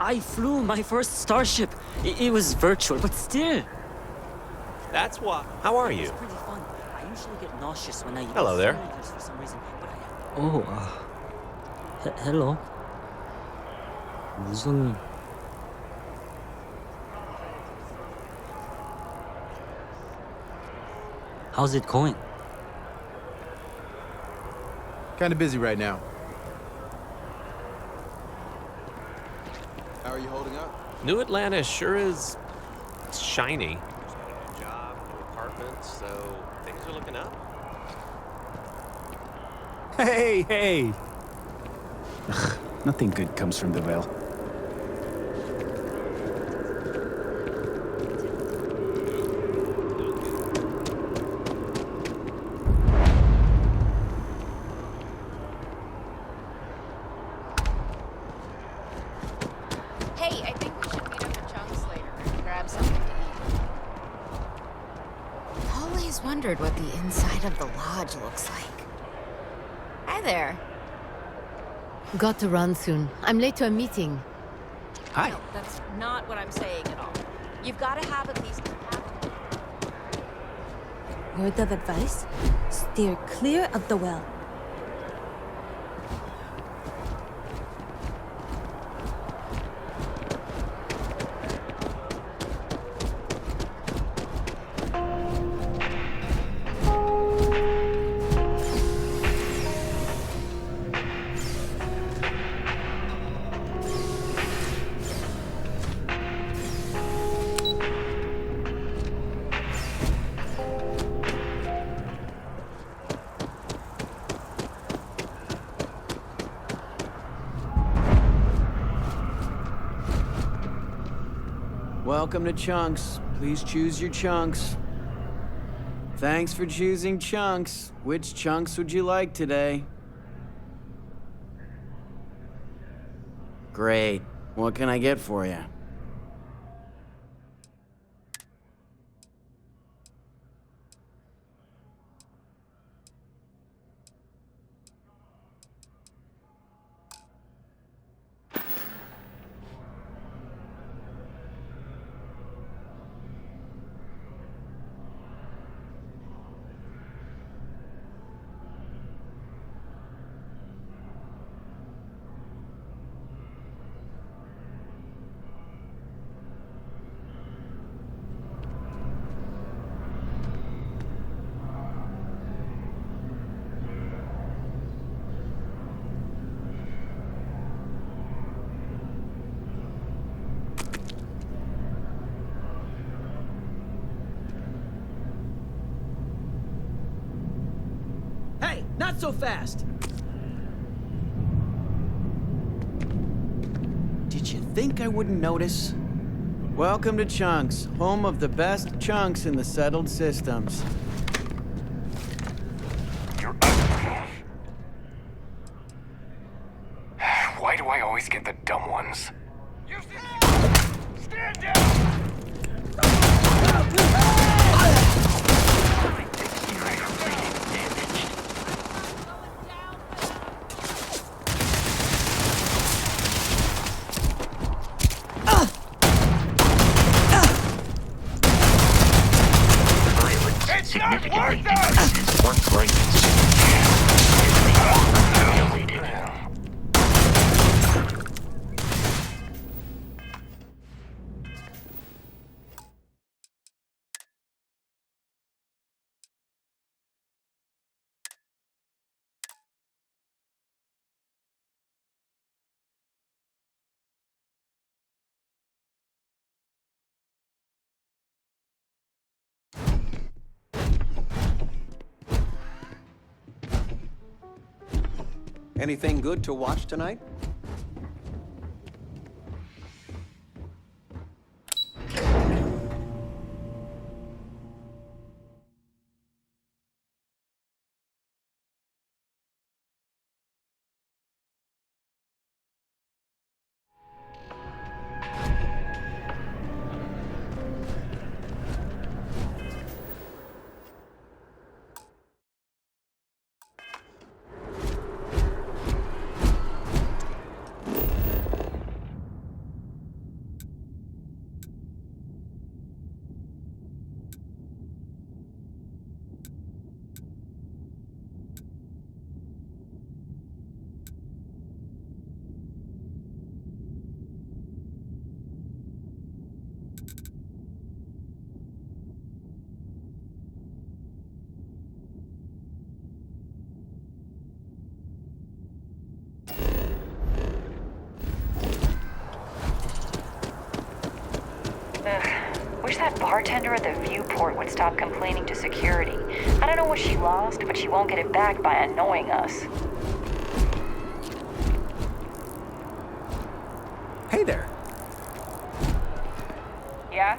I flew my first starship. It was virtual, but still. That's why. How are you? It's pretty fun. I usually get nauseous when I use Hello there. simulators for some reason, but hello. 무슨... How's it going? Kind of busy right now. How are you holding up? New Atlanta sure is shiny. Just got a new job, new apartment, so things are looking up. Hey! Ugh, nothing good comes from the well. Hey, I think we should meet up at Chunks later and grab something to eat. Always wondered what the inside of the lodge looks like. Hi there. Got to run soon. I'm late to a meeting. Hi. No, that's not what I'm saying at all. You've got to have at least Word of advice? Steer clear of the well. Welcome to Chunks. Please choose your chunks. Thanks for choosing Chunks. Which chunks would you like today? Great. What can I get for you? Hey, not so fast! Did you think I wouldn't notice? Welcome to Chunks, home of the best chunks in the settled systems. You're ugly. Why do I always get the dumb ones? Stand down! Significantly increases one's life violated. Anything good to watch tonight? Wish that bartender at the viewport would stop complaining to security. I don't know what she lost, but she won't get it back by annoying us. Hey there. Yeah?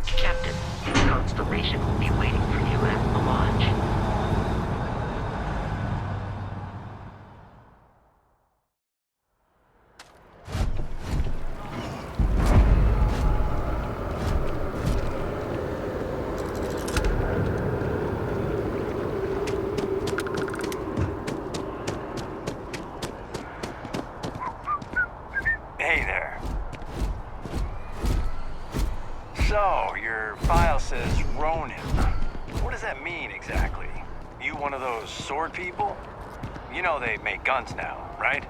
Captain, Constellation will be waiting for you at the lodge. Hey there. So, your file says Ronin. What does that mean exactly? You one of those sword people? You know they make guns now, right?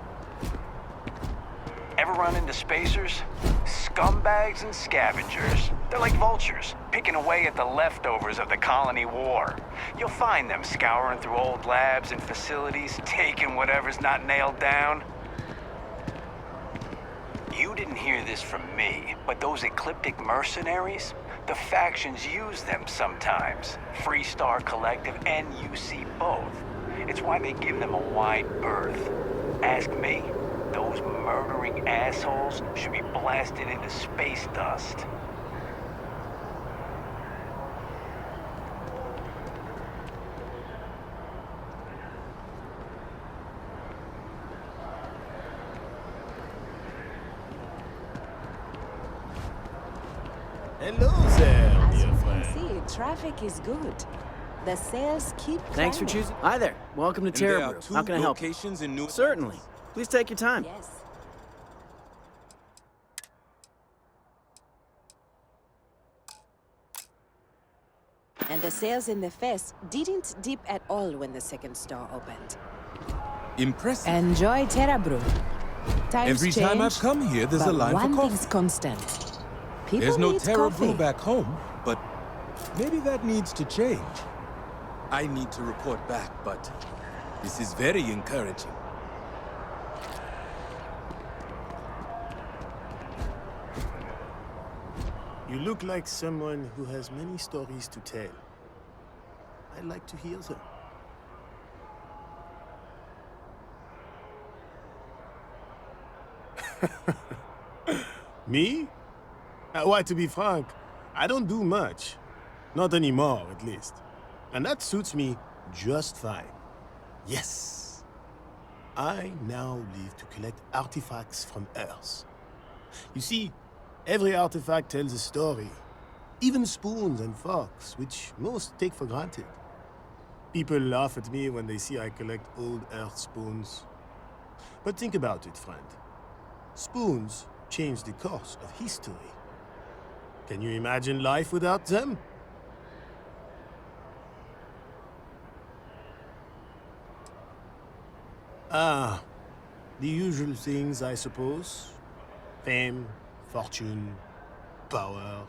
Ever run into spacers? Scumbags and scavengers. They're like vultures, picking away at the leftovers of the colony war. You'll find them scouring through old labs and facilities, taking whatever's not nailed down. You didn't hear this from me, but those ecliptic mercenaries, the factions use them sometimes. Freestar Collective and UC both. It's why they give them a wide berth. Ask me, those murdering assholes should be blasted into space dust. Hello there, As dear you can friend. see, traffic is good. The sales keep Thanks for climbing. choosing. Hi there. Welcome to Terrabrew. How can I help? locations in New Certainly. Please take your time. Yes. And the sales in the fest didn't dip at all when the second store opened. Impressive. Enjoy Terrabrew. Times Every time I've change, come here, there's a but line for one coffee. thing's constant. People There's no need Terra coffee. Brew back home, but maybe that needs to change. I need to report back, but this is very encouraging. You look like someone who has many stories to tell. I'd like to hear them. Me? Why, to be frank, I don't do much. Not anymore, at least. And that suits me just fine. Yes. I now live to collect artifacts from Earth. You see, every artifact tells a story. Even spoons and forks, which most take for granted. People laugh at me when they see I collect old Earth spoons. But think about it, friend. Spoons change the course of history. Can you imagine life without them? Ah, the usual things, I suppose. Fame, fortune, power.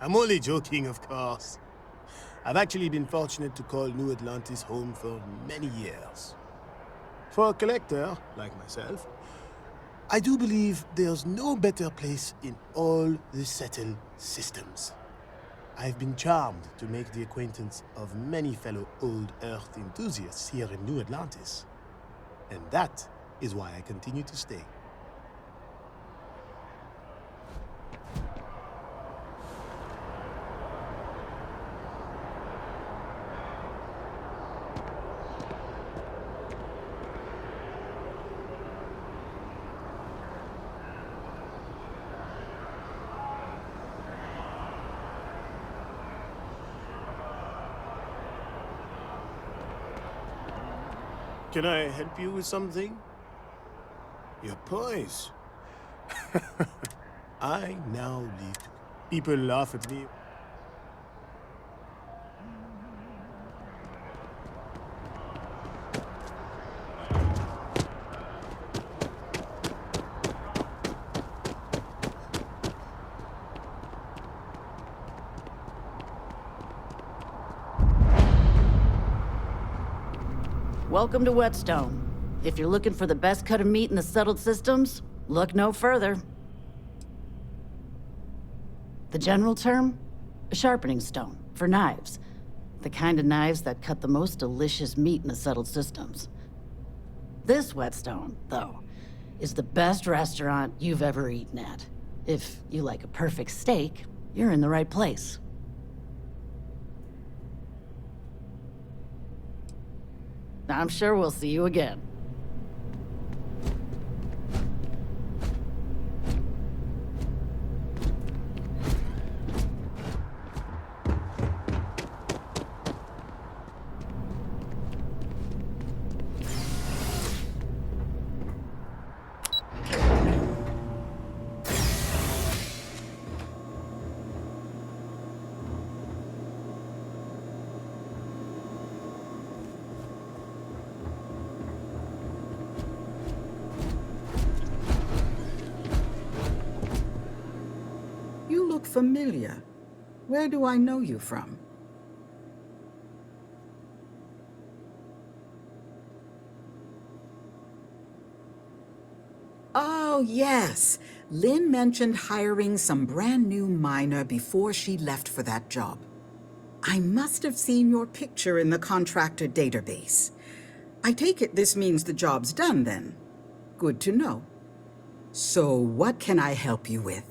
I'm only joking, of course. I've actually been fortunate to call New Atlantis home for many years. For a collector, like myself, I do believe there's no better place in all the settled systems. I've been charmed to make the acquaintance of many fellow old Earth enthusiasts here in New Atlantis. And that is why I continue to stay. Can I help you with something? Your poise. I now live. People laugh at me. Welcome to Whetstone. If you're looking for the best cut of meat in the settled systems, look no further. The general term? A sharpening stone, for knives. The kind of knives that cut the most delicious meat in the settled systems. This Whetstone, though, is the best restaurant you've ever eaten at. If you like a perfect steak, you're in the right place. I'm sure we'll see you again. You look familiar. Where do I know you from? Oh, yes. Lynn mentioned hiring some brand new miner before she left for that job. I must have seen your picture in the contractor database. I take it this means the job's done then. Good to know. So what can I help you with?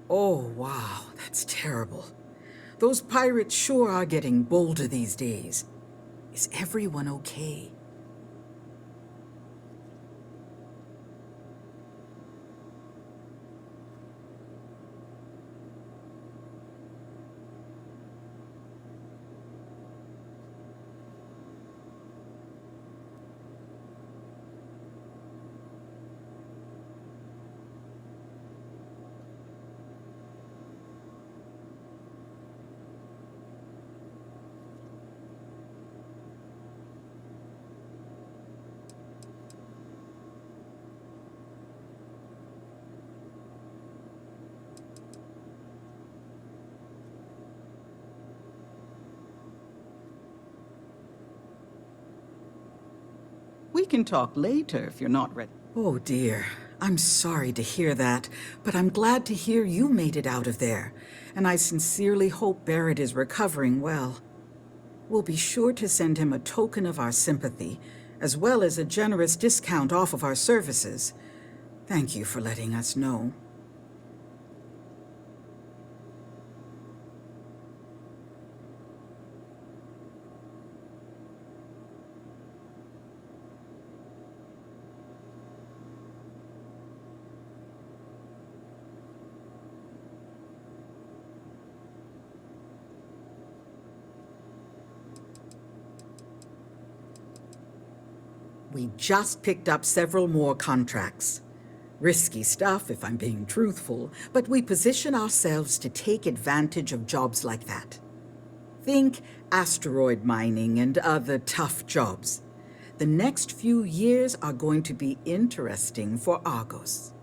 Oh, wow, that's terrible. Those pirates sure are getting bolder these days. Is everyone okay? We can talk later if you're not ready. Oh dear, I'm sorry to hear that, but I'm glad to hear you made it out of there, and I sincerely hope Barrett is recovering well. We'll be sure to send him a token of our sympathy, as well as a generous discount off of our services. Thank you for letting us know. We just picked up several more contracts. Risky stuff, if I'm being truthful, but we position ourselves to take advantage of jobs like that. Think asteroid mining and other tough jobs. The next few years are going to be interesting for Argos.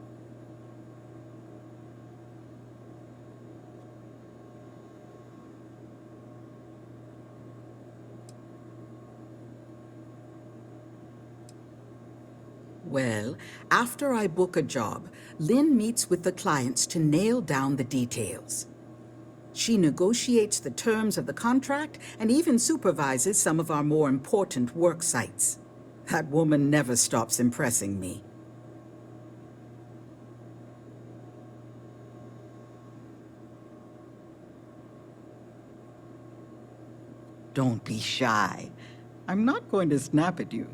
Well, after I book a job, Lynn meets with the clients to nail down the details. She negotiates the terms of the contract and even supervises some of our more important work sites. That woman never stops impressing me. Don't be shy. I'm not going to snap at you.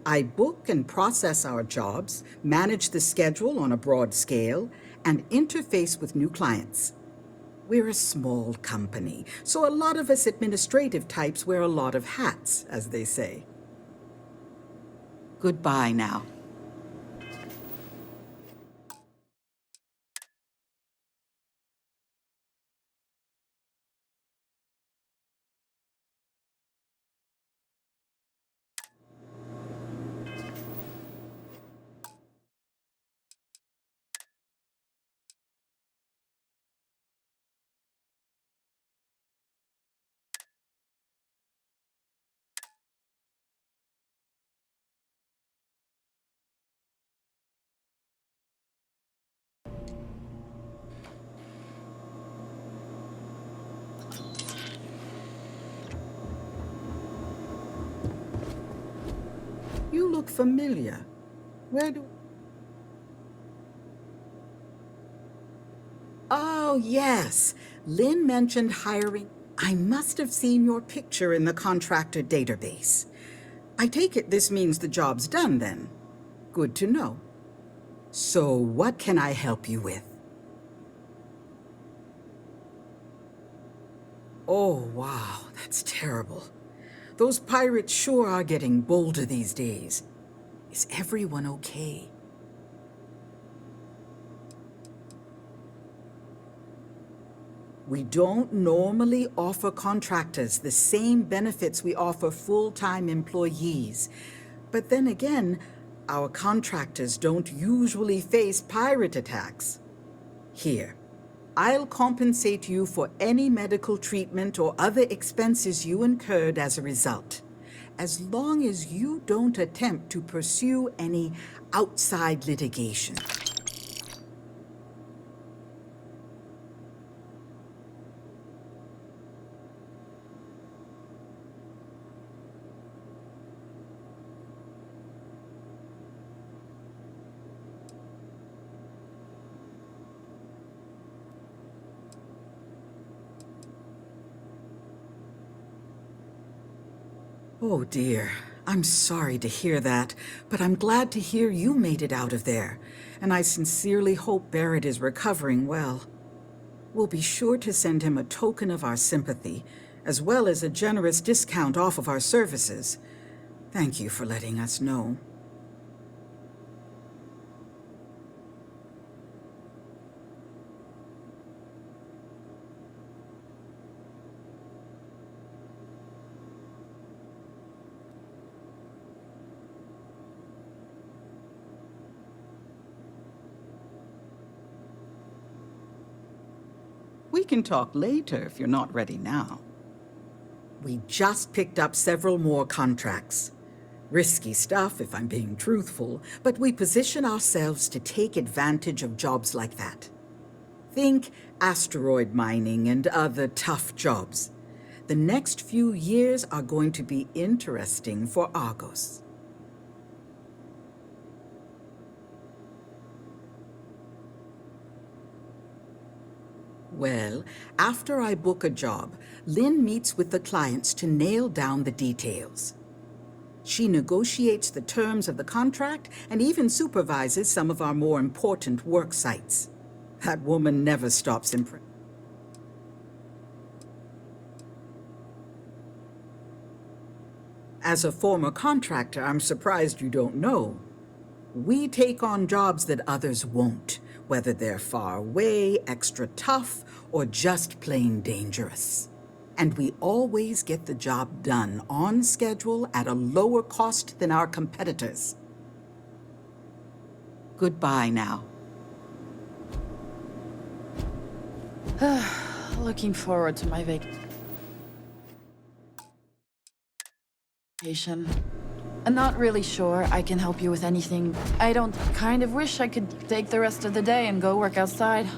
I book and process our jobs, manage the schedule on a broad scale, and interface with new clients. We're a small company, so a lot of us administrative types wear a lot of hats, as they say. Goodbye now. You look familiar. Where do... Oh, yes. Lynn mentioned hiring. I must have seen your picture in the contractor database. I take it this means the job's done, then. Good to know. So, what can I help you with? Oh, wow, that's terrible. Those pirates sure are getting bolder these days. Is everyone okay? We don't normally offer contractors the same benefits we offer full-time employees. But then again, our contractors don't usually face pirate attacks. Here, I'll compensate you for any medical treatment or other expenses you incurred as a result, as long as you don't attempt to pursue any outside litigation. Oh dear, I'm sorry to hear that, but I'm glad to hear you made it out of there, and I sincerely hope Barrett is recovering well. We'll be sure to send him a token of our sympathy, as well as a generous discount off of our services. Thank you for letting us know. We can talk later if you're not ready now. We just picked up several more contracts. Risky stuff, if I'm being truthful, but we position ourselves to take advantage of jobs like that. Think asteroid mining and other tough jobs. The next few years are going to be interesting for Argos. Well, after I book a job, Lynn meets with the clients to nail down the details. She negotiates the terms of the contract and even supervises some of our more important work sites. That woman never stops impressing. As a former contractor, I'm surprised you don't know. We take on jobs that others won't, whether they're far away, extra tough, or just plain dangerous. And we always get the job done on schedule at a lower cost than our competitors. Goodbye now. Looking forward to my vacation. I'm not really sure I can help you with anything. I don't kind of wish I could take the rest of the day and go work outside.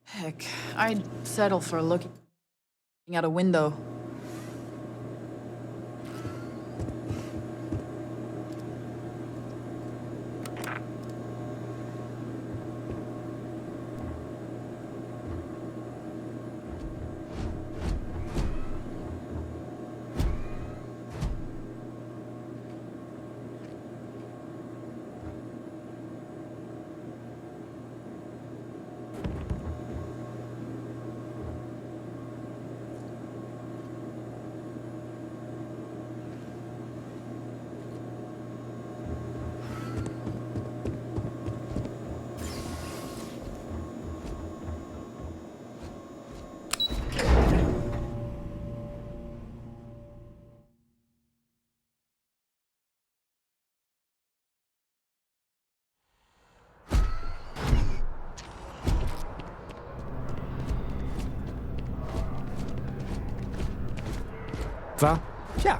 Heck, I'd settle for looking out a window. Va? Yeah.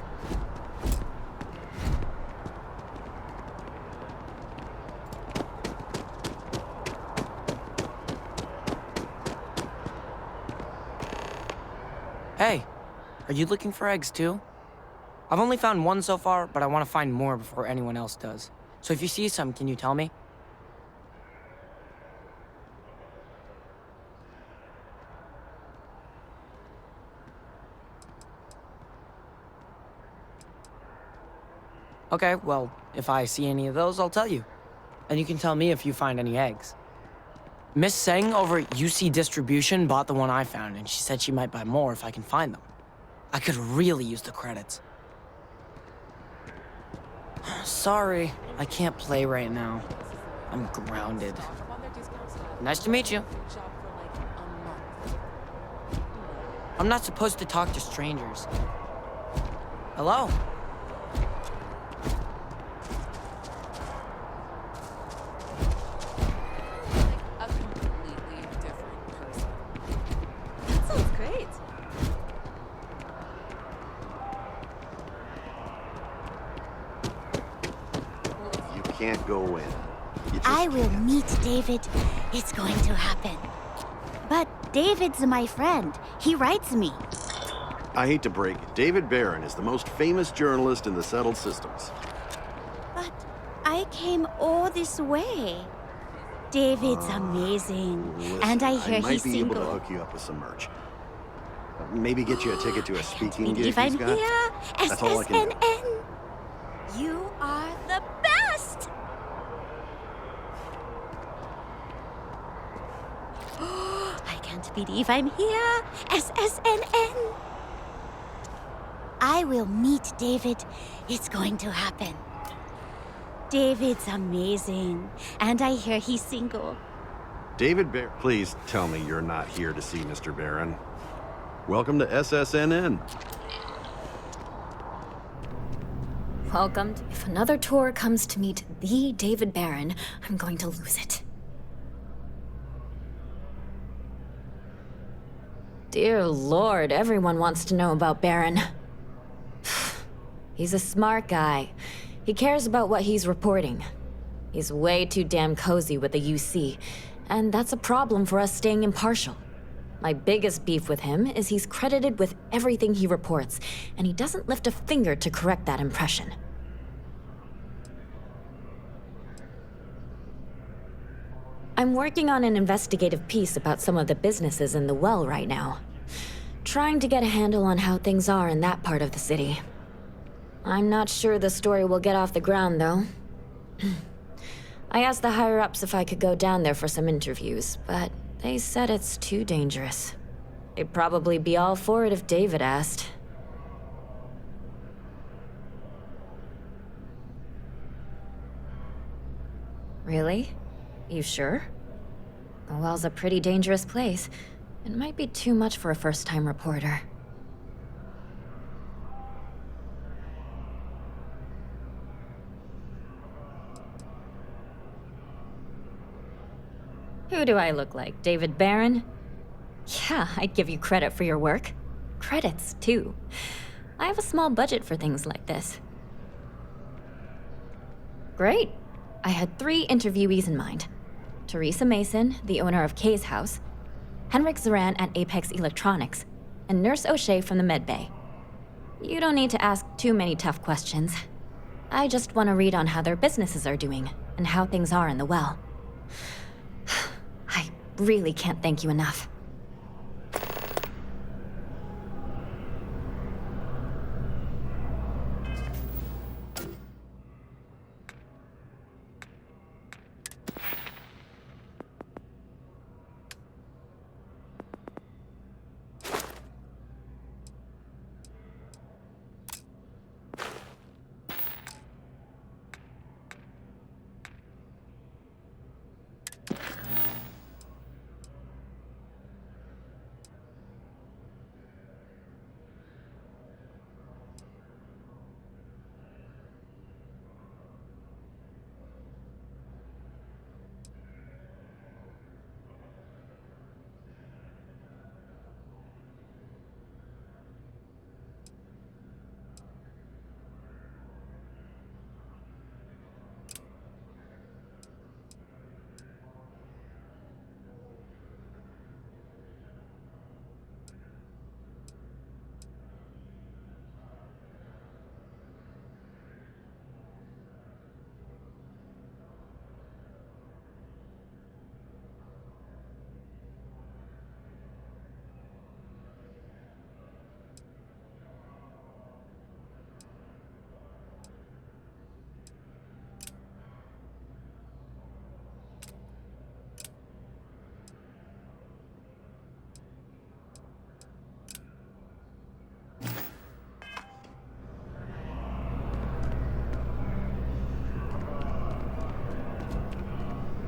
Hey, are you looking for eggs too? I've only found one so far, but I want to find more before anyone else does. So if you see some, can you tell me? Okay, well, if I see any of those, I'll tell you. And you can tell me if you find any eggs. Miss Seng over at UC Distribution bought the one I found, and she said she might buy more if I can find them. I could really use the credits. Sorry, I can't play right now. I'm grounded. Nice to meet you. I'm not supposed to talk to strangers. Hello? A completely different person. That sounds great. You can't go in. I will meet David. It's going to happen. But David's my friend. He writes me. I hate to break it. David Barron is the most famous journalist in the settled systems. But I came all this way. David's amazing. Listen, And I hear I might he's be single. able to hook you up with some merch. Maybe get you a ticket to a speaking gig If he's I'm got. here, That's all I can do. SSNN. You are the best! I can't believe I'm here, SSNN. I will meet David. It's going to happen. David's amazing, and I hear he's single. David Barron. Please tell me you're not here to see Mr. Barron. Welcome to SSNN. Welcomed. If another tour comes to meet the David Barron, I'm going to lose it. Dear Lord, everyone wants to know about Barron. He's a smart guy. He cares about what he's reporting. He's way too damn cozy with the UC, and that's a problem for us staying impartial. My biggest beef with him is he's credited with everything he reports, and he doesn't lift a finger to correct that impression. I'm working on an investigative piece about some of the businesses in the well right now. Trying to get a handle on how things are in that part of the city. I'm not sure the story will get off the ground, though. I asked the higher-ups if I could go down there for some interviews, but they said it's too dangerous. They'd probably be all for it if David asked. Really? You sure? The well's a pretty dangerous place. It might be too much for a first-time reporter. Who do I look like? David Barron? Yeah, I'd give you credit for your work. Credits, too. I have a small budget for things like this. Great. I had 3 interviewees in mind. Teresa Mason, the owner of Kay's house, Henrik Zoran at Apex Electronics, and Nurse O'Shea from the Med Bay. You don't need to ask too many tough questions. I just want to read on how their businesses are doing and how things are in the well. I really can't thank you enough.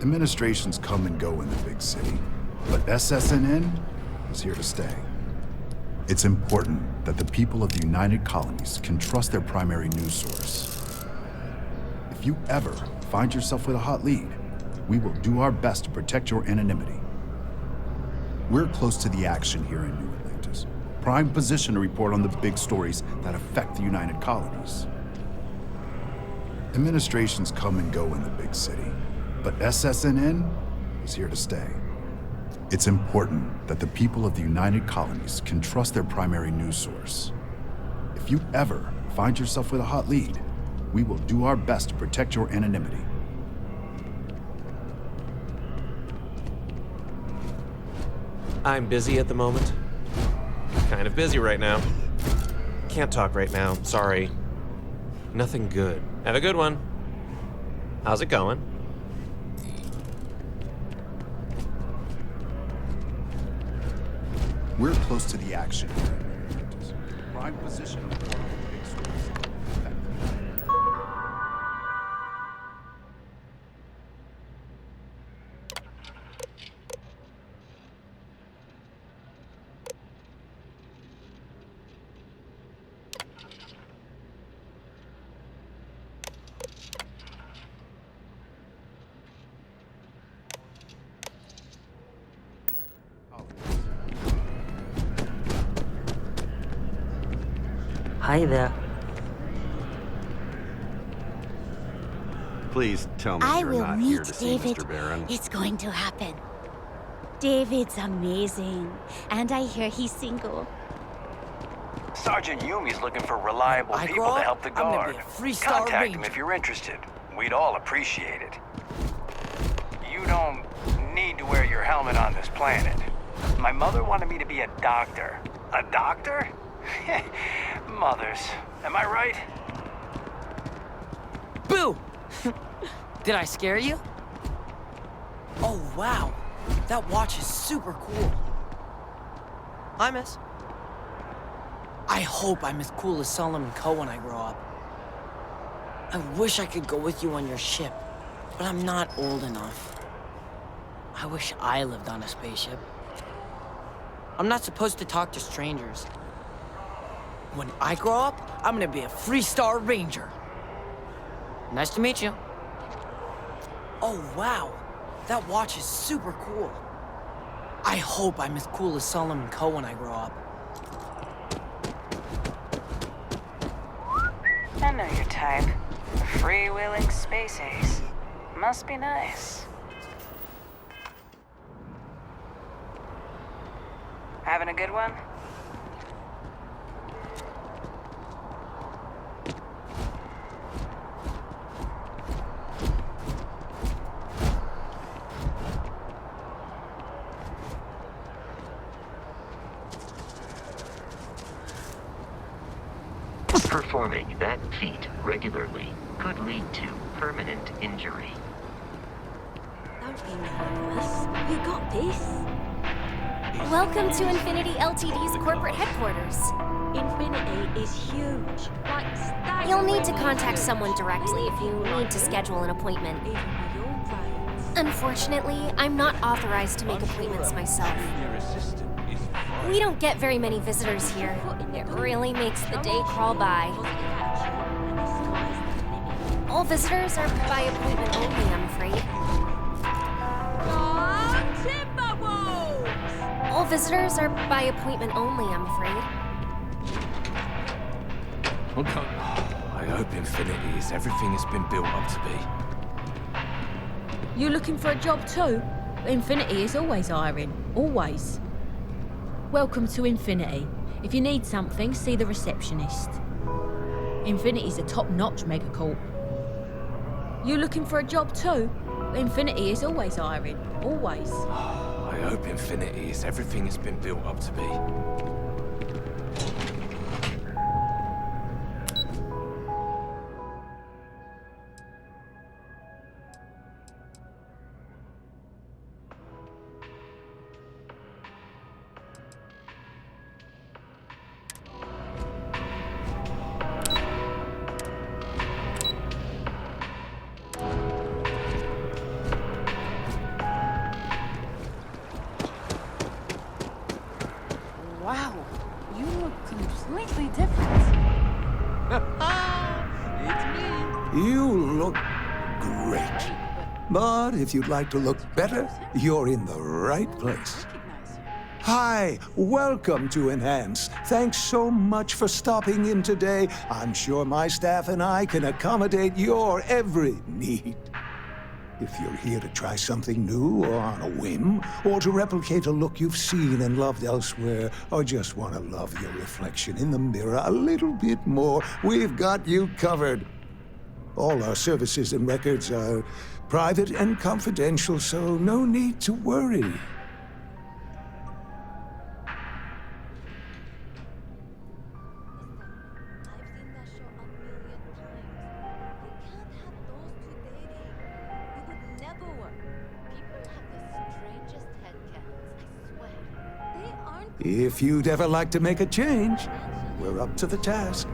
Administrations come and go in the big city, but SSNN is here to stay. It's important that the people of the United Colonies can trust their primary news source. If you ever find yourself with a hot lead, we will do our best to protect your anonymity. We're close to the action here in New Atlantis. Prime position to report on the big stories that affect the United Colonies. Administrations come and go in the big city, but SSNN is here to stay. It's important that the people of the United Colonies can trust their primary news source. If you ever find yourself with a hot lead, we will do our best to protect your anonymity. I'm busy at the moment. Kind of busy right now. Can't talk right now, sorry. Nothing good. Have a good one. How's it going? We're close to the action. Prime position on the big stories. Hi there. Please tell me I you're will not here meet to see David. Mr. Barron. It's going to happen. David's amazing, and I hear he's single. Sergeant Yumi's looking for reliable I people grow to up, help the I'm gonna guard. be a three-star Contact him ranger. if you're interested. We'd all appreciate it. You don't need to wear your helmet on this planet. My mother wanted me to be a doctor. A doctor? Mothers. Am I right? Boo! Did I scare you? Oh, wow. That watch is super cool. Hi, miss. I hope I'm as cool as Solomon Coe when I grow up. I wish I could go with you on your ship, but I'm not old enough. I wish I lived on a spaceship. I'm not supposed to talk to strangers. When I grow up, I'm gonna be a three-star ranger. Nice to meet you. Oh, wow. That watch is super cool. I hope I'm as cool as Solomon Coe when I grow up. I know your type. A freewheeling space ace. Must be nice. Having a good one? Performing that feat regularly could lead to permanent injury. Don't be nervous. You got this. Welcome to Infinity Ltd's corporate headquarters. Infinity is huge. Like, You'll need to contact someone directly if you need to schedule an appointment. Unfortunately, I'm not authorized to make appointments myself. We don't get very many visitors here. It really makes the day crawl by. All visitors are by appointment only, I'm afraid. All visitors are by appointment only, I'm afraid. I hope Infinity is everything it's been built up to be. You looking for a job too? Infinity is always hiring. Always. Welcome to Infinity. If you need something, see the receptionist. Infinity's a top-notch megacorp. You looking for a job too? Infinity is always hiring. Always. I hope Infinity is everything it's been built up to be. You look great. But if you'd like to look better, you're in the right place. Hi, welcome to Enhance. Thanks so much for stopping in today. I'm sure my staff and I can accommodate your every need. If you're here to try something new or on a whim, or to replicate a look you've seen and loved elsewhere, or just want to love your reflection in the mirror a little bit more, we've got you covered. All our services and records are private and confidential, so no need to worry. If you'd ever like to make a change, we're up to the task.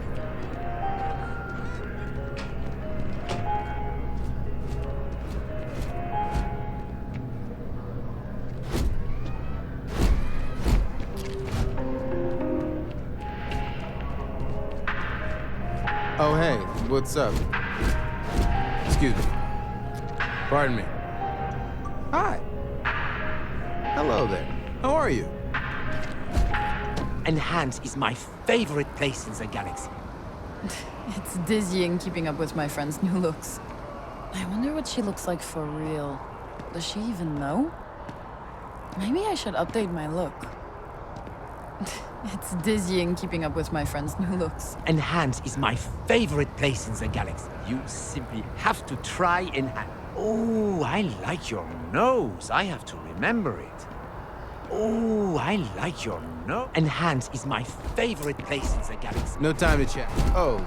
Oh, hey, what's up? Excuse me. Pardon me. Hi. Hello there. How are you? Enhance is my favorite place in the galaxy. It's dizzying keeping up with my friend's new looks. I wonder what she looks like for real. Does she even know? Maybe I should update my look. It's dizzying keeping up with my friend's new looks. Enhance is my favorite place in the galaxy. You simply have to try Enhance. Oh, I like your nose. I have to remember it. Oh, I like your nose. Enhance is my favorite place in the galaxy. No time to chat. Oh,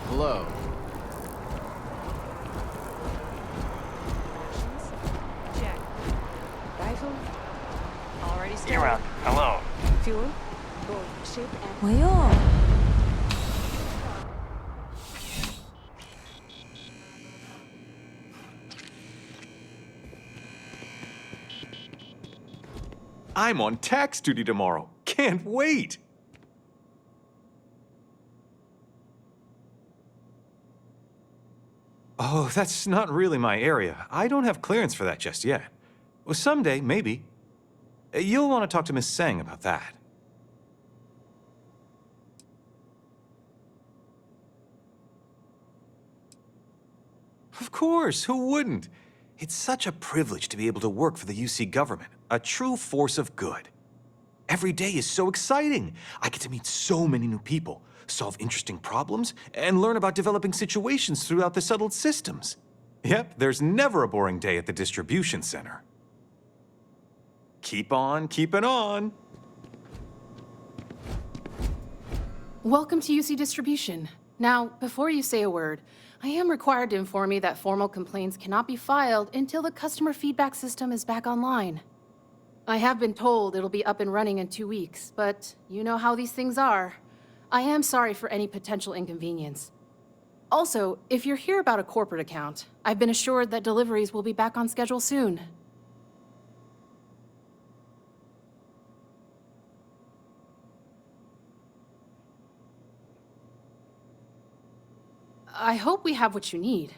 hello. Check. Rifle. Already started. You're out. Hello. Fuel. Both ship and... 뭐야? I'm on tax duty tomorrow. Can't wait! Oh, that's not really my area. I don't have clearance for that just yet. Well, someday, maybe. You'll want to talk to Miss Seng about that. Of course, who wouldn't? It's such a privilege to be able to work for the UC government, a true force of good. Every day is so exciting. I get to meet so many new people, solve interesting problems, and learn about developing situations throughout the settled systems. Yep, there's never a boring day at the distribution center. Keep on keeping on. Welcome to UC Distribution. Now, before you say a word, I am required to inform you that formal complaints cannot be filed until the customer feedback system is back online. I have been told it'll be up and running in 2 weeks, but you know how these things are. I am sorry for any potential inconvenience. Also, if you're here about a corporate account, I've been assured that deliveries will be back on schedule soon. I hope we have what you need.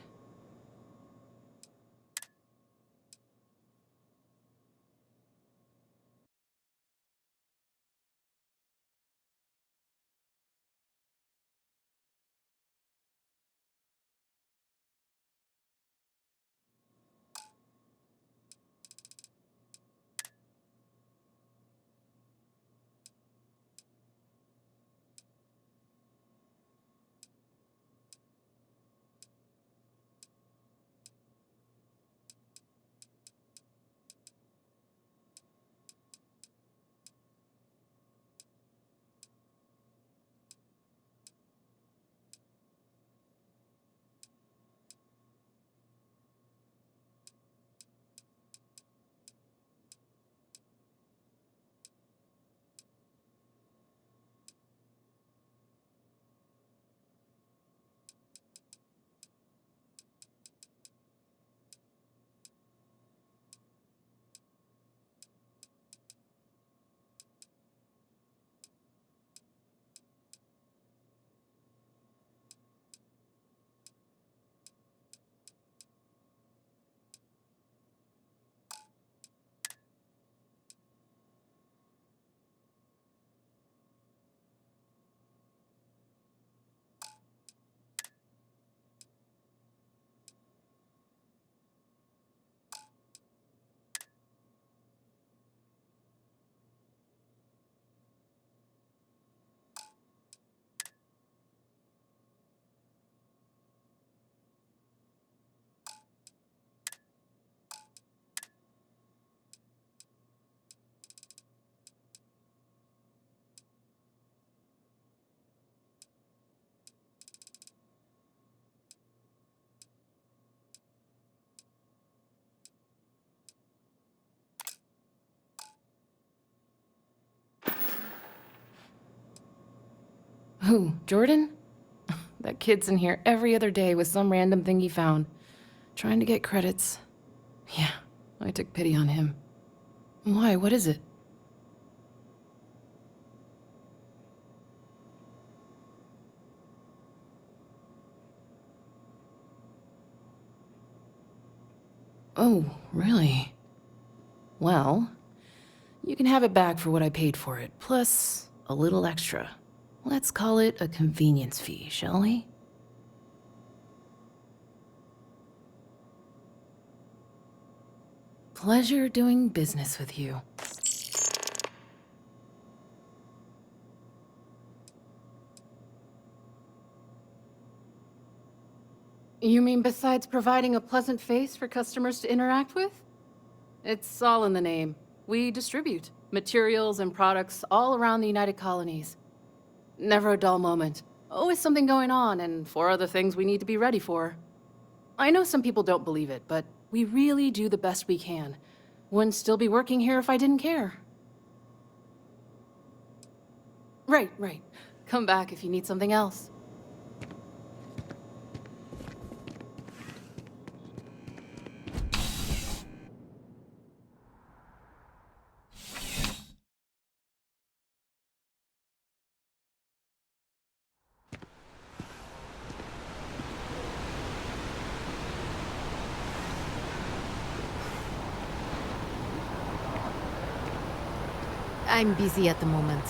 Who, Jordan? That kid's in here every other day with some random thing he found, trying to get credits. Yeah, I took pity on him. Why, what is it? Oh, really? Well, you can have it back for what I paid for it, plus a little extra. Let's call it a convenience fee, shall we? Pleasure doing business with you. You mean besides providing a pleasant face for customers to interact with? It's all in the name. We distribute materials and products all around the United Colonies. Never a dull moment. Always something going on, and 4 other things we need to be ready for. I know some people don't believe it, but we really do the best we can. Wouldn't still be working here if I didn't care. Right. Come back if you need something else. I'm busy at the moment.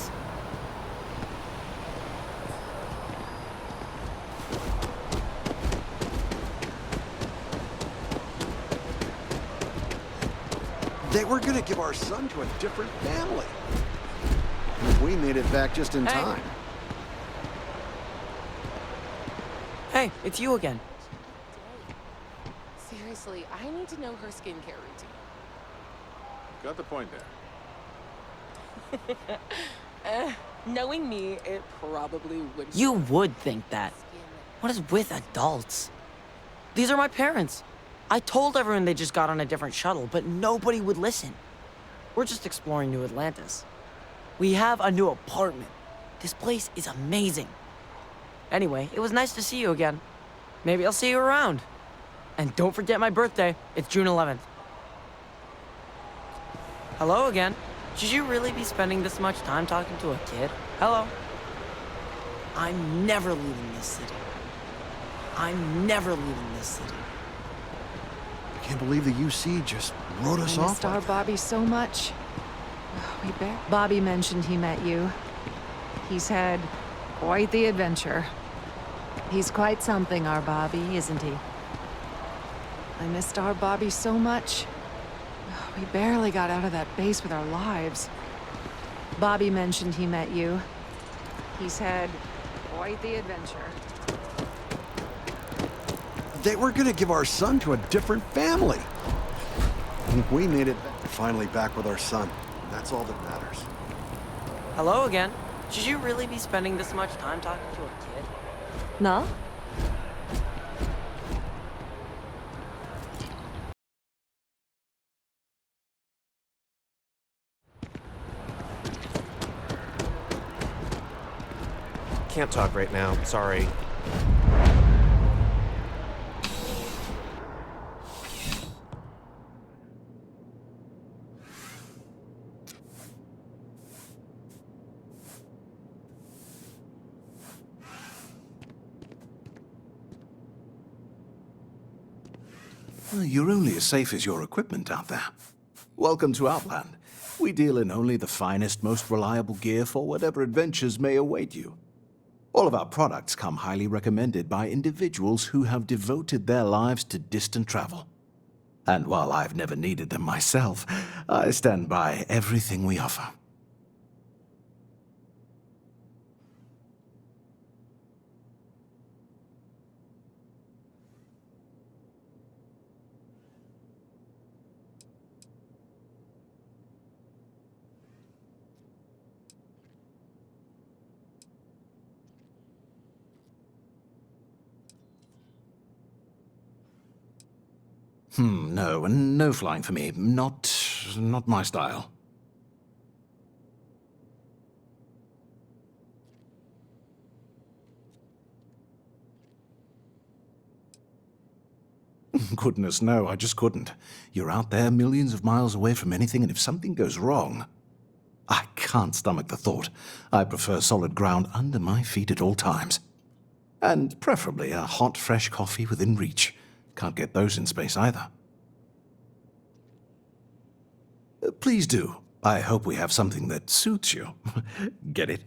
They were gonna give our son to a different family. We made it back just in time. Hey, it's you again. Seriously, I need to know her skincare routine. Got the point there. Knowing me, it probably would. You would think that. What is with adults? These are my parents. I told everyone they just got on a different shuttle, but nobody would listen. We're just exploring New Atlantis. We have a new apartment. This place is amazing. Anyway, it was nice to see you again. Maybe I'll see you around. And don't forget my birthday. It's June 11th. Hello again. Should you really be spending this much time talking to a kid? Hello? I'm never leaving this city. I'm never leaving this city. I can't believe the UC just wrote us I off. missed our Bobby so much. Bobby mentioned he met you. He's had quite the adventure. He's quite something, our Bobby, isn't he? I missed our Bobby so much. We barely got out of that base with our lives. Bobby mentioned he met you. He's had quite the adventure. They were gonna give our son to a different family. We made it finally back with our son. That's all that matters. Hello again. Should you really be spending this much time talking to a kid? No? Can't talk right now, sorry. Well, you're only as safe as your equipment out there. Welcome to Outland. We deal in only the finest, most reliable gear for whatever adventures may await you. All of our products come highly recommended by individuals who have devoted their lives to distant travel. And while I've never needed them myself, I stand by everything we offer. No flying for me. Not my style. Goodness, no, I just couldn't. You're out there millions of miles away from anything, and if something goes wrong, I can't stomach the thought. I prefer solid ground under my feet at all times. And preferably a hot, fresh coffee within reach. Can't get those in space either. Please do. I hope we have something that suits you. Get it?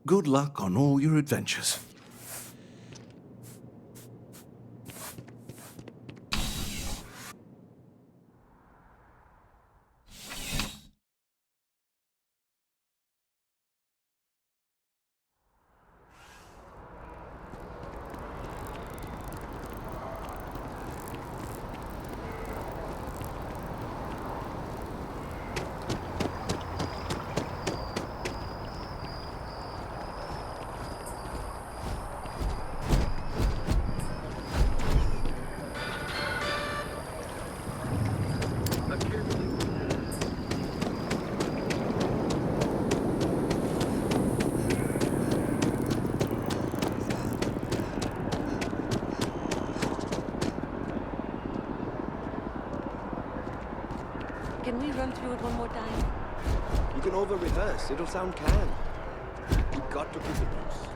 Good luck on all your adventures. Can we run through it one more time? You can over-rehearse. It'll sound canned. You got to keep it loose.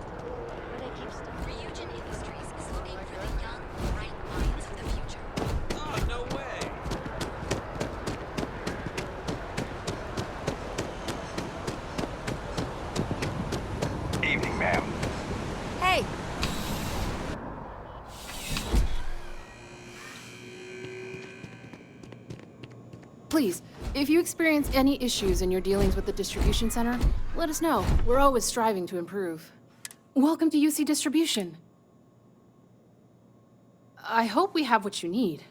But I keep stuff. Ryujin Industries is looking for the young, bright minds of the future. Oh, no way! Evening, ma'am. Hey! Please, if you experience any issues in your dealings with the distribution center, let us know. We're always striving to improve. Welcome to UC Distribution. I hope we have what you need.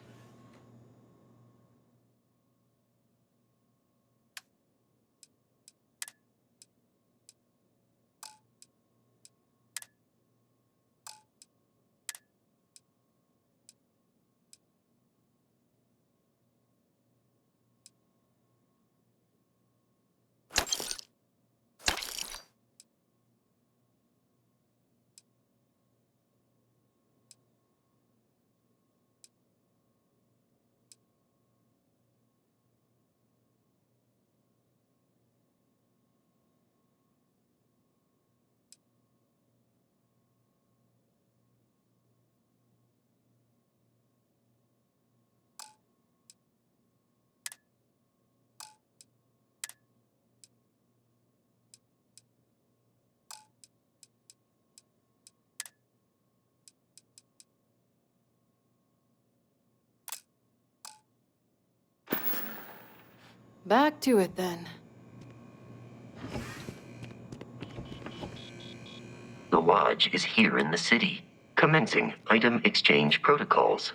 Back to it then. The Lodge is here in the city. Commencing item exchange protocols.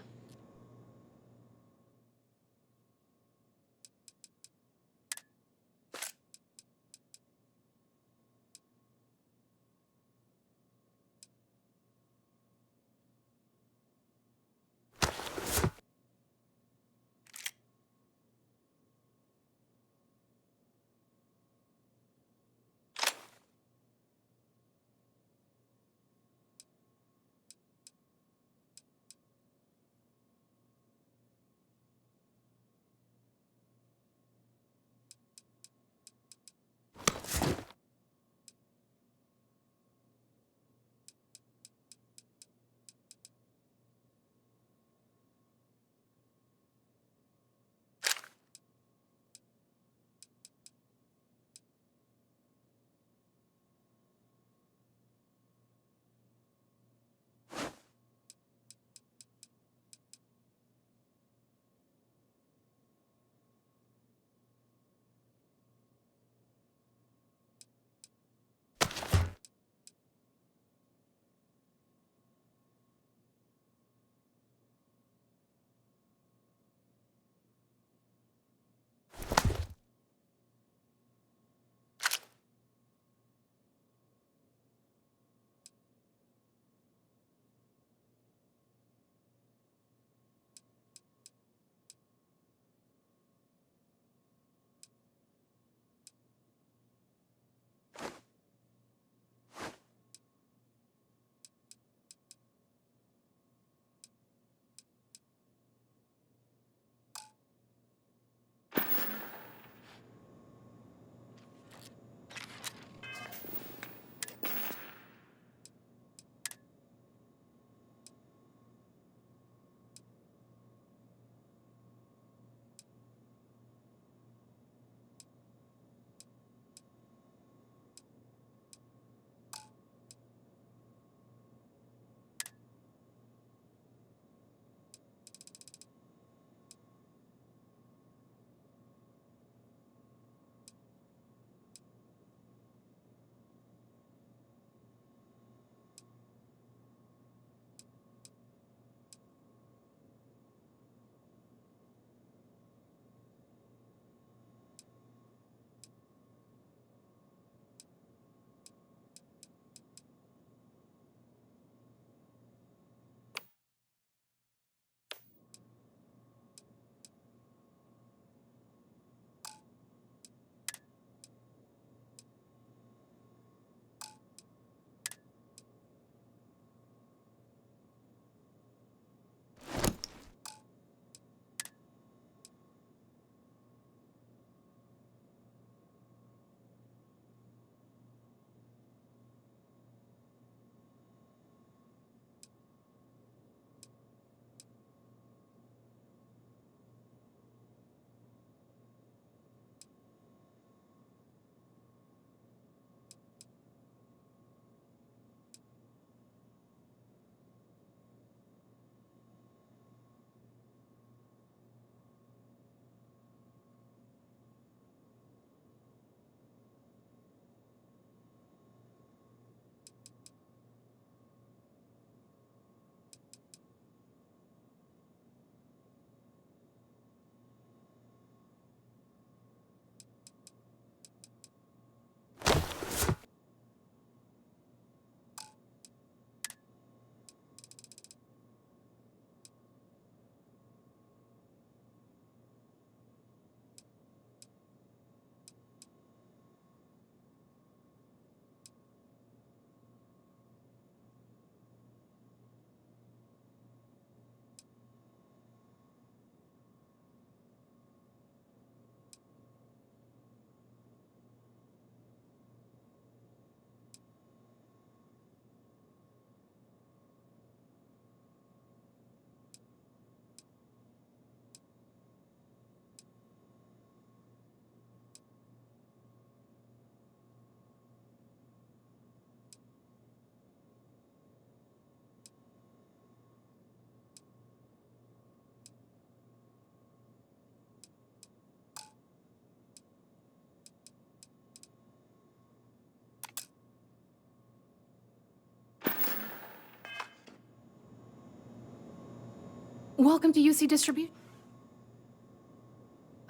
Welcome to UC Distribution.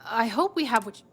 I hope we have what you...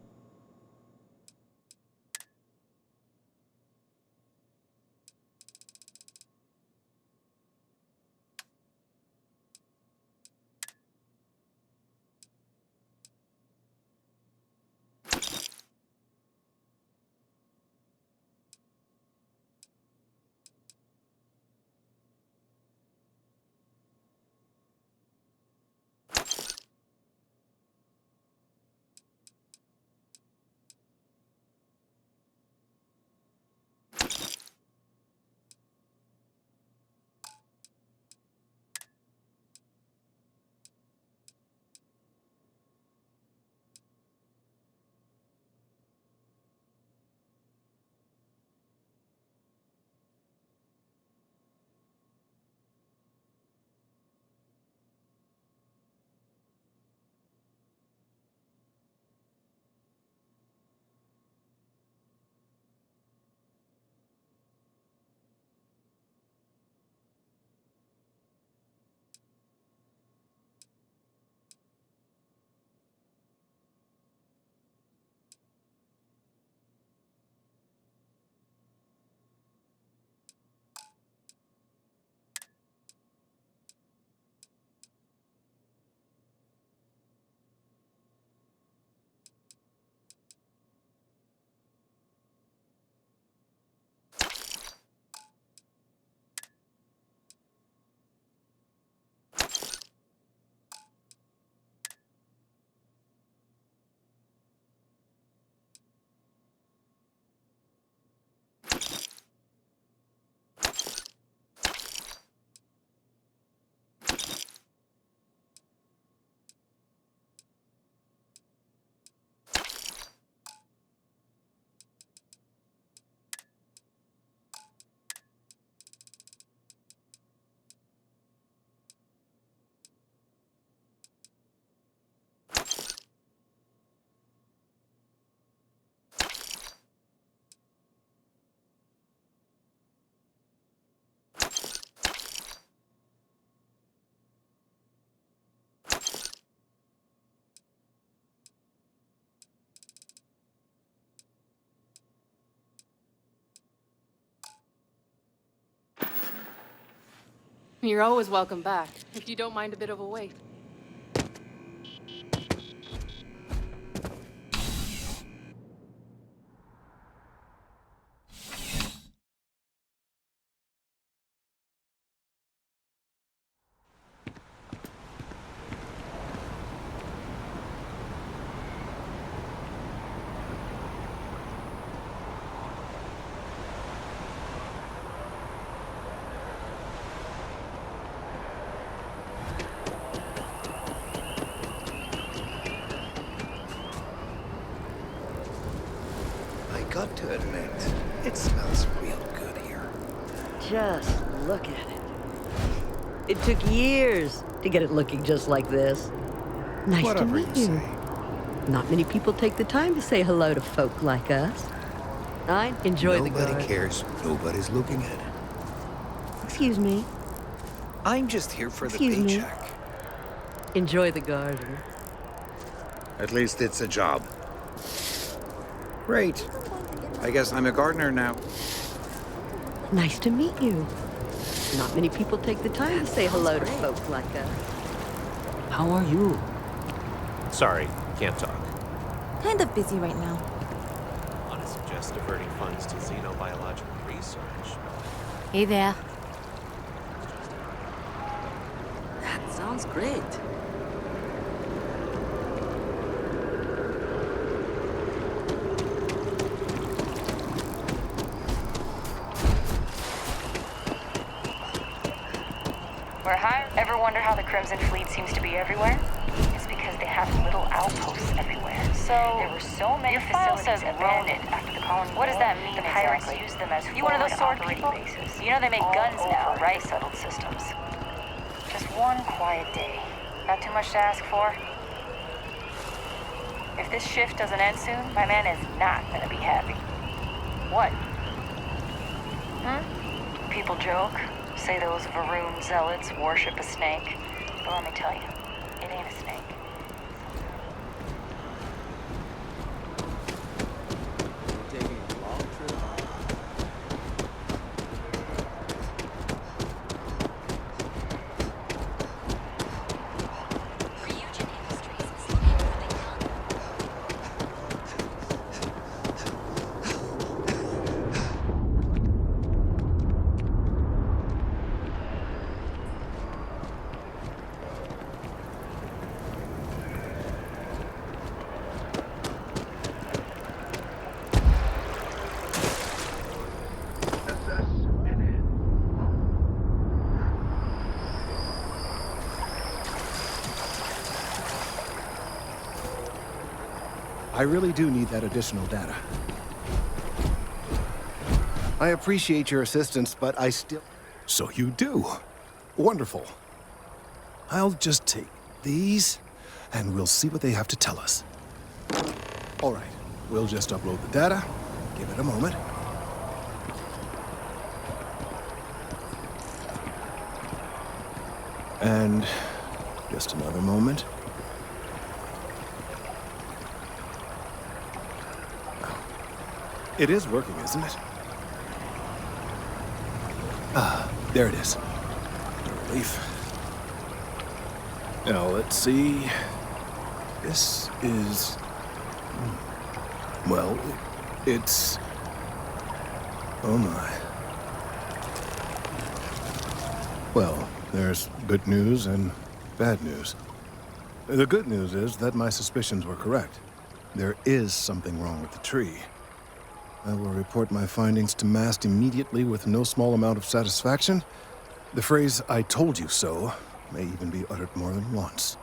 You're always welcome back, if you don't mind a bit of a wait. Got to admit, it smells real good here. Just look at it. It took years to get it looking just like this. Nice Whatever to meet you you. say. Not many people take the time to say hello to folk like us. I enjoy the garden. Nobody cares. Nobody's looking at it. Excuse me. I'm just here for Excuse the me. paycheck. Enjoy the garden. At least it's a job. Great. I guess I'm a gardener now. Nice to meet you. Not many people take the time to say hello to folk like us. How are you? Sorry, can't talk. Kind of busy right now. Want to suggest diverting funds to xenobiological research? Hey there. That sounds great. We're hired. Ever wonder how the Crimson Fleet seems to be everywhere? It's because they have little outposts everywhere. So there were so many facilities abandoned after the colony. What does that mean? The pirates use them as you one of those sword people? Bases. You know they make guns now, right? Settled systems. Just one quiet day. Not too much to ask for. If this shift doesn't end soon, my man is not gonna be happy. What? People joke. Say those Varoon zealots worship a snake. But let me tell you, It ain't a snake. We're taking a long trip. I really do need that additional data. I appreciate your assistance, but I still... So you do. Wonderful. I'll just take these, and we'll see what they have to tell us. All right, we'll just upload the data. Give it a moment. And just another moment. It is working, isn't it? Ah, there it is. A relief. Now, let's see. This is... Well, it's... Oh my. Well, there's good news and bad news. The good news is that my suspicions were correct. There is something wrong with the tree. I will report my findings to MAST immediately with no small amount of satisfaction. The phrase, "I told you so," may even be uttered more than once.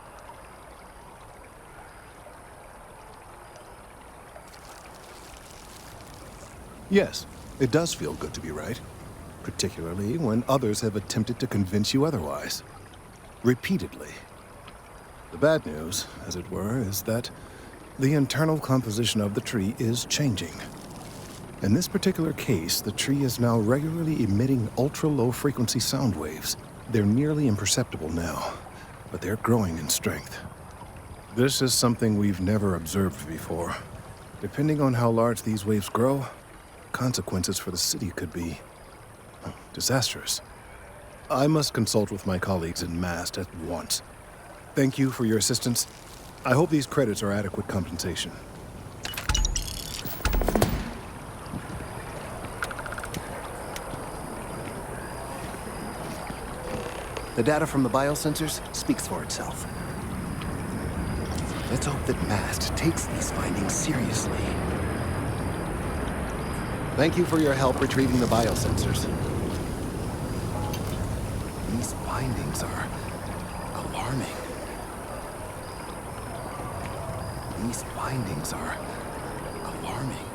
Yes, it does feel good to be right, particularly when others have attempted to convince you otherwise. Repeatedly. The bad news, as it were, is that the internal composition of the tree is changing. In this particular case, the tree is now regularly emitting ultra-low frequency sound waves. They're nearly imperceptible now, but they're growing in strength. This is something we've never observed before. Depending on how large these waves grow, consequences for the city could be disastrous. I must consult with my colleagues in MAST at once. Thank you for your assistance. I hope these credits are adequate compensation. The data from the biosensors speaks for itself. Let's hope that MAST takes these findings seriously. Thank you for your help retrieving the biosensors. These findings are alarming. These findings are alarming.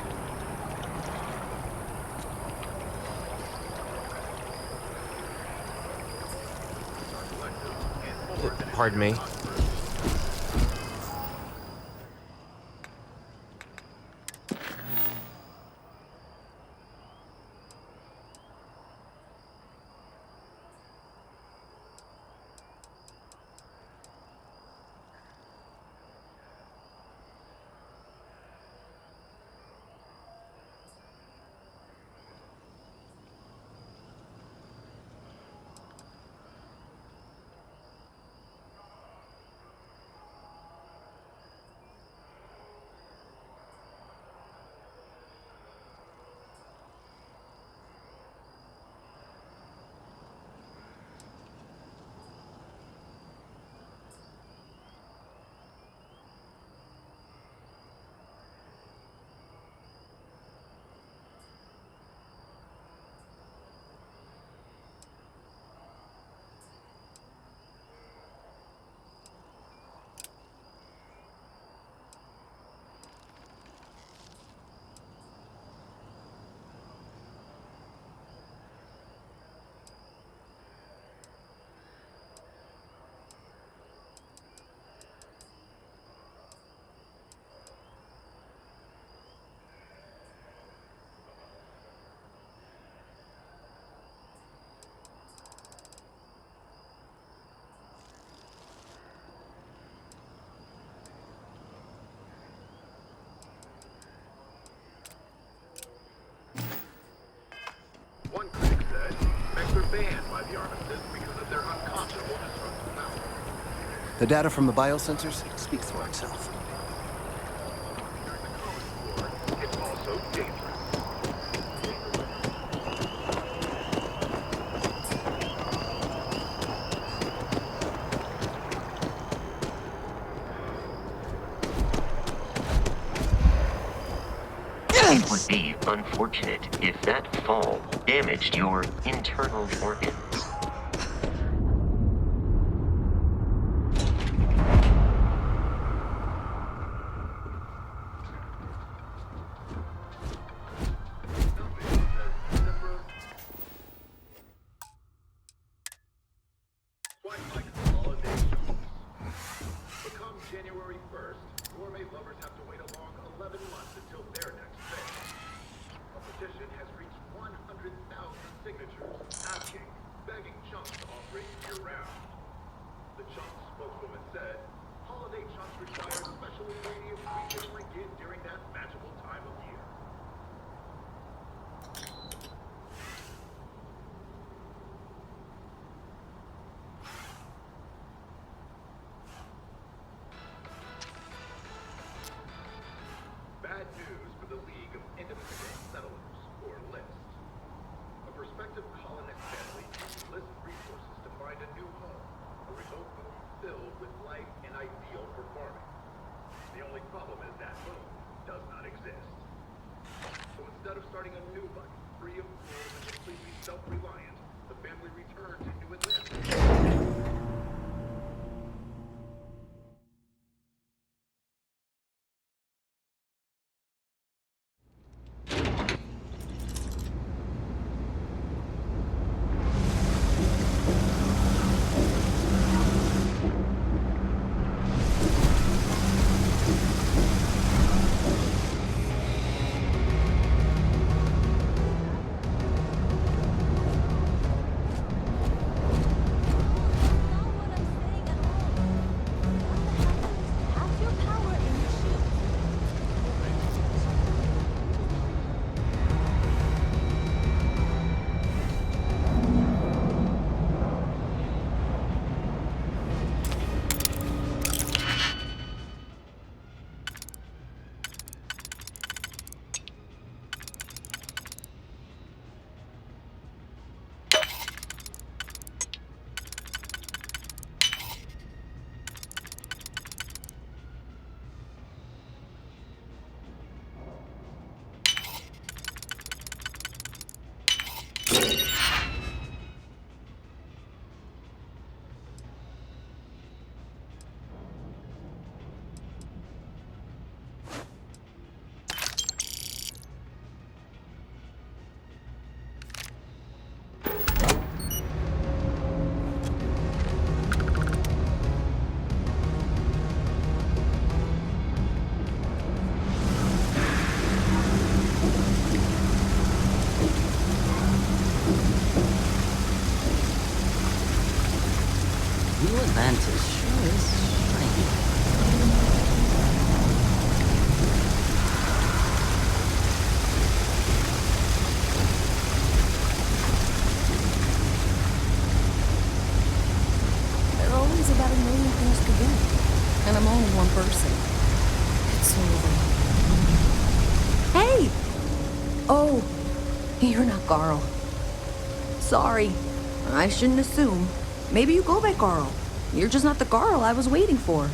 Pardon me. The data from the biosensors speaks for itself. It would be unfortunate if that fall damaged your internal organs. January 1st, gourmet lovers have to wait a long 11 months until their next phase. A petition has reached 100,000 signatures asking, begging Chunks to operate year-round. The Chunks spokeswoman said, holiday Chunks require special ingredients we can only get during that magical time of year. Bad news for the League of Independent Settlers, or LIST. A prospective colonist family used LIST resources to find a new home, a remote moon filled with life and ideal performance. The only problem is that moon does not exist. So instead of starting a new life, free of rules and completely self-reliant, the family returned to New Atlantis. New Atlantis sure is shiny. There are always about a million things to do, and I'm only one person. It's so overwhelming. Hey! Oh, you're not Carl. Sorry, I shouldn't assume. Maybe you go by Carl. You're just not the Carl I was waiting for.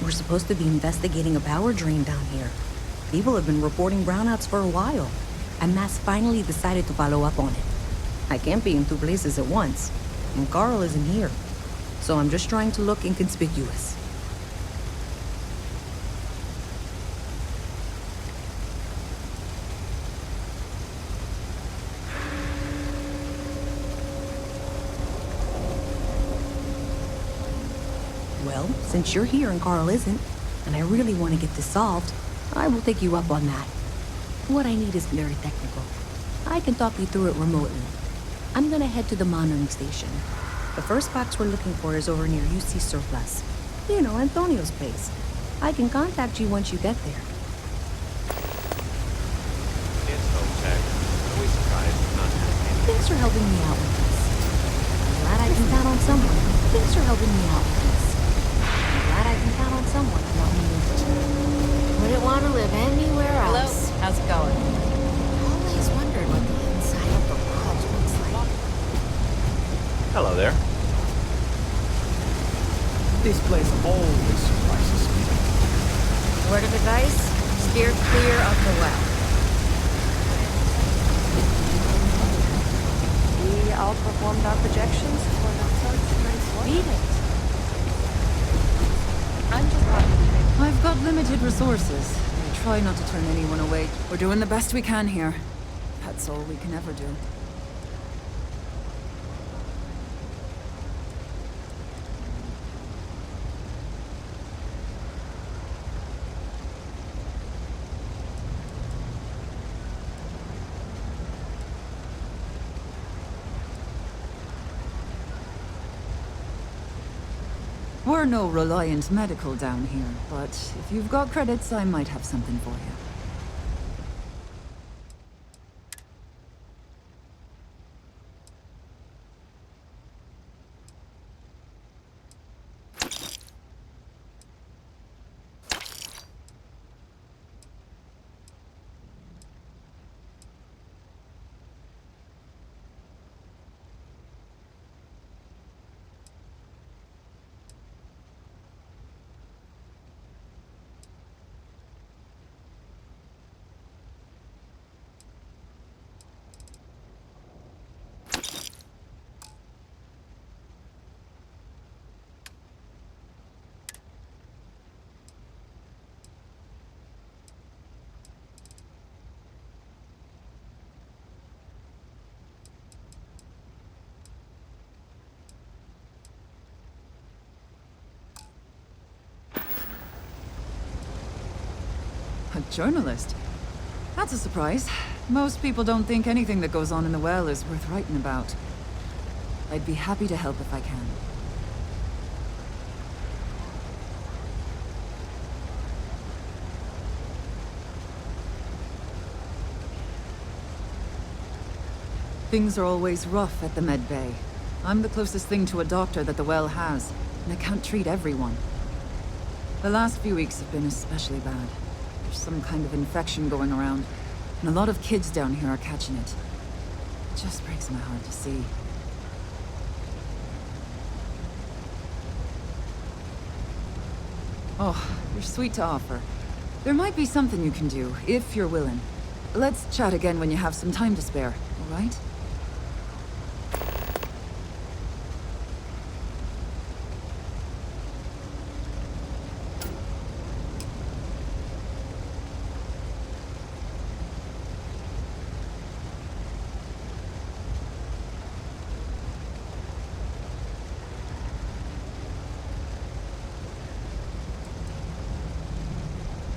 We're supposed to be investigating a power drain down here. People have been reporting brownouts for a while, and Mass finally decided to follow up on it. I can't be in two places at once, and Carl isn't here. So I'm just trying to look inconspicuous. Well, since you're here and Carl isn't, and I really want to get this solved, I will take you up on that. What I need is very technical. I can talk you through it remotely. I'm gonna head to the monitoring station. The first box we're looking for is over near UC Surplus. You know, Antonio's place. I can contact you once you get there. It's home tech. Always surprised, not happening. Thanks for helping me out with this. on someone. Thanks for helping me out with this. I'm glad I can count on someone to help me with it. Wouldn't want to live anywhere else. Hello, how's it going? Always wondered what the inside of the lodge looks like. Hello there. This place always surprises me. Word of advice? Steer clear of the well. We outperformed our projections for the third night. Beat it. I'm just happy. I've got limited resources. I try not to turn anyone away. We're doing the best we can here. That's all we can ever do. We're no Reliant Medical down here, but if you've got credits, I might have something for you. A journalist? That's a surprise. Most people don't think anything that goes on in the well is worth writing about. I'd be happy to help if I can. Things are always rough at the Med Bay. I'm the closest thing to a doctor that the well has, and I can't treat everyone. The last few weeks have been especially bad. There's some kind of infection going around, and a lot of kids down here are catching it. It just breaks my heart to see. Oh, you're sweet to offer. There might be something you can do, if you're willing. Let's chat again when you have some time to spare, all right?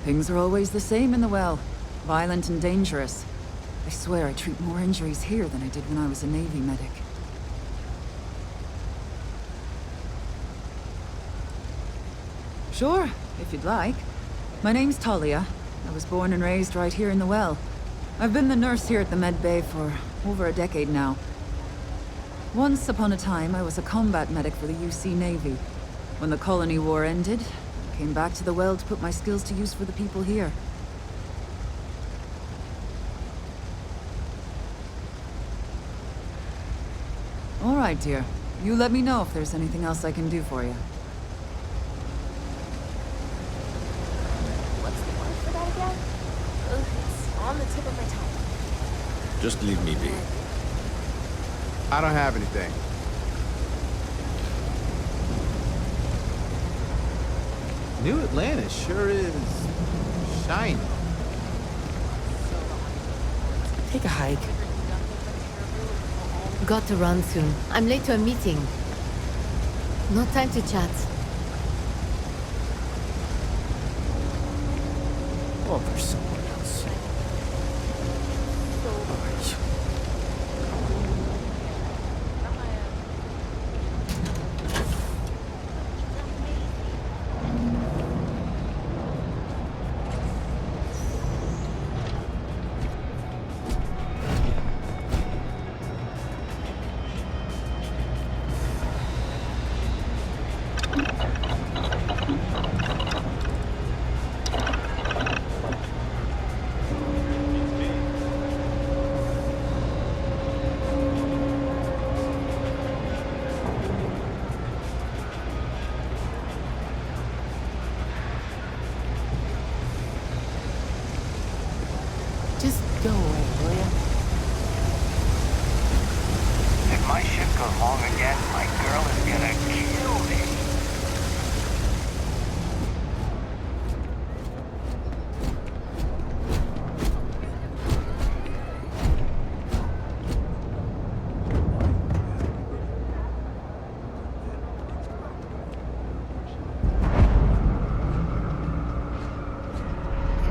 Things are always the same in the well. Violent and dangerous. I swear I treat more injuries here than I did when I was a Navy medic. Sure, if you'd like. My name's Talia. I was born and raised right here in the well. I've been the nurse here at the Med Bay for over a decade now. Once upon a time, I was a combat medic for the UC Navy. When the colony war ended, I came back to the well to put my skills to use for the people here. All right, dear. You let me know if there's anything else I can do for you. What's the word for that again? It's on the tip of my tongue. Just leave me be. I don't have anything. New Atlantis sure is shiny. Take a hike. Got to run soon. I'm late to a meeting. No time to chat. Oh, there's someone else. Go away, will ya? If my ship goes long again, my girl is gonna kill me.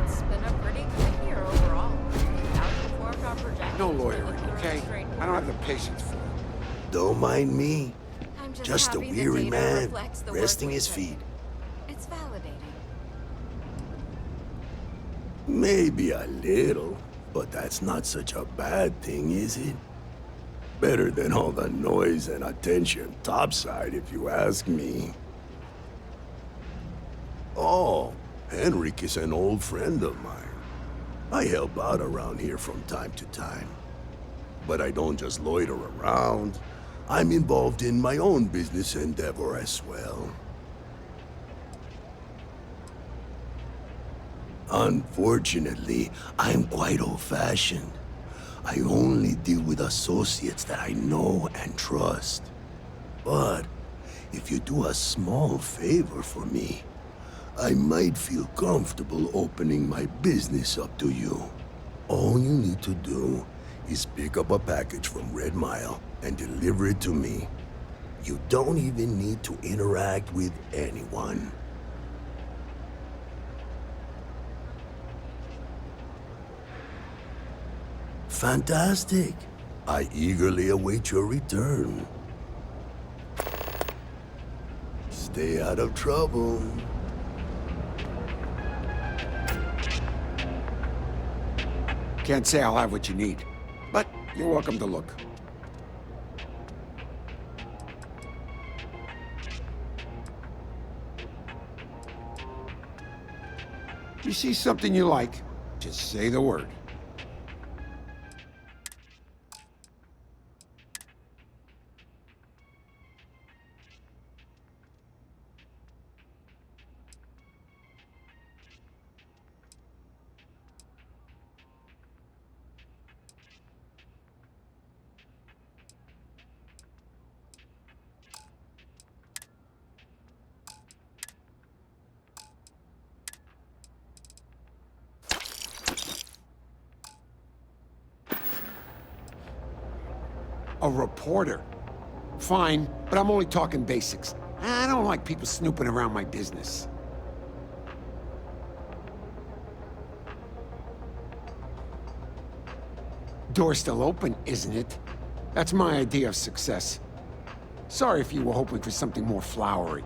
It's been a pretty good year overall. Outperformed our projections. No lawyering, okay? I don't have the patience for it. Don't mind me. I'm Just a happy the weary data man, reflects the work resting we his put feet. in. It's validating. Maybe a little, but that's not such a bad thing, is it? Better than all the noise and attention topside, if you ask me. Oh, Henrik is an old friend of mine. I help out around here from time to time. But I don't just loiter around. I'm involved in my own business endeavor as well. Unfortunately, I'm quite old-fashioned. I only deal with associates that I know and trust. But if you do a small favor for me, I might feel comfortable opening my business up to you. All you need to do is pick up a package from Red Mile and deliver it to me. You don't even need to interact with anyone. Fantastic. I eagerly await your return. Stay out of trouble. Can't say I'll have what you need, but you're welcome to look. You see something you like, just say the word. A reporter. Fine, but I'm only talking basics. I don't like people snooping around my business. Door's still open, isn't it? That's my idea of success. Sorry if you were hoping for something more flowery.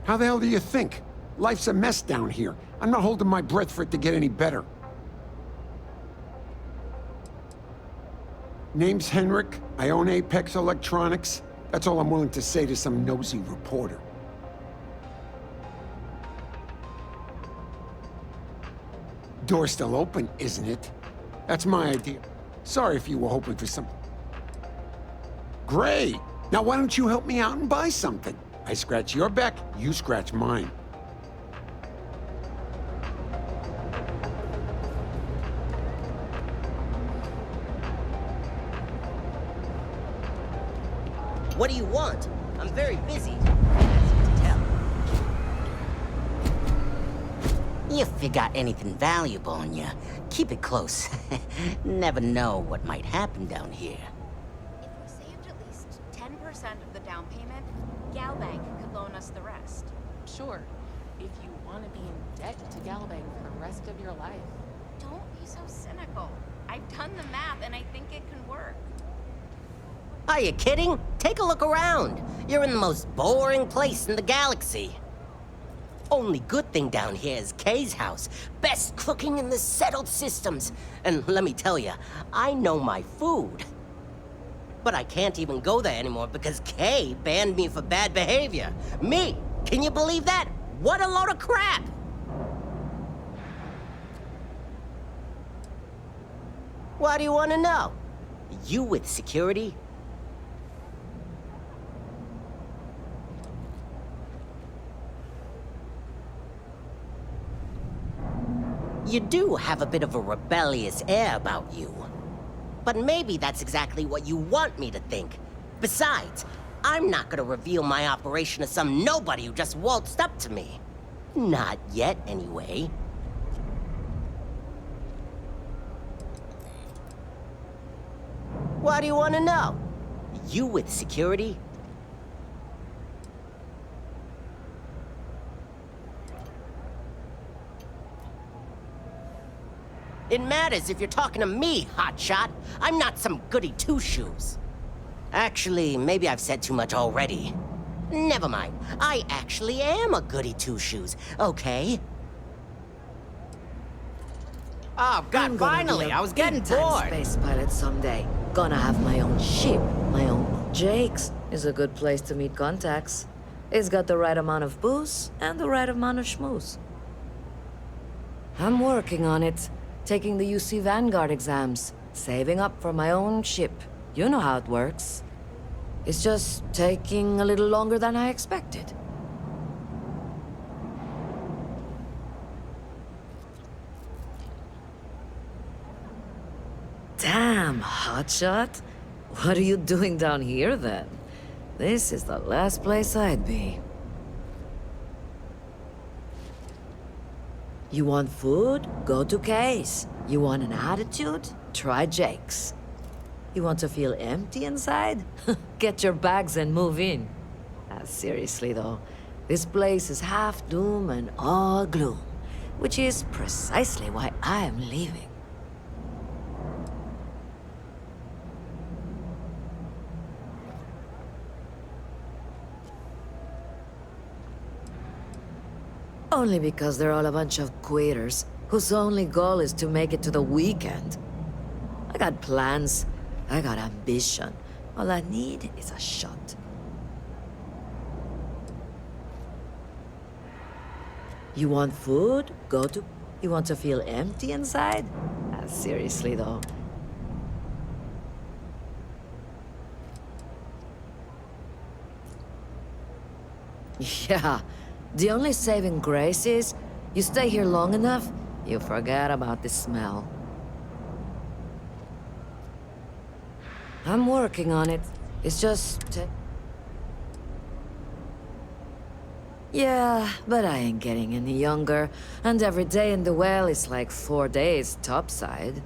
How the hell do you think? Life's a mess down here. I'm not holding my breath for it to get any better. Name's Henrik. I own Apex Electronics. That's all I'm willing to say to some nosy reporter. Door's still open, isn't it? That's my idea. Sorry if you were hoping for something. Great! Now why don't you help me out and buy something? I scratch your back, you scratch mine. What do you want? I'm very busy, as you can tell. If you got anything valuable on you, keep it close. Never know what might happen down here. If we saved at least 10% of the down payment, Galbank could loan us the rest. Sure, if you want to be in debt to Galbank for the rest of your life. Don't be so cynical. I've done the math and I think it can work. Are you kidding? Take a look around. You're in the most boring place in the galaxy. Only good thing down here is Kay's house. Best cooking in the settled systems. And let me tell you, I know my food. But I can't even go there anymore because Kay banned me for bad behavior. Me! Can you believe that? What a load of crap! Why do you want to know? You with security? You do have a bit of a rebellious air about you. But maybe that's exactly what you want me to think. Besides, I'm not gonna reveal my operation to some nobody who just waltzed up to me. Not yet, anyway. What do you want to know? You with security? It matters if you're talking to me, hotshot. I'm not some goody two-shoes. Actually, maybe I've said too much already. Never mind. I actually am a goody two-shoes, okay? Oh, God, finally! I was getting bored! Space pilot someday. Gonna have my own ship, my own... Jake's is a good place to meet contacts. It's got the right amount of booze and the right amount of schmooze. I'm working on it. Taking the UC Vanguard exams. Saving up for my own ship. You know how it works. It's just taking a little longer than I expected. Damn, hotshot. What are you doing down here, then? This is the last place I'd be. You want food? Go to K's. You want an attitude? Try Jake's. You want to feel empty inside? Get your bags and move in. Seriously, though, this place is half doom and all gloom, which is precisely why I am leaving. Only because they're all a bunch of quitters whose only goal is to make it to the weekend. I got plans. I got ambition. All I need is a shot. You want food? Go to... You want to feel empty inside? Seriously, though. Yeah. The only saving grace is, you stay here long enough, you forget about the smell. I'm working on it. It's just... Yeah, but I ain't getting any younger, and every day in the well is like 4 days topside.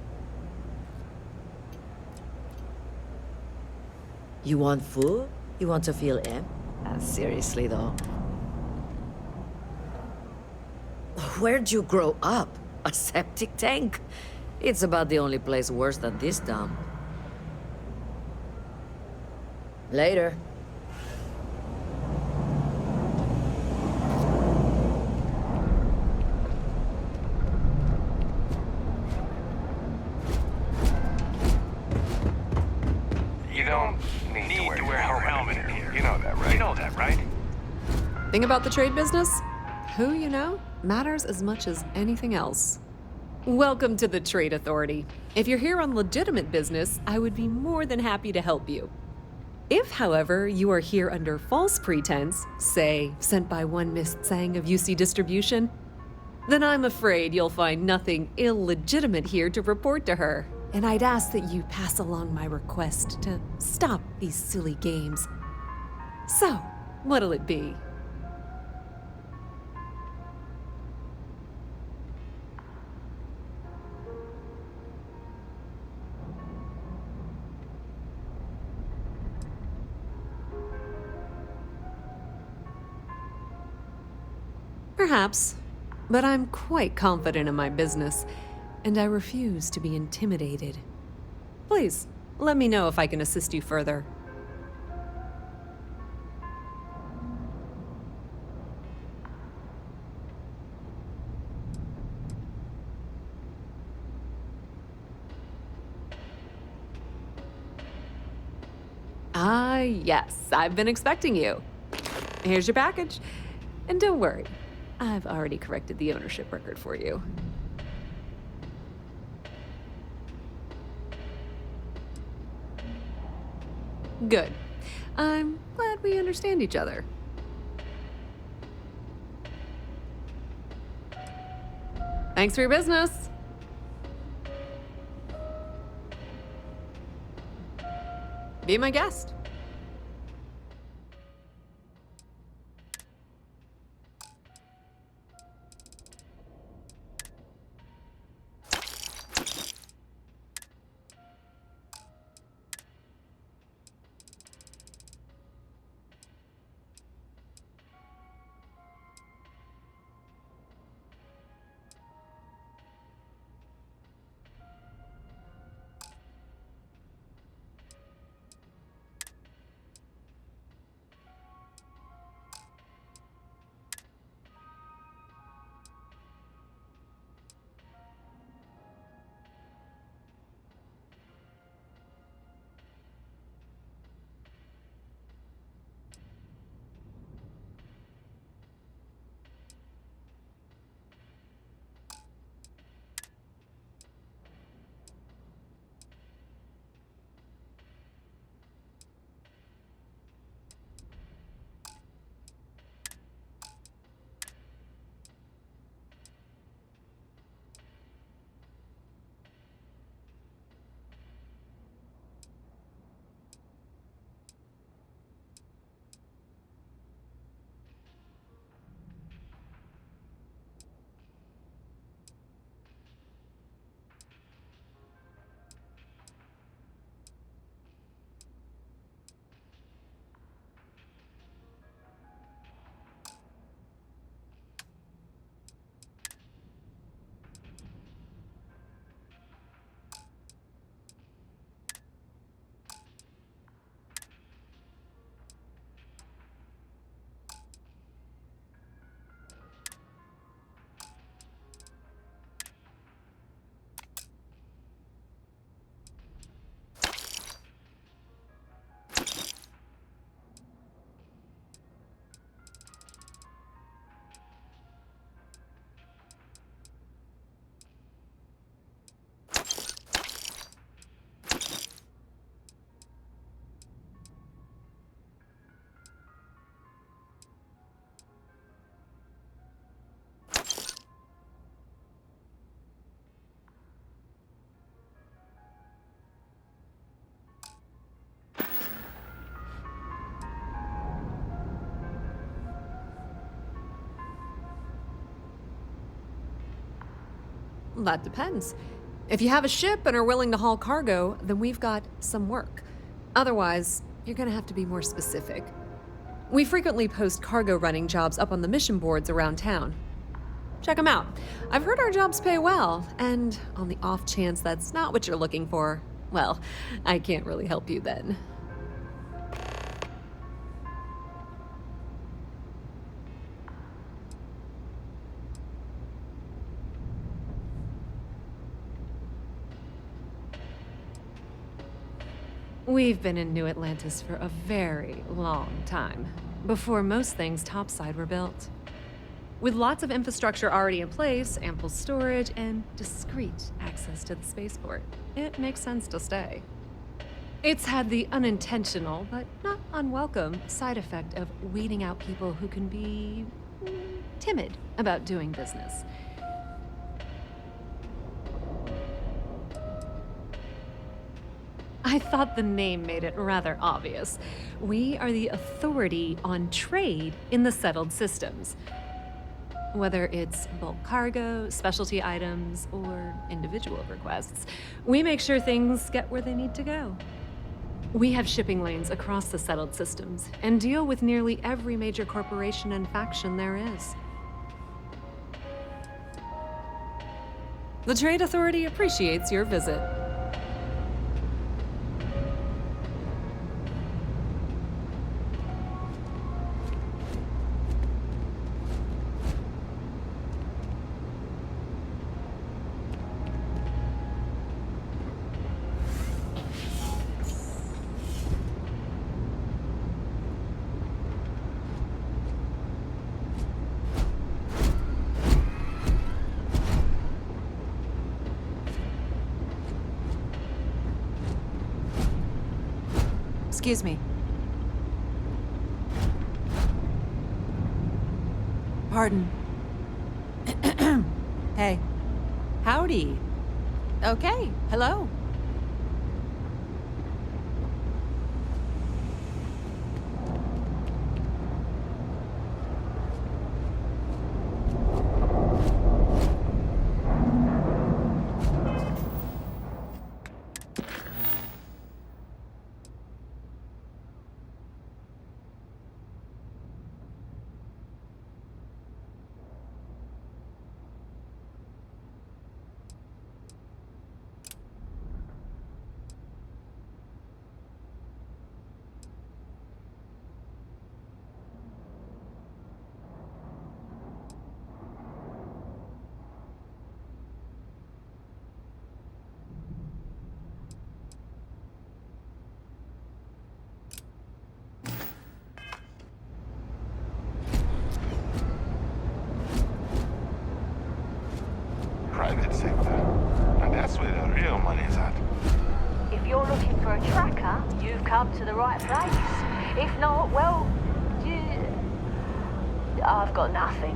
You want food? You want to feel empty? Seriously, though. Where'd you grow up? A septic tank? It's about the only place worse than this dump. Later. You don't need to wear a helmet in here. You know that, right? You know that, right? Thing about the trade business? Who you know matters as much as anything else. Welcome to the Trade Authority. If you're here on legitimate business, I would be more than happy to help you. If, however, you are here under false pretense, say, sent by one Miss Tsang of UC Distribution, then I'm afraid you'll find nothing illegitimate here to report to her. And I'd ask that you pass along my request to stop these silly games. So, what'll it be? Perhaps, but I'm quite confident in my business, and I refuse to be intimidated. Please, let me know if I can assist you further. Ah, yes, I've been expecting you. Here's your package. And don't worry, I've already corrected the ownership record for you. Good. I'm glad we understand each other. Thanks for your business. Be my guest. That depends. If you have a ship and are willing to haul cargo, then we've got some work. Otherwise, you're gonna have to be more specific. We frequently post cargo running jobs up on the mission boards around town. Check them out. I've heard our jobs pay well, and on the off chance that's not what you're looking for, well, I can't really help you then. We've been in New Atlantis for a very long time, before most things topside were built. With lots of infrastructure already in place, ample storage, and discreet access to the spaceport, it makes sense to stay. It's had the unintentional, but not unwelcome, side effect of weeding out people who can be timid about doing business. I thought the name made it rather obvious. We are the authority on trade in the settled systems. Whether it's bulk cargo, specialty items, or individual requests, we make sure things get where they need to go. We have shipping lanes across the settled systems and deal with nearly every major corporation and faction there is. The Trade Authority appreciates your visit. Excuse me. Pardon. Hey, Howdy. Okay, hello. Private sector. And that's where the real money's at. If you're looking for a tracker, you've come to the right place. If not, well, I've got nothing.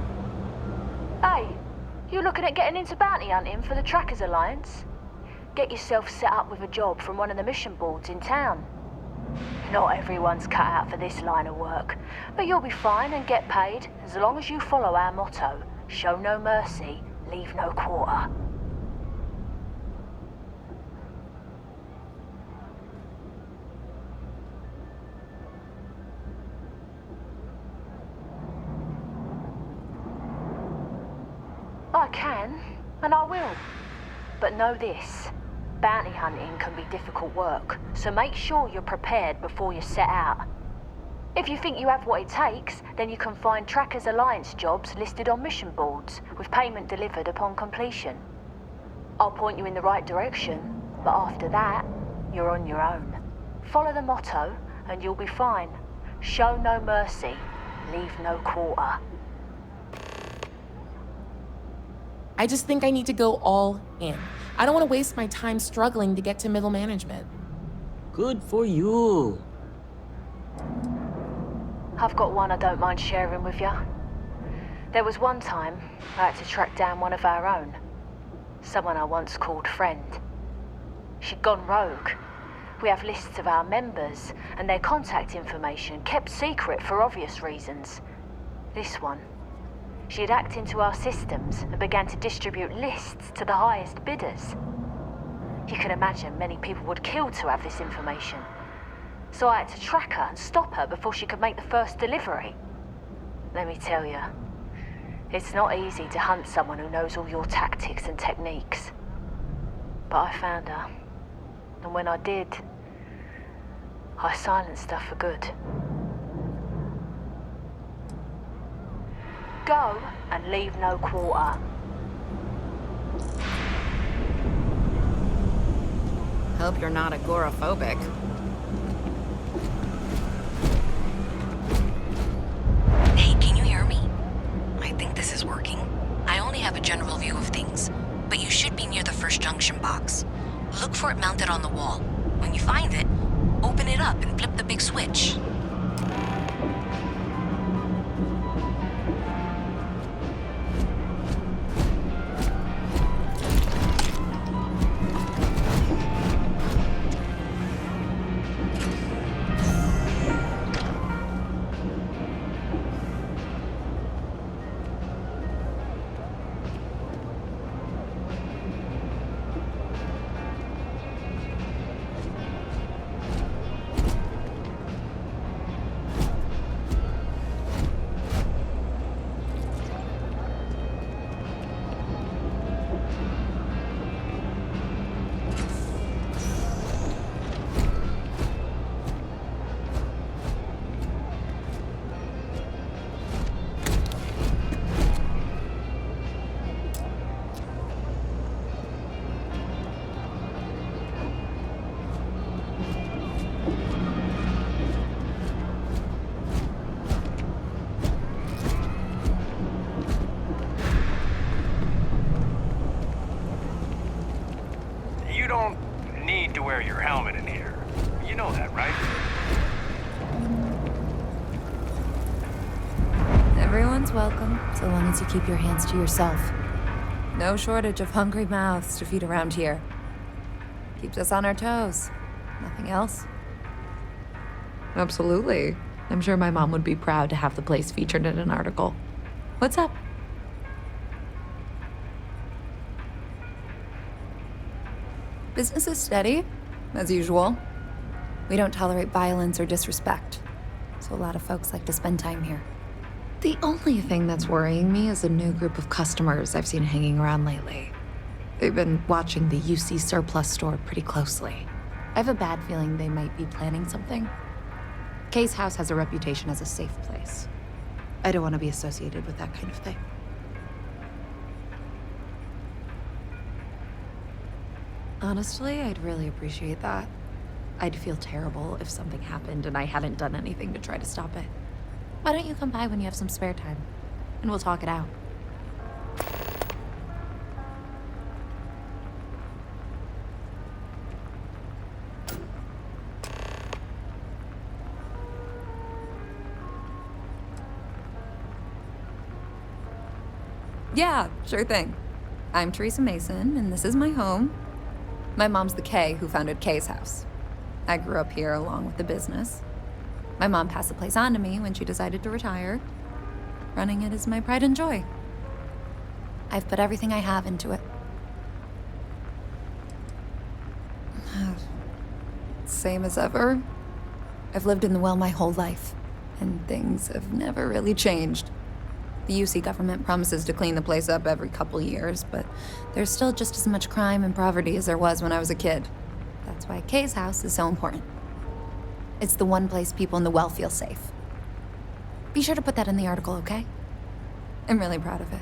Hey, you looking at getting into bounty hunting for the Trackers Alliance? Get yourself set up with a job from one of the mission boards in town. Not everyone's cut out for this line of work, but you'll be fine and get paid as long as you follow our motto, show no mercy, leave no quarter. I can, and I will. But know this, bounty hunting can be difficult work, so make sure you're prepared before you set out. If you think you have what it takes, then you can find Trackers Alliance jobs listed on mission boards, with payment delivered upon completion. I'll point you in the right direction, but after that, you're on your own. Follow the motto, and you'll be fine. Show no mercy, leave no quarter. I just think I need to go all in. I don't want to waste my time struggling to get to middle management. Good for you. I've got one I don't mind sharing with you. There was one time I had to track down one of our own. Someone I once called friend. She'd gone rogue. We have lists of our members and their contact information kept secret for obvious reasons. This one, she'd hacked into our systems and began to distribute lists to the highest bidders. You can imagine many people would kill to have this information. So I had to track her and stop her before she could make the first delivery. Let me tell you, it's not easy to hunt someone who knows all your tactics and techniques. But I found her, and when I did, I silenced her for good. Go and leave no quarter. Hope you're not agoraphobic. Hey, can you hear me? I think this is working. I only have a general view of things, but you should be near the first junction box. Look for it mounted on the wall. When you find it, open it up and flip the big switch. You don't need to wear your helmet in here. You know that, right? Everyone's welcome, so long as you keep your hands to yourself. No shortage of hungry mouths to feed around here. Keeps us on our toes. Nothing else? Absolutely. I'm sure my mom would be proud to have the place featured in an article. What's up? Business is steady, as usual. We don't tolerate violence or disrespect, so a lot of folks like to spend time here. The only thing that's worrying me is a new group of customers I've seen hanging around lately. They've been watching the UC surplus store pretty closely. I have a bad feeling they might be planning something. Kay's house has a reputation as a safe place. I don't want to be associated with that kind of thing. Honestly, I'd really appreciate that. I'd feel terrible if something happened and I hadn't done anything to try to stop it. Why don't you come by when you have some spare time? And we'll talk it out. Yeah, sure thing. I'm Teresa Mason, and this is my home. My mom's the Kay who founded Kay's house. I grew up here along with the business. My mom passed the place on to me when she decided to retire. Running it is my pride and joy. I've put everything I have into it. Same as ever. I've lived in the well my whole life, and things have never really changed. The UC government promises to clean the place up every couple years, but there's still just as much crime and poverty as there was when I was a kid. That's why Kay's house is so important. It's the one place people in the well feel safe. Be sure to put that in the article, okay? I'm really proud of it.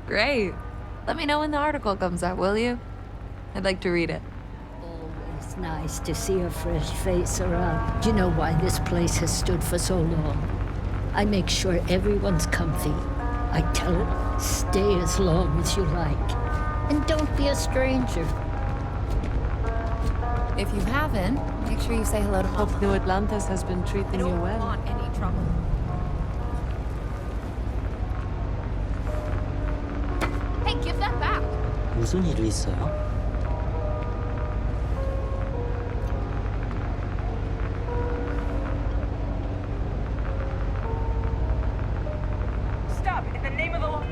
Great. Let me know when the article comes out, will you? I'd like to read it. It's nice to see a fresh face around. Do you know why this place has stood for so long? I make sure everyone's comfy. I tell it, stay as long as you like. And don't be a stranger. If you haven't, make sure you say hello to Hope. New Atlantis has been treating you well. I don't want any trouble. Hey, give that back! 무슨 일이 있어요? Stop! In the name of the law!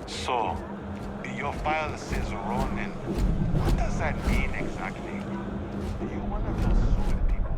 So, your file says Ronin. What does that mean exactly? Are you one of those super people?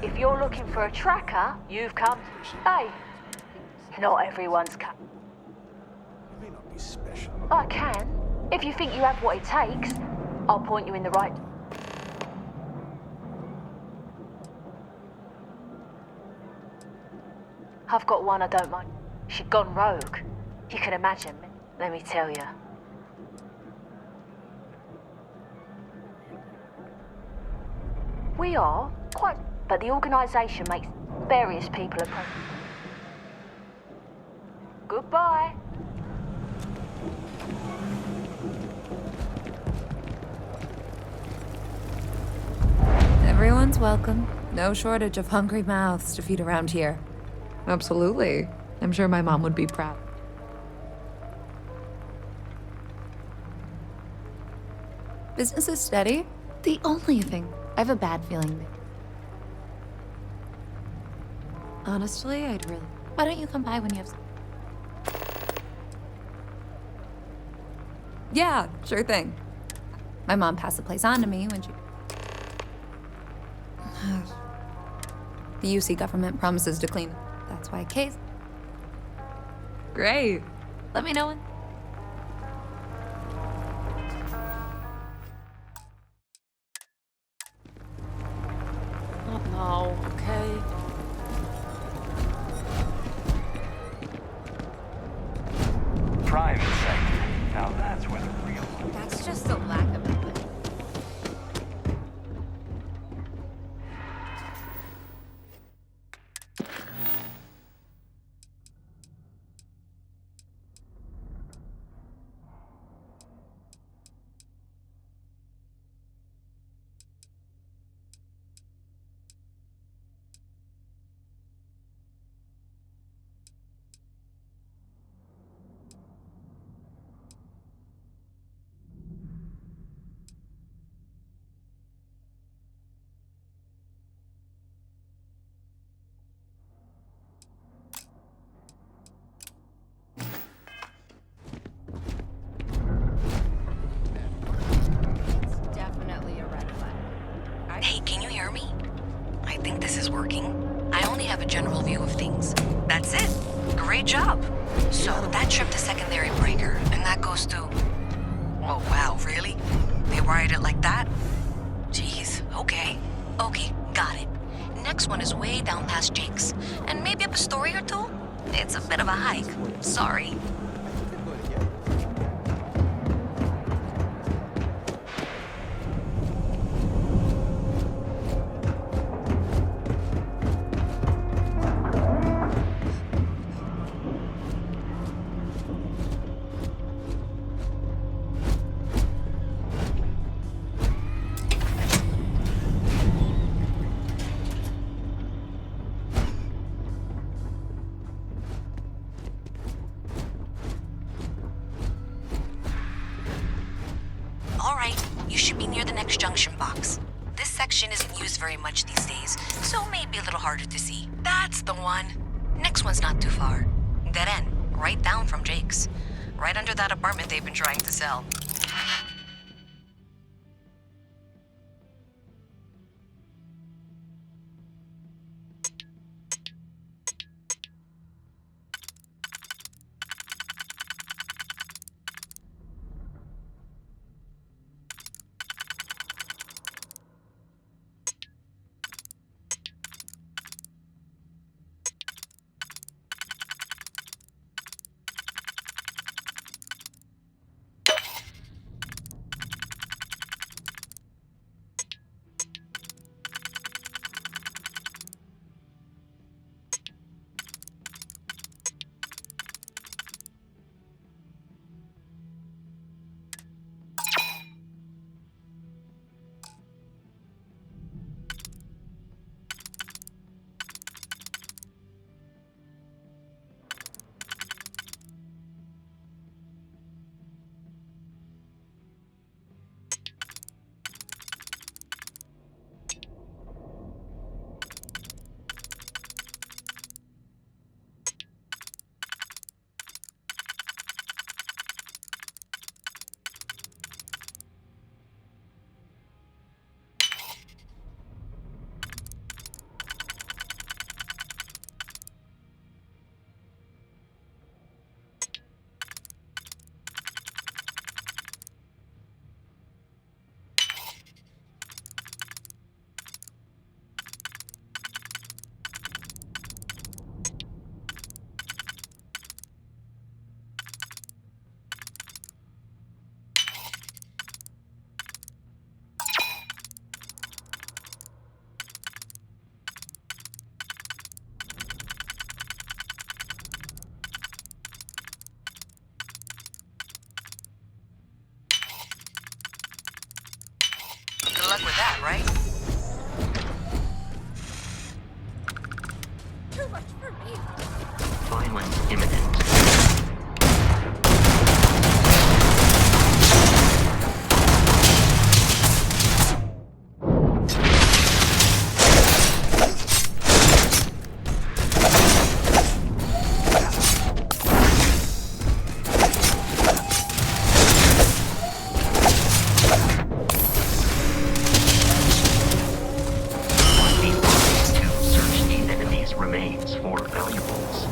If you're looking for a tracker, you've come. Hey, not everyone's come. It may not be special. I can. If you think you have what it takes, I'll point you in the right. I've got one I don't mind. She'd gone rogue. You can imagine. Let me tell you. We are quite, but the organisation makes various people approach. Goodbye. Everyone's welcome. No shortage of hungry mouths to feed around here. Absolutely. I'm sure my mom would be proud. Business is steady. The only thing, I have a bad feeling. Honestly, I'd really... Why don't you come by when you have... Yeah, sure thing. My mom passed the place on to me when she... The UC government promises to clean. That's why Kay's... Great. Let me know when... Not now, okay? Private sector. Now that's where the real one. That's just a lack of empathy. Definitely a red flag. Hey, can you hear me? I think this is working. I only have a general view of things. That's it. Great job. So that tripped a secondary breaker, and that goes to... Oh, wow, really? They wired it like that? Jeez, okay. Okay, got it. Next one is way down past Jake's, and maybe up a story or two? It's a bit of a hike. Sorry. All right, you should be near the next junction box. This section isn't used very much these days, so maybe a little harder to see. That's the one. Next one's not too far. Dead end, right down from Jake's. Right under that apartment they've been trying to sell. Violence imminent. Remains for valuables.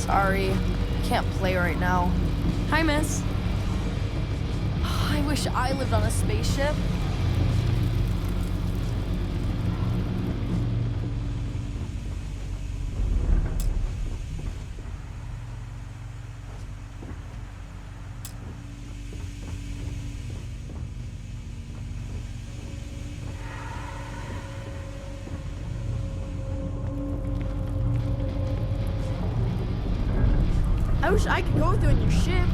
Sorry. Can't play right now. Hi, miss. I wish I lived on a spaceship. I wish I could go with you on your ship.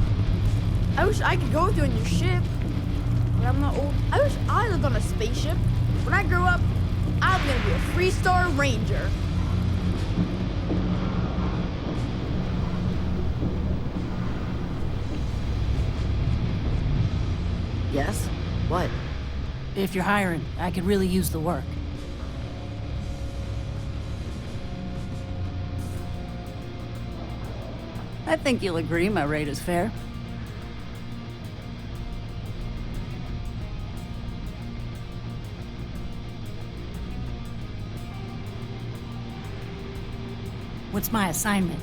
I wish I could go with you on your ship. But I'm not old. I wish I lived on a spaceship. When I grow up, I'm gonna be a 3-star ranger. Yes? What? If you're hiring, I could really use the work. I think you'll agree my rate is fair. What's my assignment?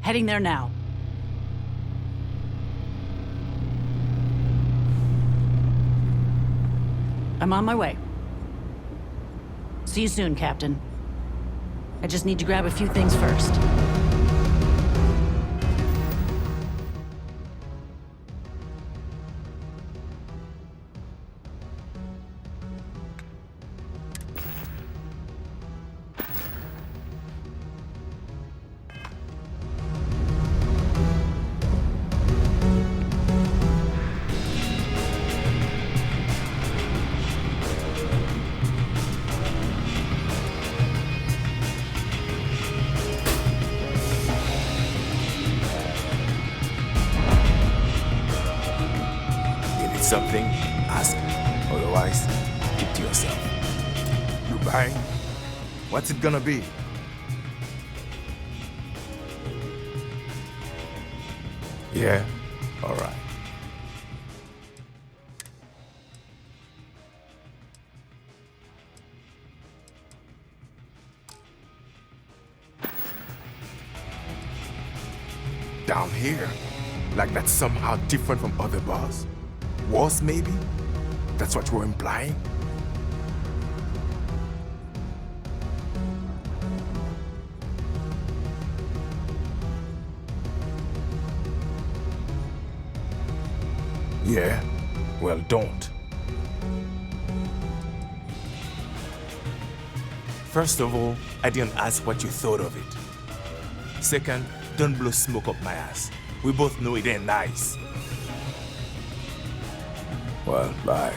Heading there now. I'm on my way. See you soon, Captain. I just need to grab a few things first. Something, ask. Otherwise, keep to yourself. You buying? What's it gonna be? Yeah? Alright. Down here? Like that's somehow different from other bars? Worse, maybe? That's what you're implying? Yeah? Well, don't. First of all, I didn't ask what you thought of it. Second, don't blow smoke up my ass. We both know it ain't nice. Well, bye.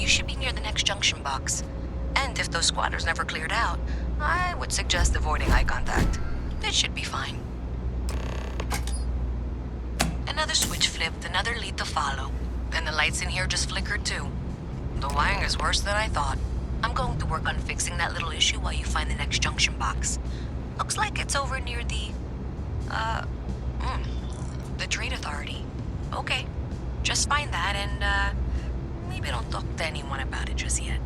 You should be near the next junction box. And if those squatters never cleared out, I would suggest avoiding eye contact. It should be fine. Another switch flipped, another lead to follow. And the lights in here just flickered too. The wiring is worse than I thought. I'm going to work on fixing that little issue while you find the next junction box. Looks like it's over near the Trade Authority. Okay, just find that and, maybe don't talk to anyone about it just yet.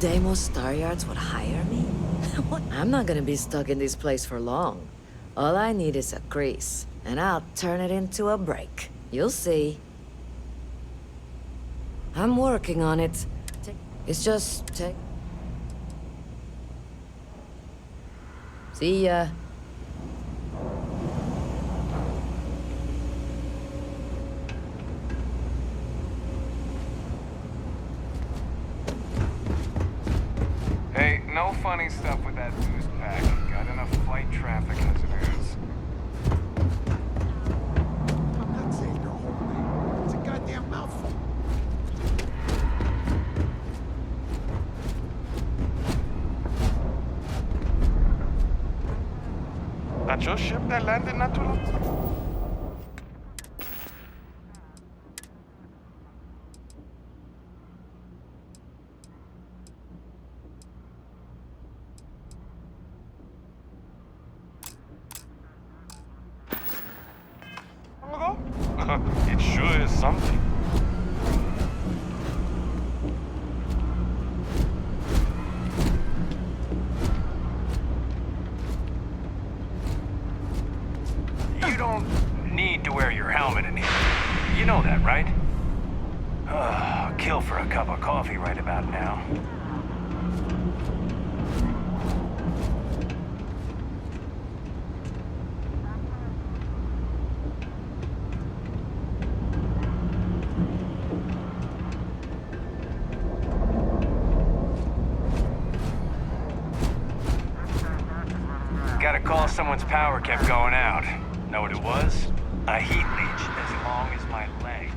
Deimos Star Yards would hire me? I'm not gonna be stuck in this place for long. All I need is a crease, and I'll turn it into a break. You'll see. I'm working on it. It's just See ya. Hey, no funny stuff with that boost pack. Got enough flight traffic as it is. I'm not saying your whole name. It's a goddamn mouthful. That's your ship that landed not too long? It sure is something. You don't need to wear your helmet in here. You know that, right? Kill for a cup of coffee right about now. Got a call someone's power kept going out. Know what it was? A heat leech as long as my leg.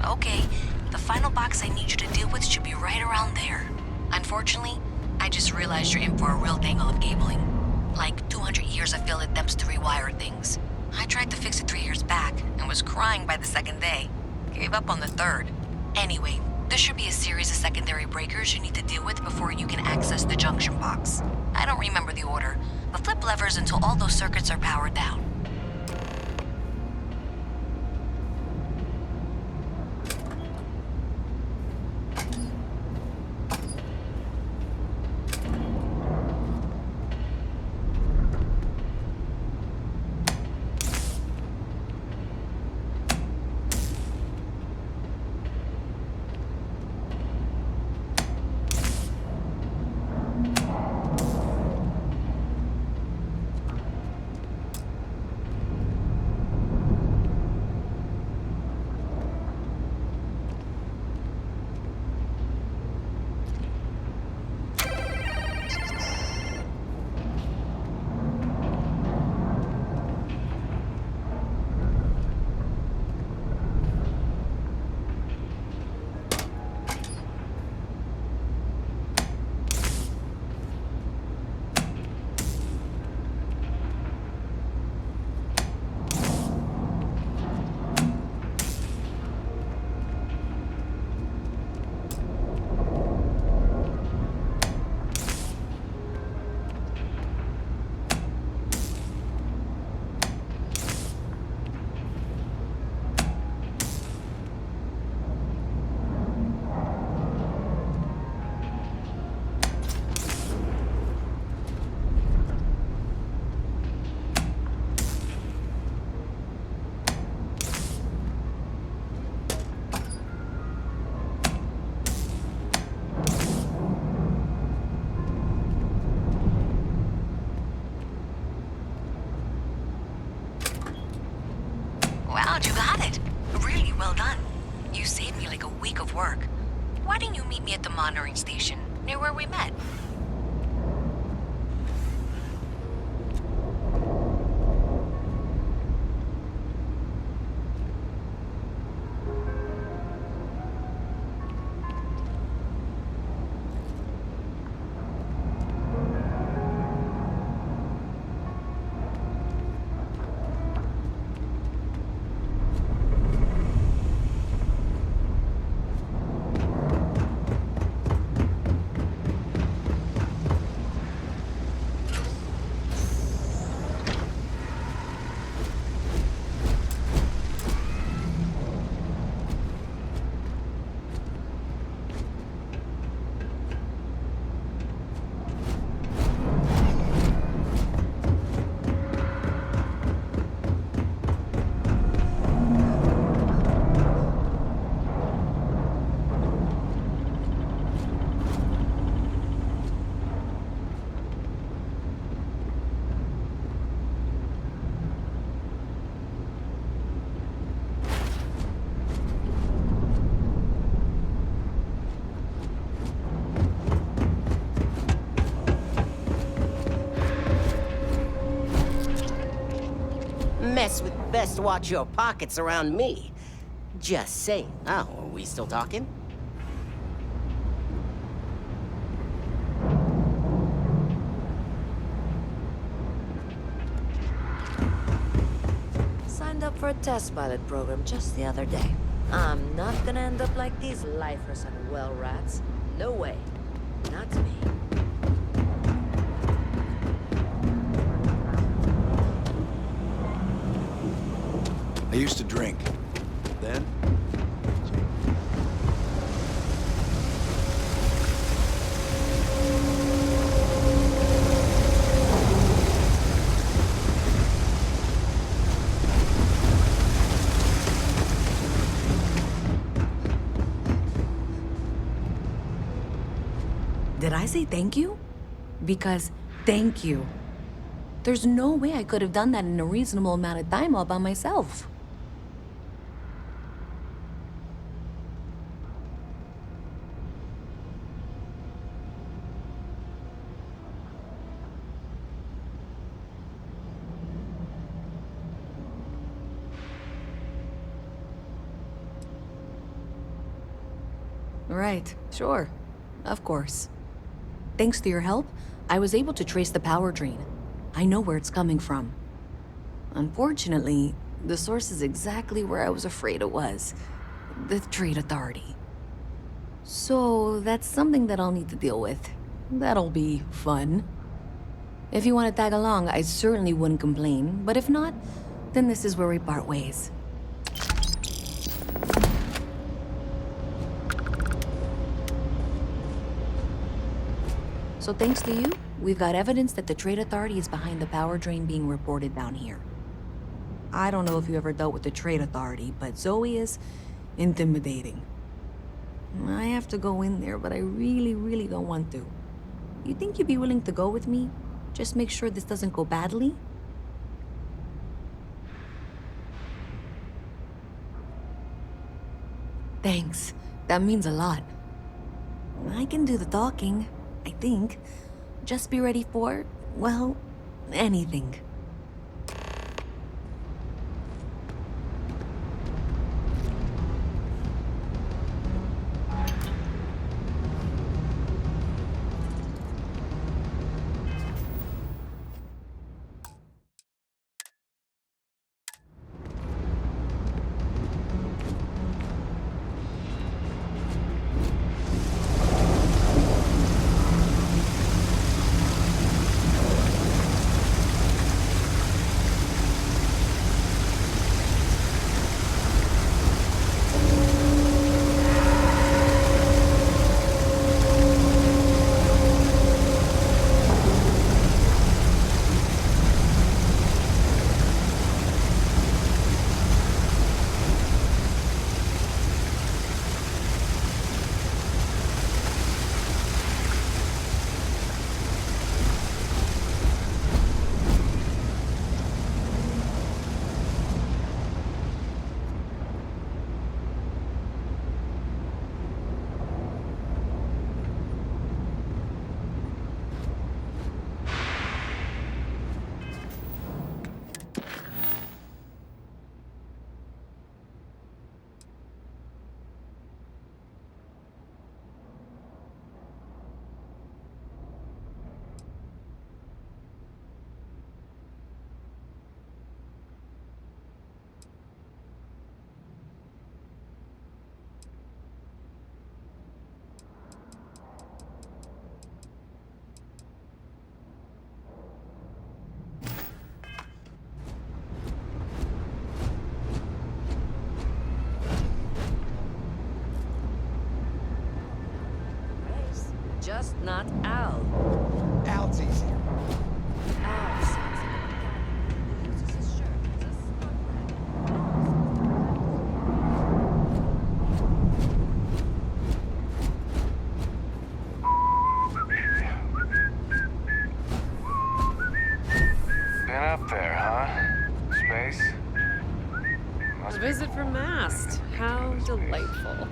Okay, the final box I need you to deal with should be right around there. Unfortunately, I just realized you're in for a real tangle of cabling. Like 200 years of field attempts to rewire things. I tried to fix it 3 years back and was crying by the second day. Gave up on the third. Anyway, there should be a series of secondary breakers you need to deal with before you can access the junction box. I don't remember the order, but flip levers until all those circuits are powered down. work. Why didn't you meet me at the monitoring station, near where we met? Mess with best watch your pockets around me. Just saying. Oh, are we still talking? Signed up for a test pilot program just the other day. I'm not gonna end up like these lifers and well rats. No way. Not me. I used to drink. Then? Did I say thank you? Because thank you. There's no way I could have done that in a reasonable amount of time all by myself. Right, sure. Of course. Thanks to your help, I was able to trace the power drain. I know where it's coming from. Unfortunately, the source is exactly where I was afraid it was. The Trade Authority. So, that's something that I'll need to deal with. That'll be fun. If you want to tag along, I certainly wouldn't complain, but if not, then this is where we part ways. So thanks to you, we've got evidence that the Trade Authority is behind the power drain being reported down here. I don't know if you ever dealt with the Trade Authority, but Zoe is intimidating. I have to go in there, but I really don't want to. You think you'd be willing to go with me? Just make sure this doesn't go badly? Thanks. That means a lot. I can do the talking. I think. Just be ready for, well, anything. just not Al. Al's easier. Al sounds like a guy who uses his shirt as a smug Been up there, huh? Space? A visit from Mast. How delightful.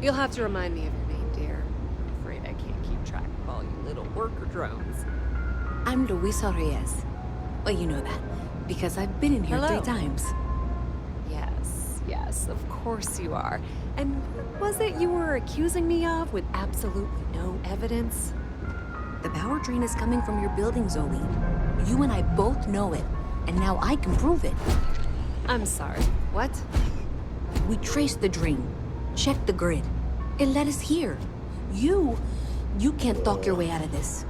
You'll have to remind me of your name, dear. I'm afraid I can't keep track of all you little worker drones. I'm Luisa Reyes. Well, you know that, because I've been in here Hello. 3 times. Yes, of course you are. And what was it you were accusing me of with absolutely no evidence? The power drain is coming from your building, Zoe. You and I both know it, and now I can prove it. I'm sorry, what? We traced the drain, checked the grid. It led us here. You can't talk your way out of this.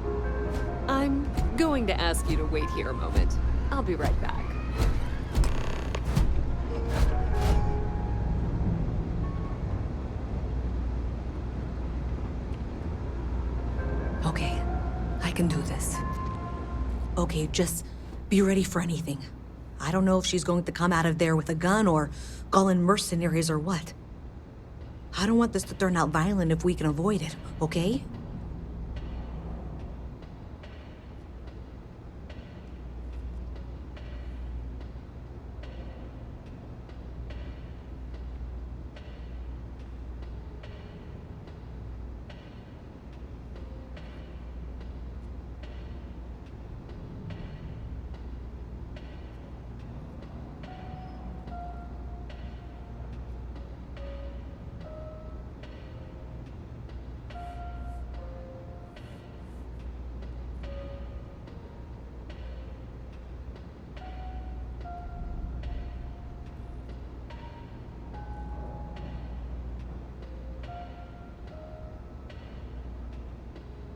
I'm going to ask you to wait here a moment. I'll be right back. Okay, I can do this. Okay, just be ready for anything. I don't know if she's going to come out of there with a gun or call in mercenaries or what. I don't want this to turn out violent if we can avoid it, okay?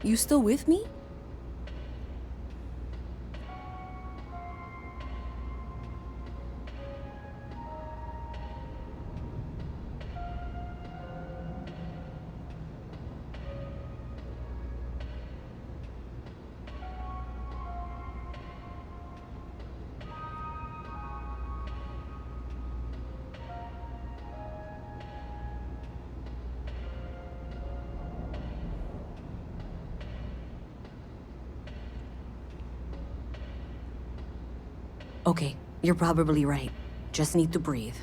You still with me? Okay, you're probably right. Just need to breathe.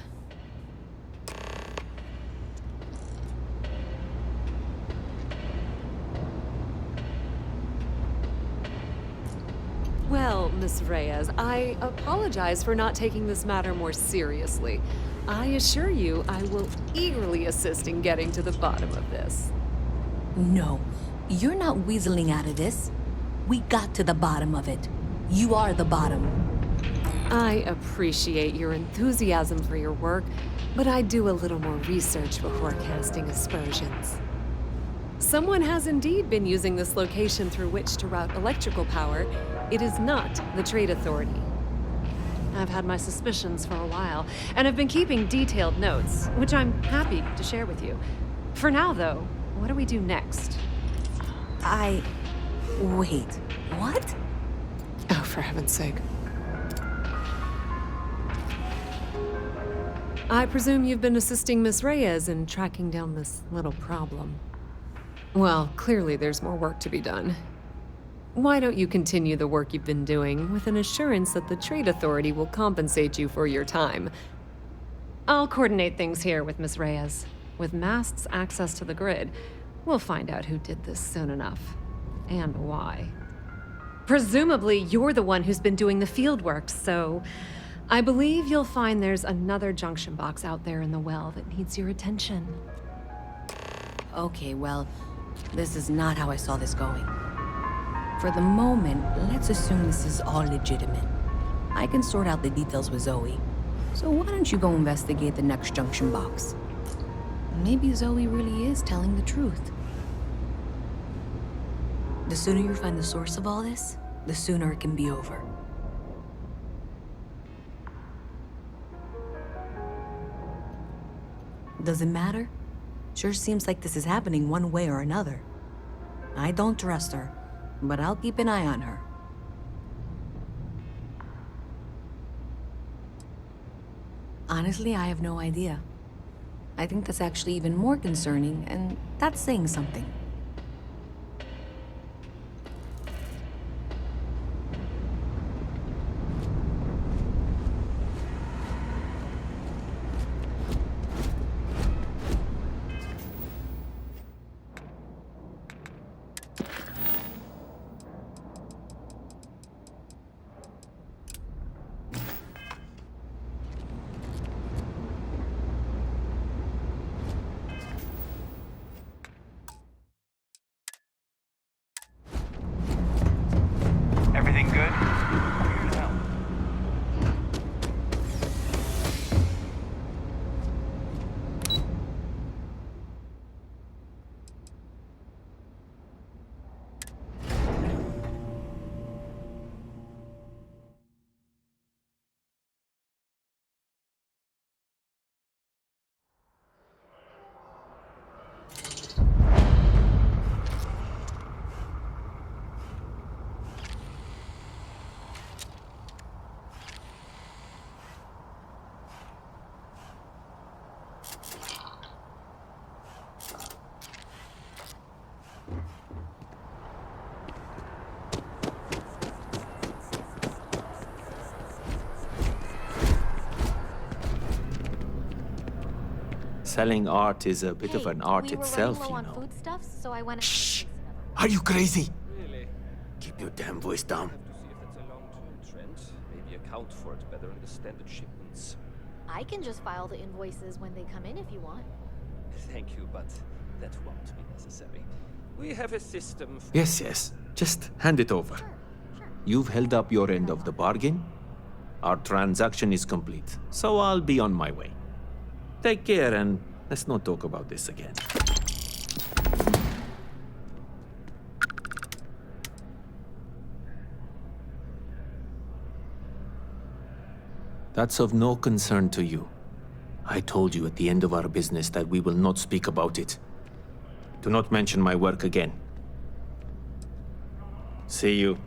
Well, Miss Reyes, I apologize for not taking this matter more seriously. I assure you I will eagerly assist in getting to the bottom of this. No, you're not weaseling out of this. We got to the bottom of it. You are the bottom. I appreciate your enthusiasm for your work, but I do a little more research before casting aspersions. Someone has indeed been using this location through which to route electrical power. It is not the Trade Authority. I've had my suspicions for a while, and have been keeping detailed notes, which I'm happy to share with you. For now, though, what do we do next? Wait, what? Oh, for heaven's sake. I presume you've been assisting Miss Reyes in tracking down this little problem. Well, clearly there's more work to be done. Why don't you continue the work you've been doing with an assurance that the Trade Authority will compensate you for your time? I'll coordinate things here with Miss Reyes. With Mast's access to the grid, we'll find out who did this soon enough. And why. Presumably, you're the one who's been doing the field work, so I believe you'll find there's another junction box out there in the well that needs your attention. Okay, well, this is not how I saw this going. For the moment, let's assume this is all legitimate. I can sort out the details with Zoe. So why don't you go investigate the next junction box? Maybe Zoe really is telling the truth. The sooner you find the source of all this, the sooner it can be over. Does it matter? Sure seems like this is happening one way or another. I don't trust her, but I'll keep an eye on her. Honestly, I have no idea. I think that's actually even more concerning, and that's saying something. Everything good? Here to help. Selling art is a bit of an art we were itself, running low you on know. foodstuffs, so I went. Shh! Are you crazy? Keep your damn voice down. See if it's a long-term trend. Maybe account for it better in the standard shipments. I can just file the invoices when they come in if you want. Thank you, but that won't be necessary. We have a system for... Yes, yes. Just hand it over. You've held up your end of the bargain. Our transaction is complete, so I'll be on my way. Take care, and let's not talk about this again. That's of no concern to you. I told you at the end of our business that we will not speak about it. Do not mention my work again. See you.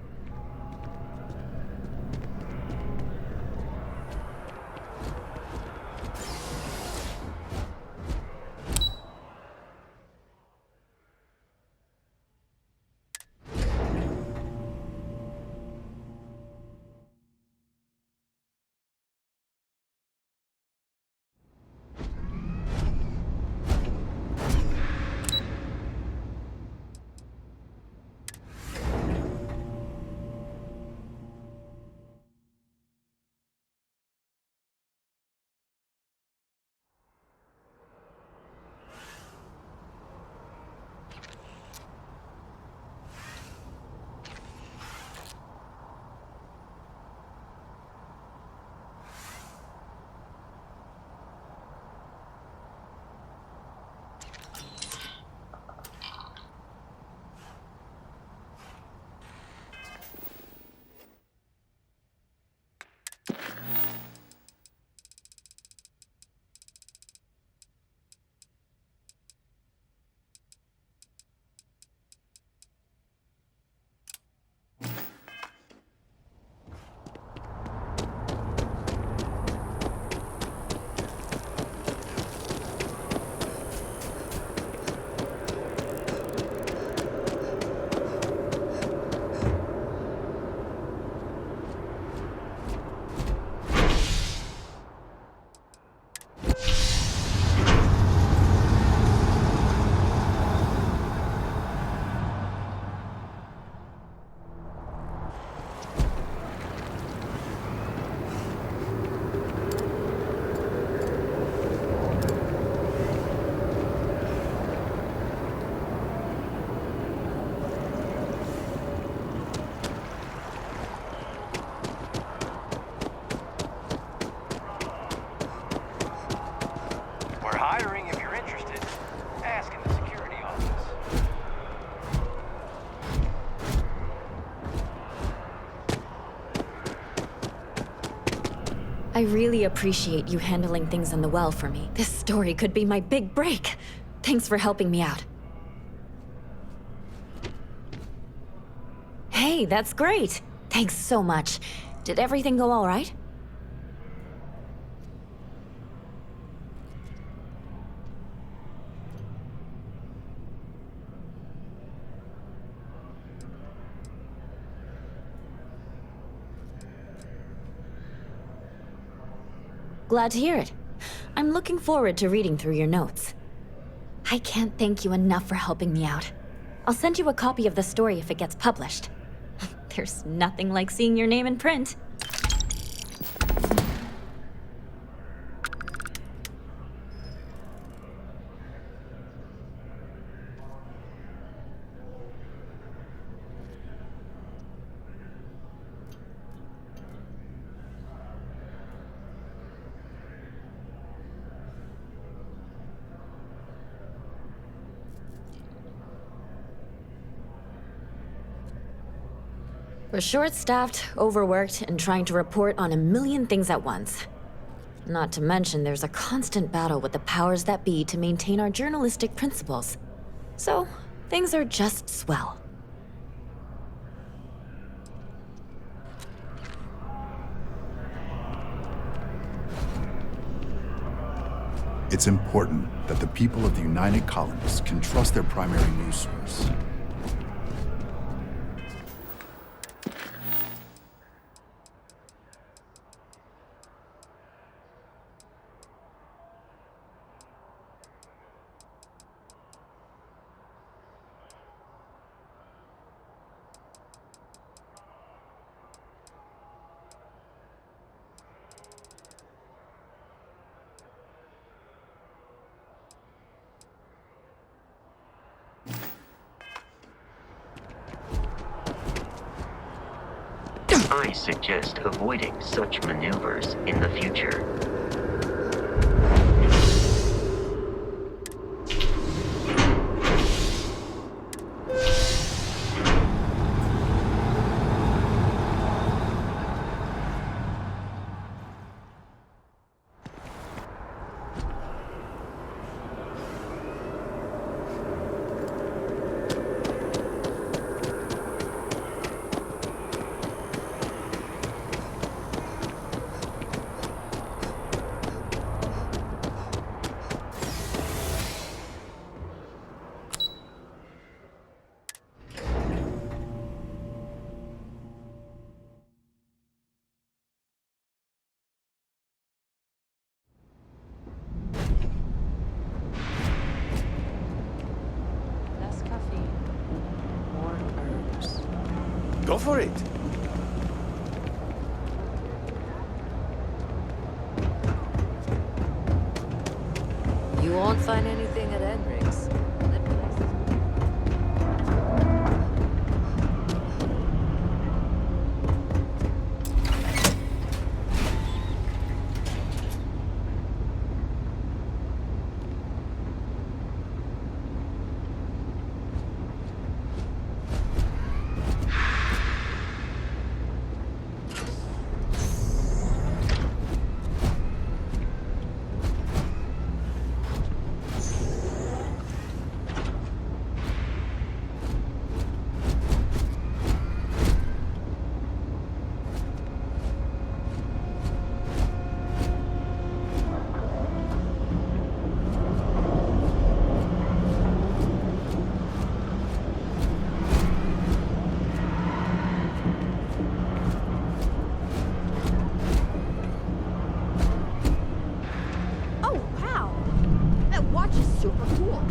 Hiring if you're interested. Ask in the security office. I really appreciate you handling things in the well for me. This story could be my big break. Thanks for helping me out. Hey, that's great. Thanks so much. Did everything go all right? Glad to hear it. I'm looking forward to reading through your notes. I can't thank you enough for helping me out. I'll send you a copy of the story if it gets published. There's nothing like seeing your name in print. We're short-staffed, overworked, and trying to report on a million things at once. Not to mention there's a constant battle with the powers that be to maintain our journalistic principles. So, things are just swell. It's important that the people of the United Colonies can trust their primary news source. I suggest avoiding such maneuvers in the future. Go for it. You won't find anything at Henrik's. Oh, wow! That watch is super cool.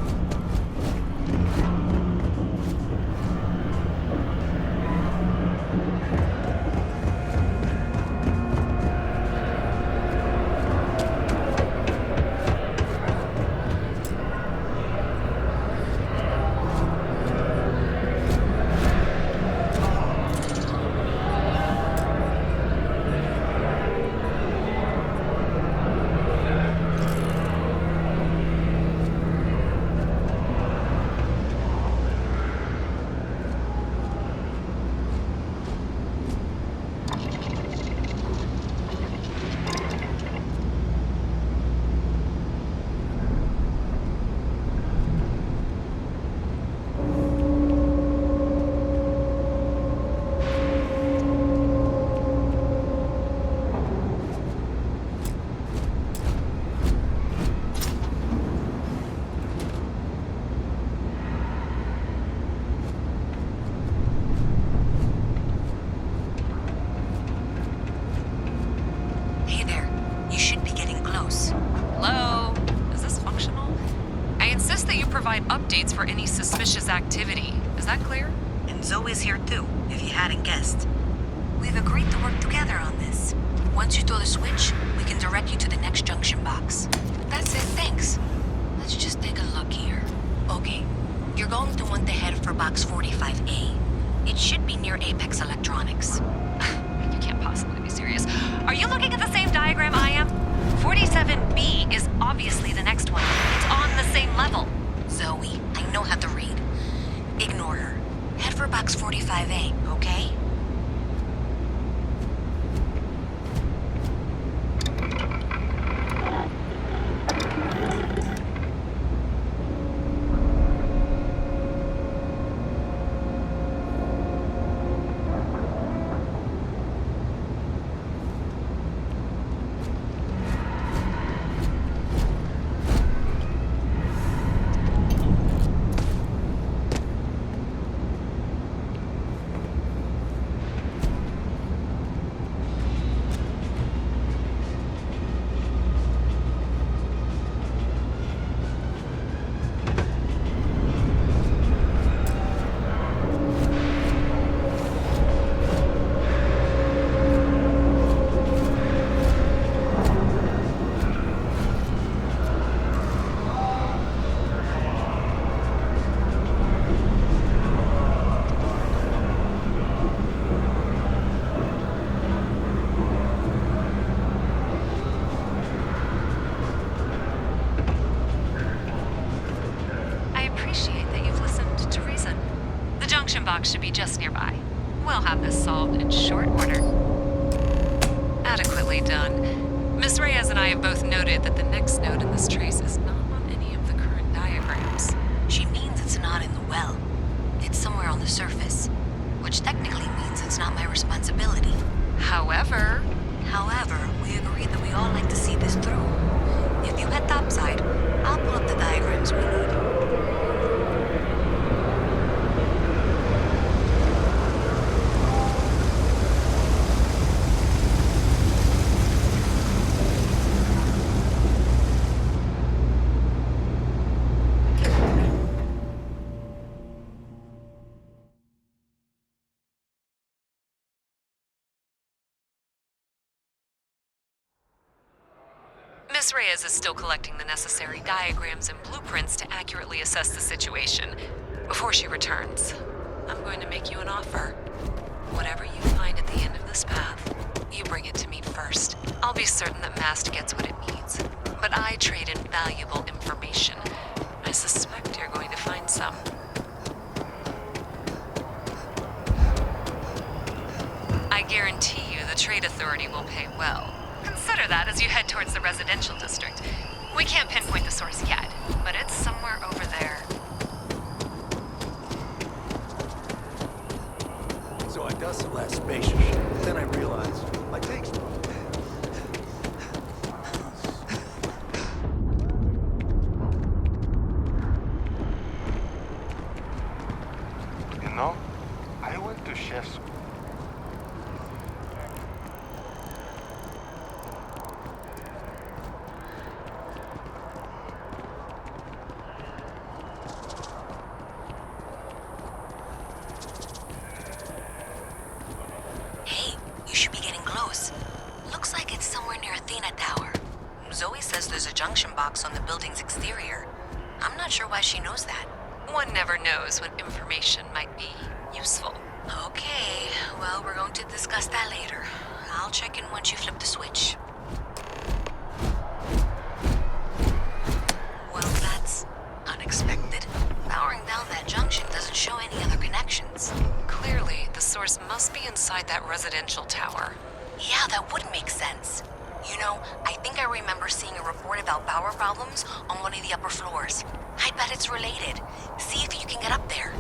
provide updates for any suspicious activity. Is that clear? And Zoe's here too, if you hadn't guessed. We've agreed to work together on this. Once you throw the switch, we can direct you to the next junction box. That's it, thanks. Let's just take a look here. Okay, you're going to want to head for box 45A. It should be near Apex Electronics. You can't possibly be serious. Are you looking at the same diagram I am? 47B is obviously the next one. It's on the same level. Zoe, I know how to read. Ignore her. Head for box 45A, okay? box should be just nearby. We'll have this solved in short order. Adequately done. Miss Reyes and I have both noted that the next node in this trace is not on any of the current diagrams. She means it's not in the well. It's somewhere on the surface, which technically means it's not my responsibility. However, we agreed that we all like to see this through. If you head topside, I'll pull up the diagrams we need. Miss Reyes is still collecting the necessary diagrams and blueprints to accurately assess the situation. Before she returns, I'm going to make you an offer. Whatever you find at the end of this path, you bring it to me first. I'll be certain that Mast gets what it needs, but I trade in valuable information. I suspect you're going to find some. I guarantee you the Trade Authority will pay well. Consider that as you head towards the residential district. We can't pinpoint the source yet, but it's somewhere over there. So I dust the last spaceship, then I realized my take's wrong. You know, I went to chef school. Zoe says there's a junction box on the building's exterior. I'm not sure why she knows that. One never knows when information might be useful. Okay, well, we're going to discuss that later. I'll check in once you flip the switch. Well, that's unexpected. Powering down that junction doesn't show any other connections. Clearly, the source must be inside that residential tower. Yeah, that would make sense. You know, I think I remember seeing a report about power problems on one of the upper floors. I bet it's related. See if you can get up there.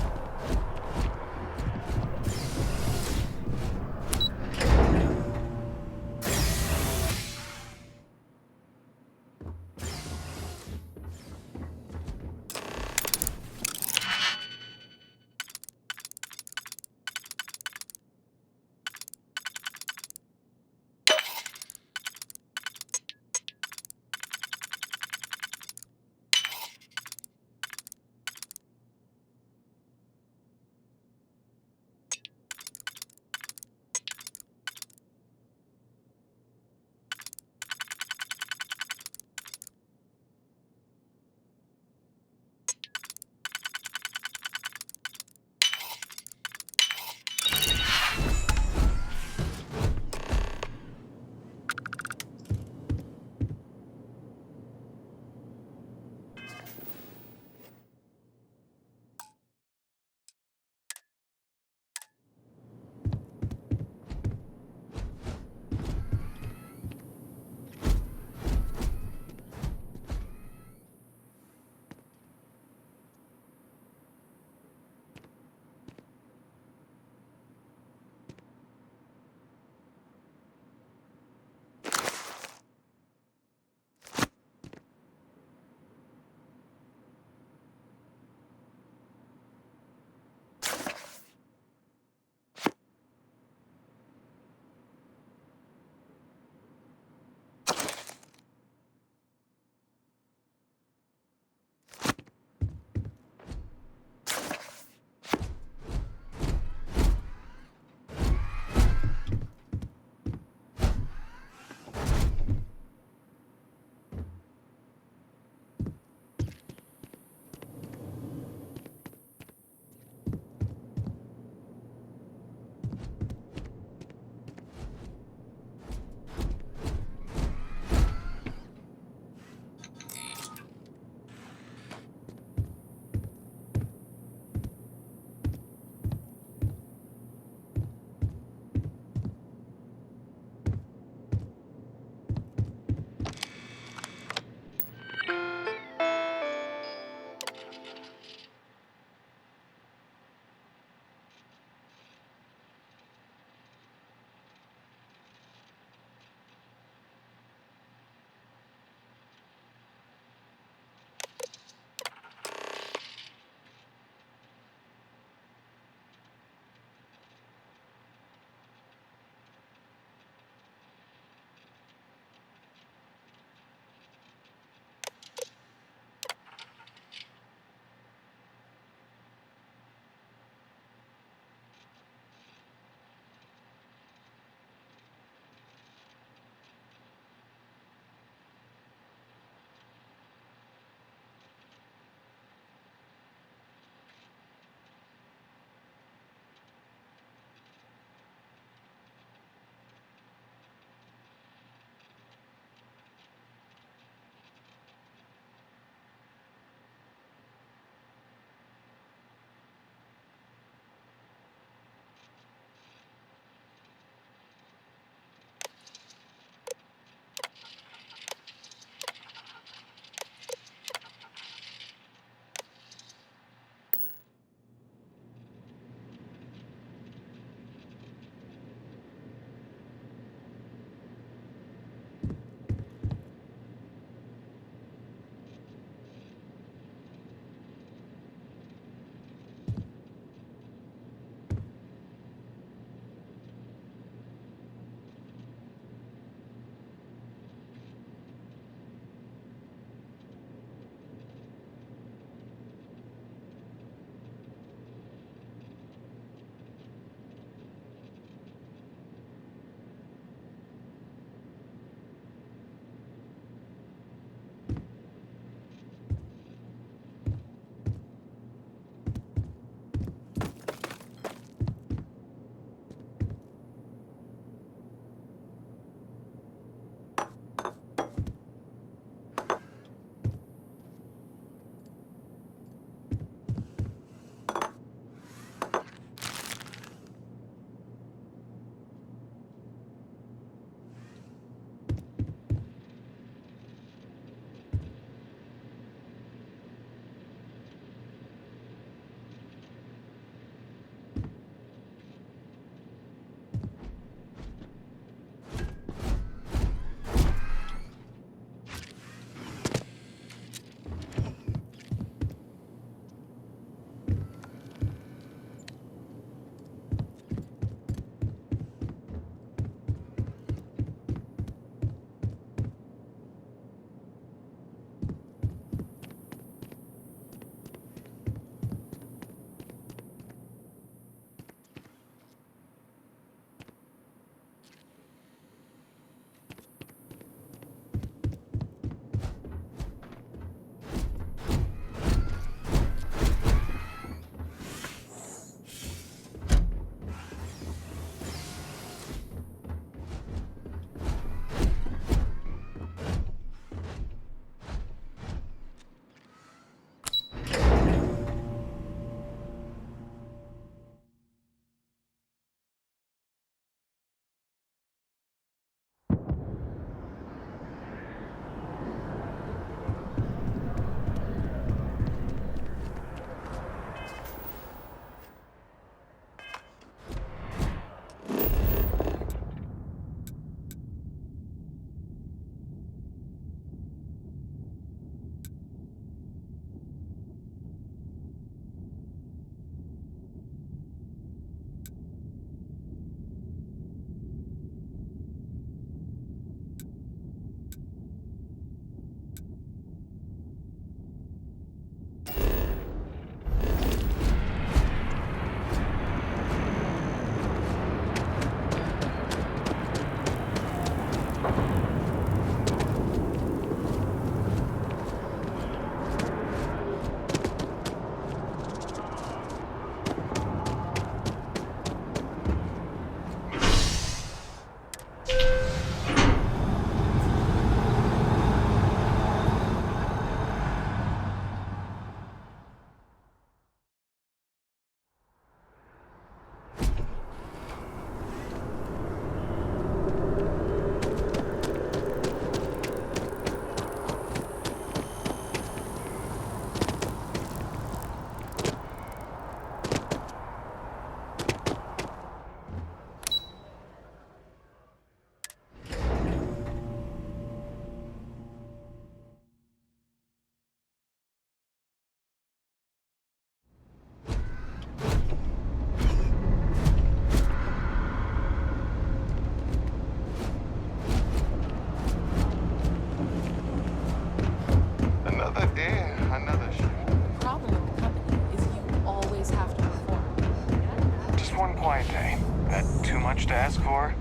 much to ask for?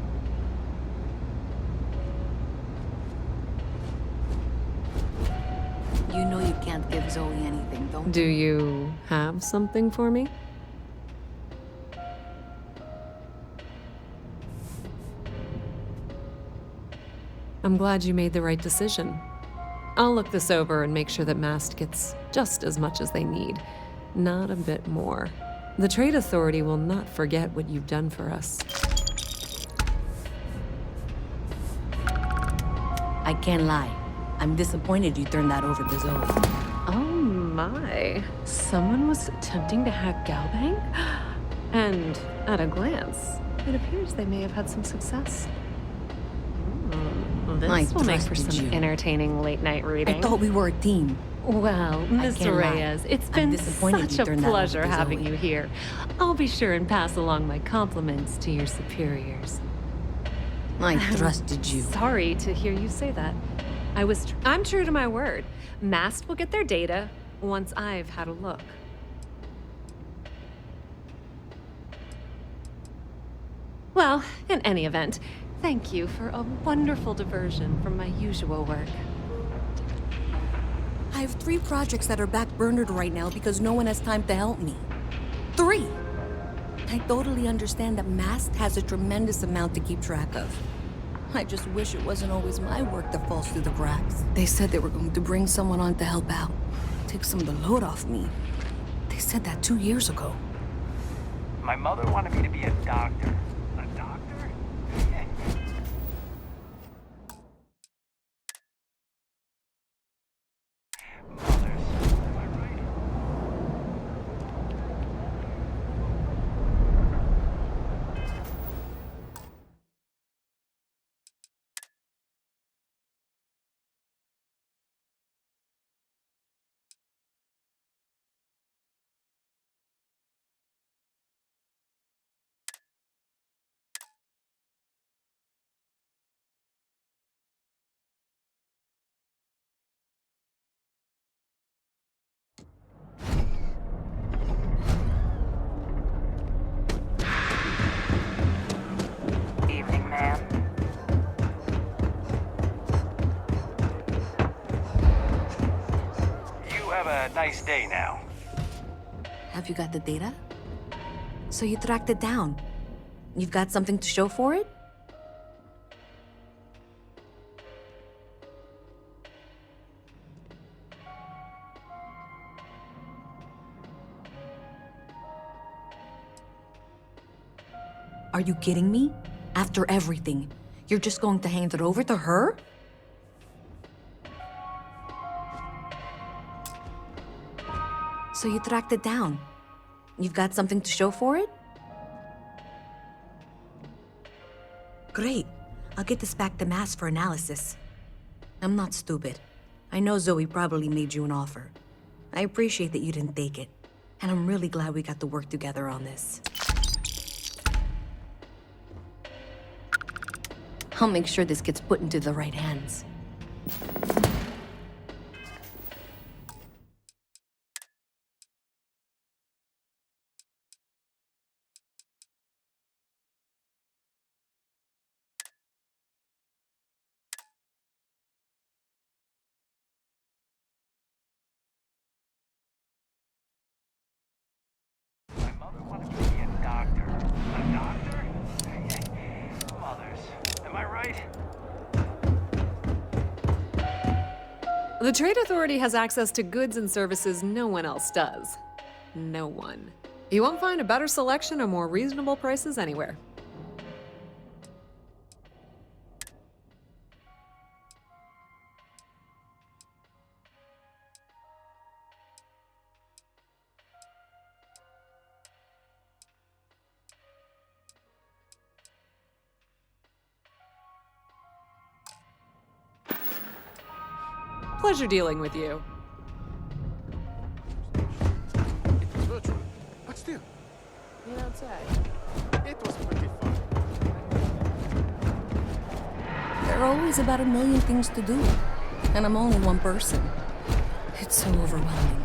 You know you can't give Zoe anything, don't Do you have something for me? I'm glad you made the right decision. I'll look this over and make sure that Mast gets just as much as they need, not a bit more. The Trade Authority will not forget what you've done for us. I can't lie. I'm disappointed you turned that over to Zoe. Oh my. Someone was attempting to hack Galbank? And at a glance, it appears they may have had some success. This will make for some entertaining late-night reading. I thought we were a team. Well, Miss Reyes, it's been such a pleasure having you here. I'll be sure and pass along my compliments to your superiors. I trusted you. Sorry to hear you say that. I'm true to my word. Mast will get their data once I've had a look. Well, in any event, thank you for a wonderful diversion from my usual work. I have 3 projects that are backburnered right now because no one has time to help me. 3! I totally understand that Mast has a tremendous amount to keep track of. I just wish it wasn't always my work that falls through the cracks. They said they were going to bring someone on to help out, take some of the load off me. They said that 2 years ago. My mother wanted me to be a doctor. A doctor? Evening, ma'am. You have a nice day now. Have you got the data? So you tracked it down. You've got something to show for it? Are you kidding me? After everything, you're just going to hand it over to her? So you tracked it down. You've got something to show for it? Great. I'll get this back to Mass for analysis. I'm not stupid. I know Zoe probably made you an offer. I appreciate that you didn't take it. And I'm really glad we got to work together on this. I'll make sure this gets put into the right hands. My mother wanted me to be a doctor. A doctor? Mothers. Am I right? The Trade Authority has access to goods and services no one else does. No one. You won't find a better selection or more reasonable prices anywhere. Pleasure dealing with you. It was virtual, but still. Meet outside. It was pretty fun. There are always about 1 million things to do, and I'm only one person. It's so overwhelming.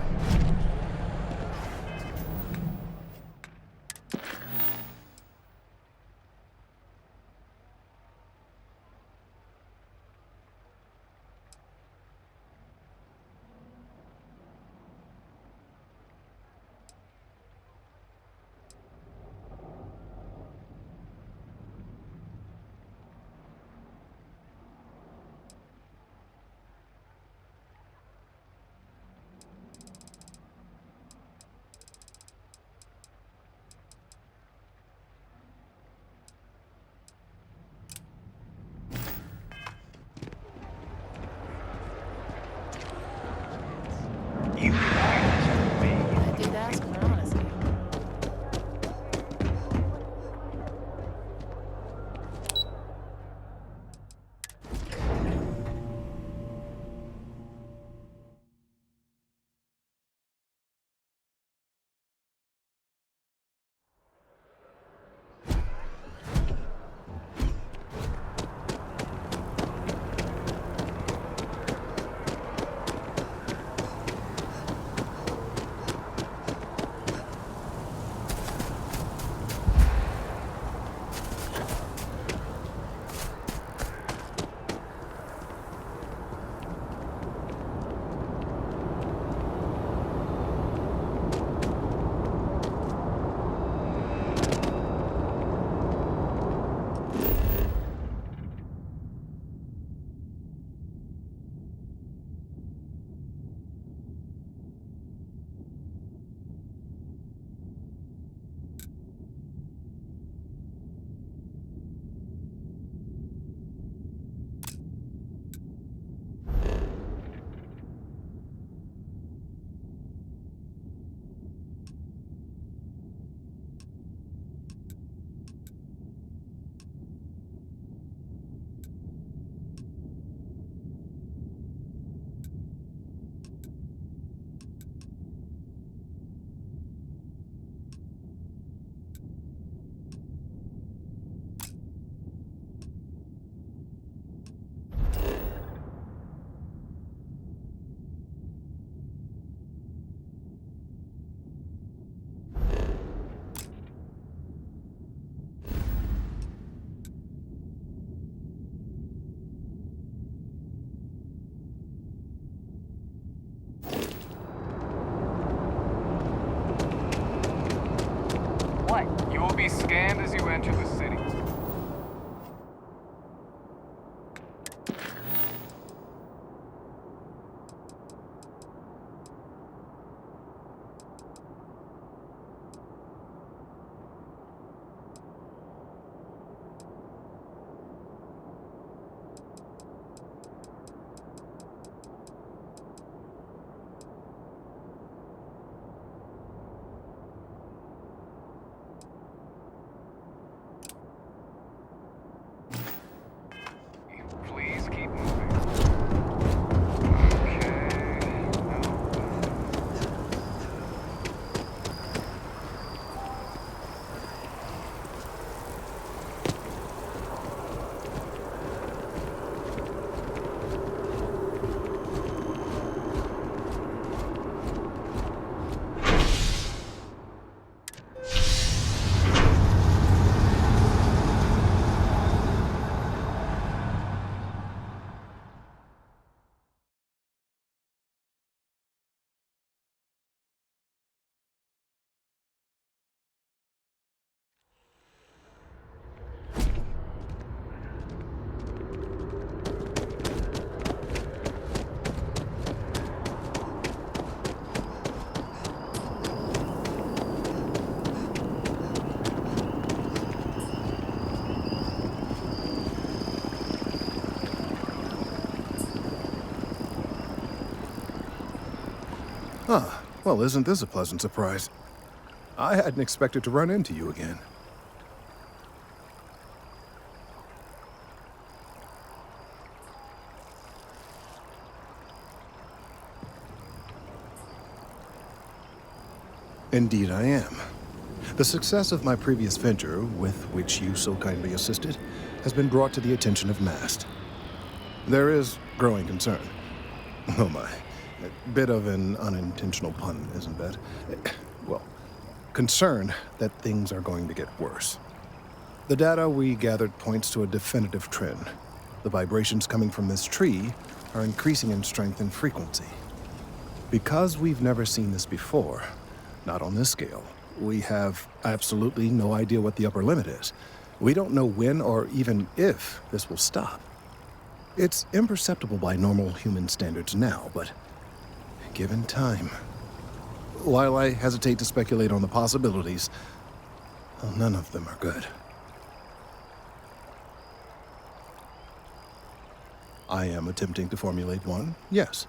What? You will be scanned as you enter the city. Please keep moving. Huh. Well, isn't this a pleasant surprise? I hadn't expected to run into you again. Indeed I am. The success of my previous venture, with which you so kindly assisted, has been brought to the attention of MAST. There is growing concern. Oh my. A bit of an unintentional pun, isn't that? Well, concern that things are going to get worse. The data we gathered points to a definitive trend. The vibrations coming from this tree are increasing in strength and frequency. Because we've never seen this before, not on this scale, we have absolutely no idea what the upper limit is. We don't know when or even if this will stop. It's imperceptible by normal human standards now, but given time. While I hesitate to speculate on the possibilities, well, none of them are good. I am attempting to formulate one, yes.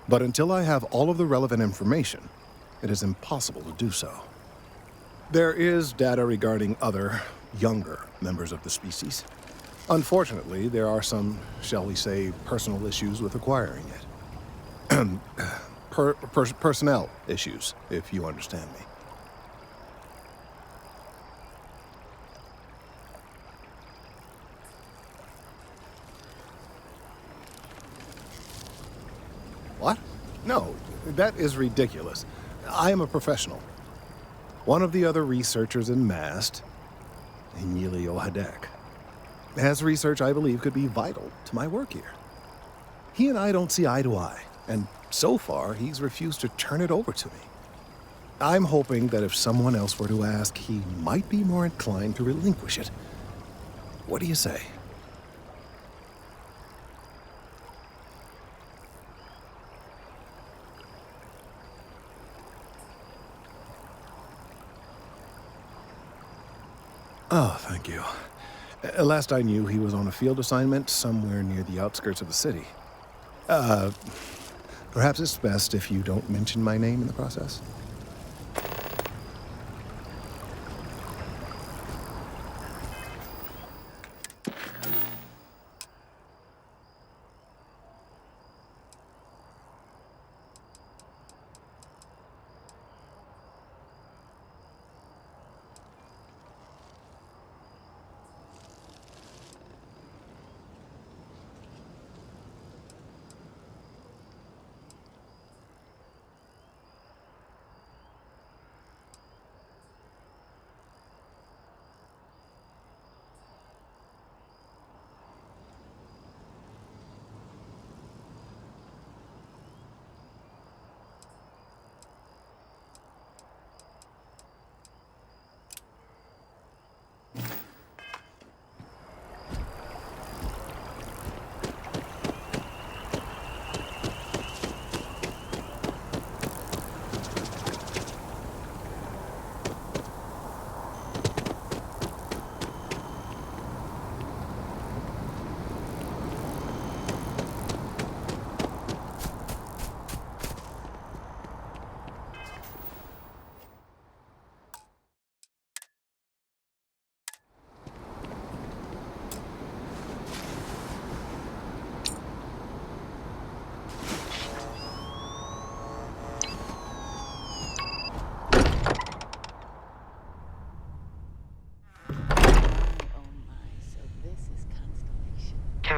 But until I have all of the relevant information, it is impossible to do so. There is data regarding other, younger members of the species. Unfortunately, there are some, shall we say, personal issues with acquiring it. Personnel issues, if you understand me. What? No, that is ridiculous. I am a professional. One of the other researchers in MAST, Emilio Hadek, has research I believe could be vital to my work here. He and I don't see eye to eye, and so far he's refused to turn it over to me. I'm hoping that if someone else were to ask, he might be more inclined to relinquish it. What do you say? Oh, thank you. Last I knew, he was on a field assignment somewhere near the outskirts of the city. Perhaps it's best if you don't mention my name in the process.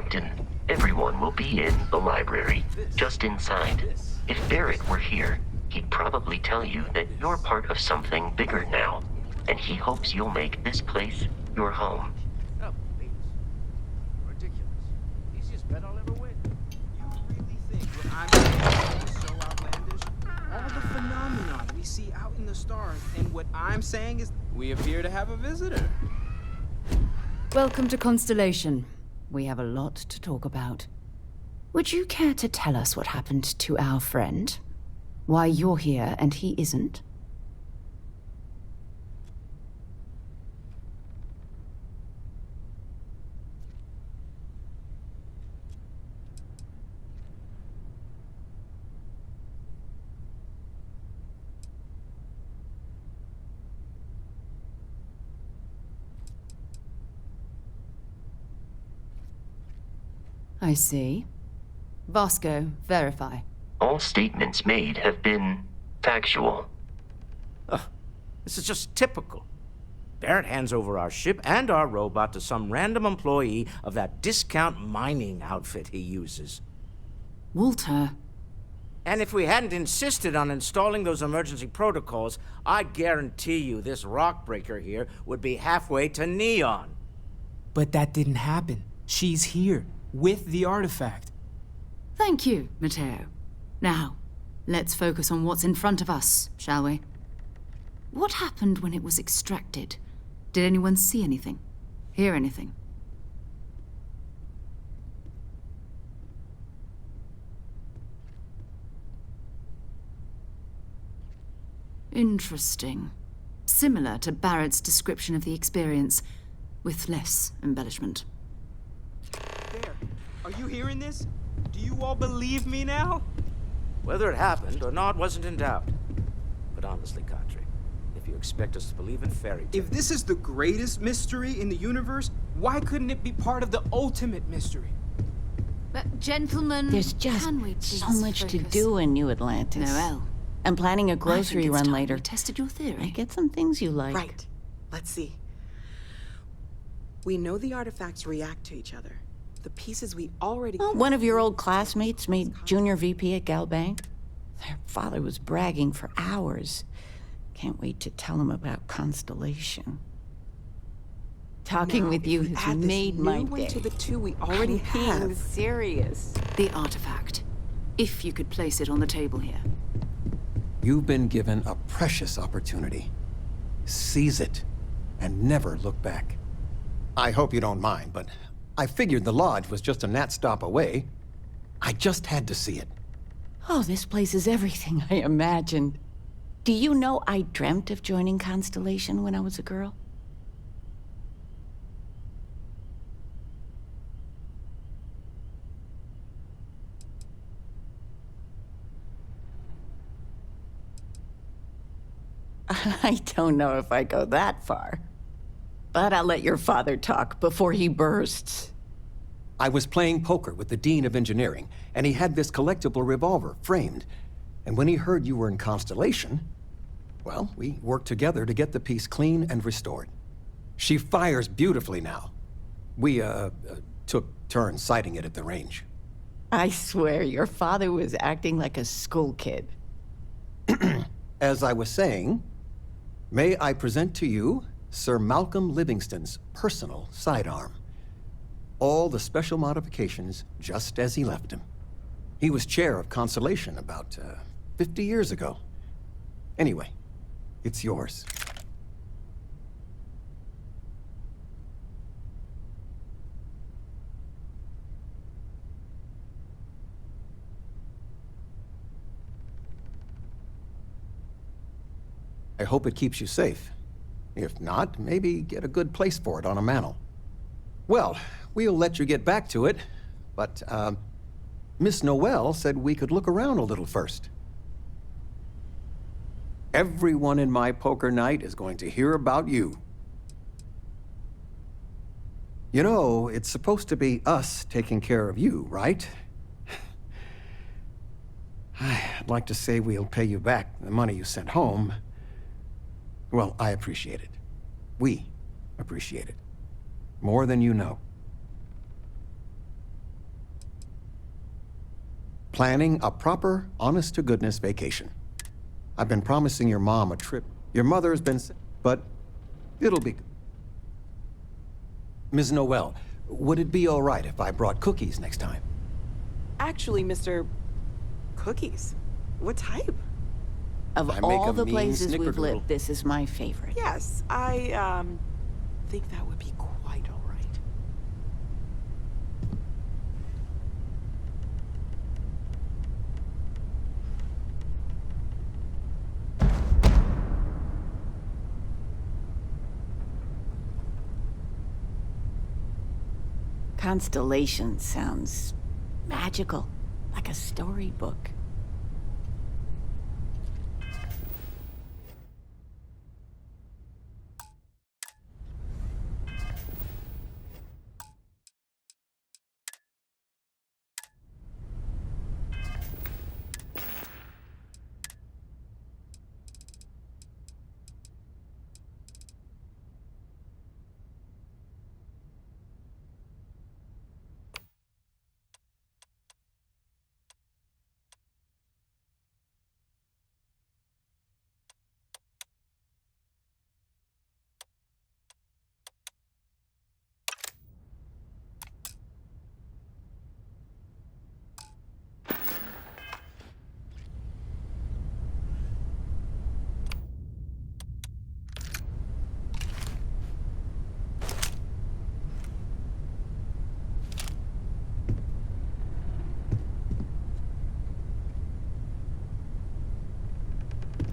Captain, everyone will be in the library, just inside. If Barrett were here, he'd probably tell you that you're part of something bigger now, and he hopes you'll make this place your home. Oh, please. Ridiculous. Easiest bet I'll ever win. You really think what I'm saying is so outlandish? All the phenomenon we see out in the stars, and what I'm saying is we appear to have a visitor. Welcome to Constellation. We have a lot to talk about. Would you care to tell us what happened to our friend? Why you're here and he isn't? I see. Vasco, verify. All statements made have been factual. This is just typical. Barrett hands over our ship and our robot to some random employee of that discount mining outfit he uses. Walter. And if we hadn't insisted on installing those emergency protocols, I guarantee you this rock breaker here would be halfway to Neon. But that didn't happen. She's here, with the artifact. Thank you, Matteo. Now, let's focus on what's in front of us, shall we? What happened when it was extracted? Did anyone see anything? Hear anything? Interesting. Similar to Barrett's description of the experience, with less embellishment. There. Are you hearing this? Do you all believe me now? Whether it happened or not wasn't in doubt. But honestly, Kadri, if you expect us to believe in fairy tales... If this is the greatest mystery in the universe, why couldn't it be part of the ultimate mystery? But gentlemen, There's just so much to do in New Atlantis. Noelle. I'm planning a grocery run later. We tested your theory. I get some things you like. Right. Let's see. We know the artifacts react to each other. The pieces we already... Well, one of your old classmates made junior VP at Galbank. Their father was bragging for hours. Can't wait to tell him about Constellation. Talking Now, with you if we has add this made my new one day. to the two we already I'm being have. serious. The artifact. If you could place it on the table here. You've been given a precious opportunity. Seize it, and never look back. I hope you don't mind, but I figured the lodge was just a gnat stop away. I just had to see it. Oh, this place is everything I imagined. Do you know I dreamt of joining Constellation when I was a girl? I don't know if I go that far. But I'll let your father talk before he bursts. I was playing poker with the Dean of Engineering, and he had this collectible revolver framed. And when he heard you were in Constellation, well, we worked together to get the piece clean and restored. She fires beautifully now. We, took turns sighting it at the range. I swear your father was acting like a school kid. As I was saying, may I present to you Sir Malcolm Livingston's personal sidearm. All the special modifications just as he left him. He was chair of Constellation about 50 years ago. Anyway, it's yours. I hope it keeps you safe. If not, maybe get a good place for it on a mantle. Well, we'll let you get back to it, but, Miss Noelle said we could look around a little first. Everyone in my poker night is going to hear about you. You know, it's supposed to be us taking care of you, right? I'd like to say we'll pay you back the money you sent home. Well, I appreciate it. We appreciate it. More than you know. Planning a proper, honest-to-goodness vacation. I've been promising your mom a trip. Your mother has been sick, but it'll be... Ms. Noel, would it be all right if I brought cookies next time? Actually, Mr. Cookies. What type? Of I make all a the mean places we've snickerdoodle. lived, this is my favorite. Yes, I think that would be quite all right. Constellation sounds magical, like a storybook.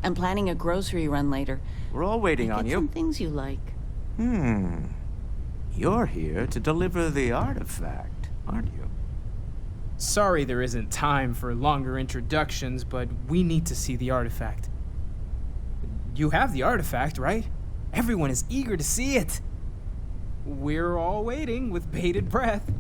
I'm planning a grocery run later. We're all waiting on you. Some things you like. You're here to deliver the artifact, aren't you? Sorry there isn't time for longer introductions, but we need to see the artifact. You have the artifact, right? Everyone is eager to see it. We're all waiting with bated breath.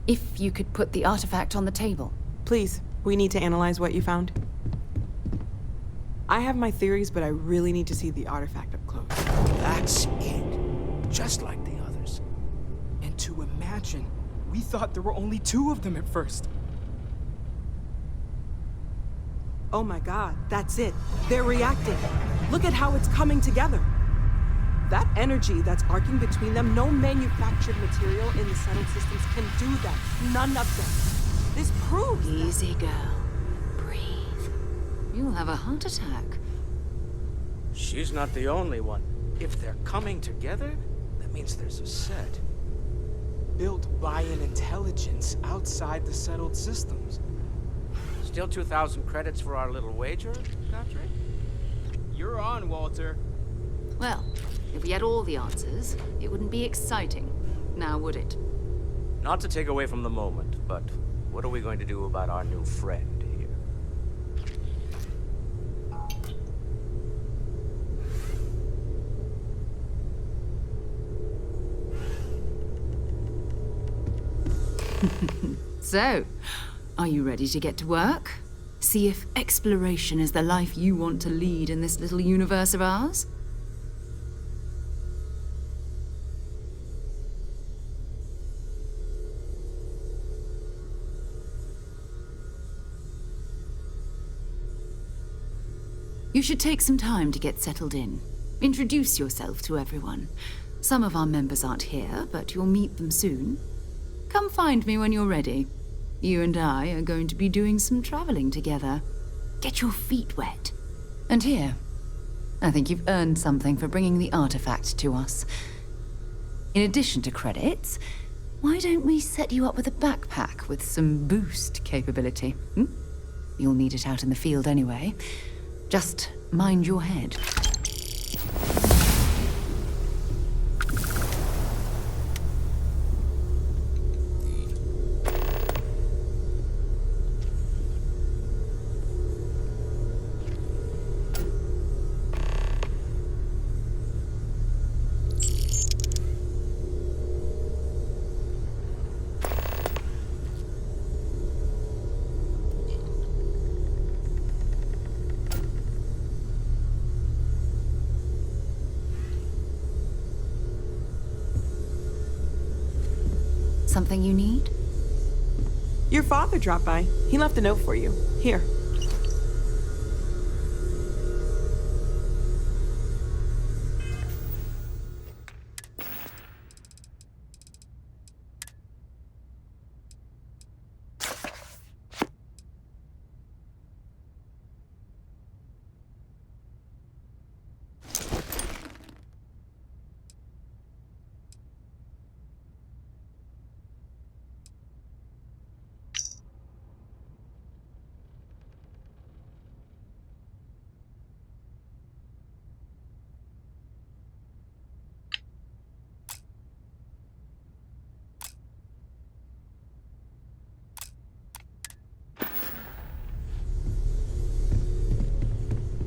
If you could put the artifact on the table. Please, we need to analyze what you found. I have my theories, but I really need to see the artifact up close. That's it. Just like the others. And to imagine, we thought there were only 2 of them at first. Oh my god, that's it. They're reacting. Look at how it's coming together. That energy that's arcing between them, no manufactured material in the settled systems can do that. None of them. This proves Easy, girl. Breathe. You'll have a heart attack. She's not the only one. If they're coming together, that means there's a set. Built by an intelligence outside the settled systems. Still 2,000 credits for our little wager, Patrick? You're on, Walter. Well, if we had all the answers, it wouldn't be exciting. Now, would it? Not to take away from the moment, but what are we going to do about our new friend here? So, are you ready to get to work? See if exploration is the life you want to lead in this little universe of ours? You should take some time to get settled in. Introduce yourself to everyone. Some of our members aren't here, but you'll meet them soon. Come find me when you're ready. You and I are going to be doing some traveling together. Get your feet wet. And here, I think you've earned something for bringing the artifact to us. In addition to credits, why don't we set you up with a backpack with some boost capability? You'll need it out in the field anyway. Just mind your head. Something you need? Your father dropped by. He left a note for you. Here.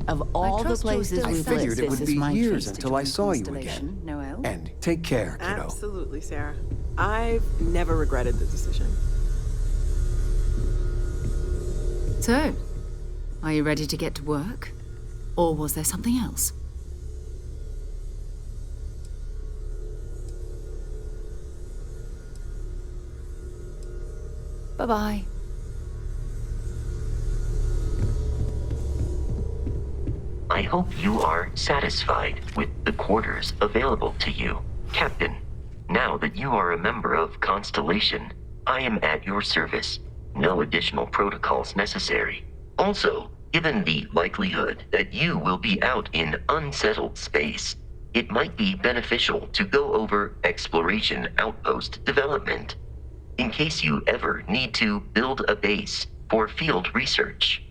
Of all the places I we've figured lived, it would this be is my years choice to until I join saw you Constellation, again. Noel. And take care, kiddo. Absolutely, Sarah. I've never regretted the decision. So, are you ready to get to work? Or was there something else? Bye-bye. I hope you are satisfied with the quarters available to you, Captain. Now that you are a member of Constellation, I am at your service. No additional protocols necessary. Also, given the likelihood that you will be out in unsettled space, it might be beneficial to go over exploration outpost development, in case you ever need to build a base for field research.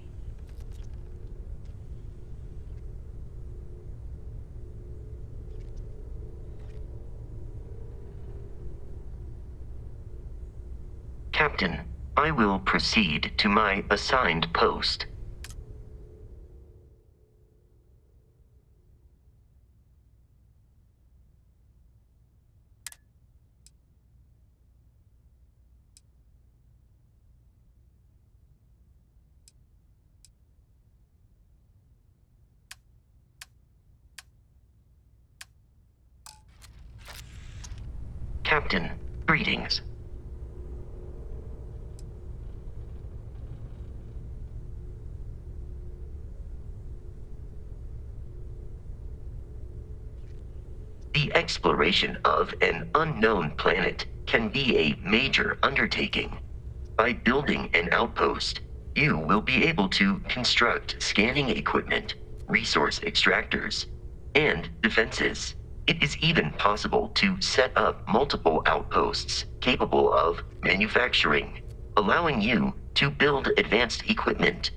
Captain, I will proceed to my assigned post. Captain, greetings. The exploration of an unknown planet can be a major undertaking. By building an outpost, you will be able to construct scanning equipment, resource extractors, and defenses. It is even possible to set up multiple outposts capable of manufacturing, allowing you to build advanced equipment.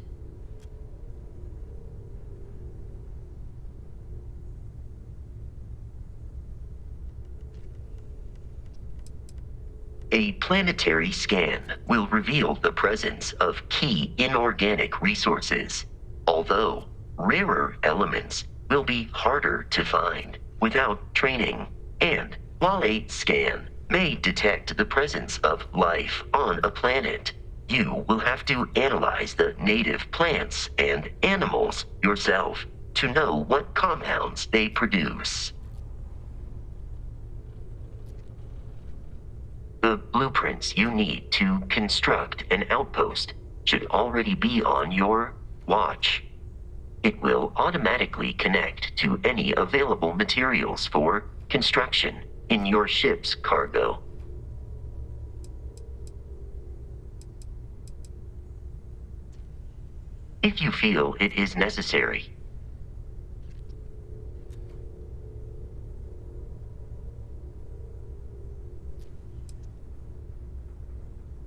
A planetary scan will reveal the presence of key inorganic resources, although rarer elements will be harder to find without training. And while a scan may detect the presence of life on a planet, you will have to analyze the native plants and animals yourself to know what compounds they produce. The blueprints you need to construct an outpost should already be on your watch. It will automatically connect to any available materials for construction in your ship's cargo. If you feel it is necessary,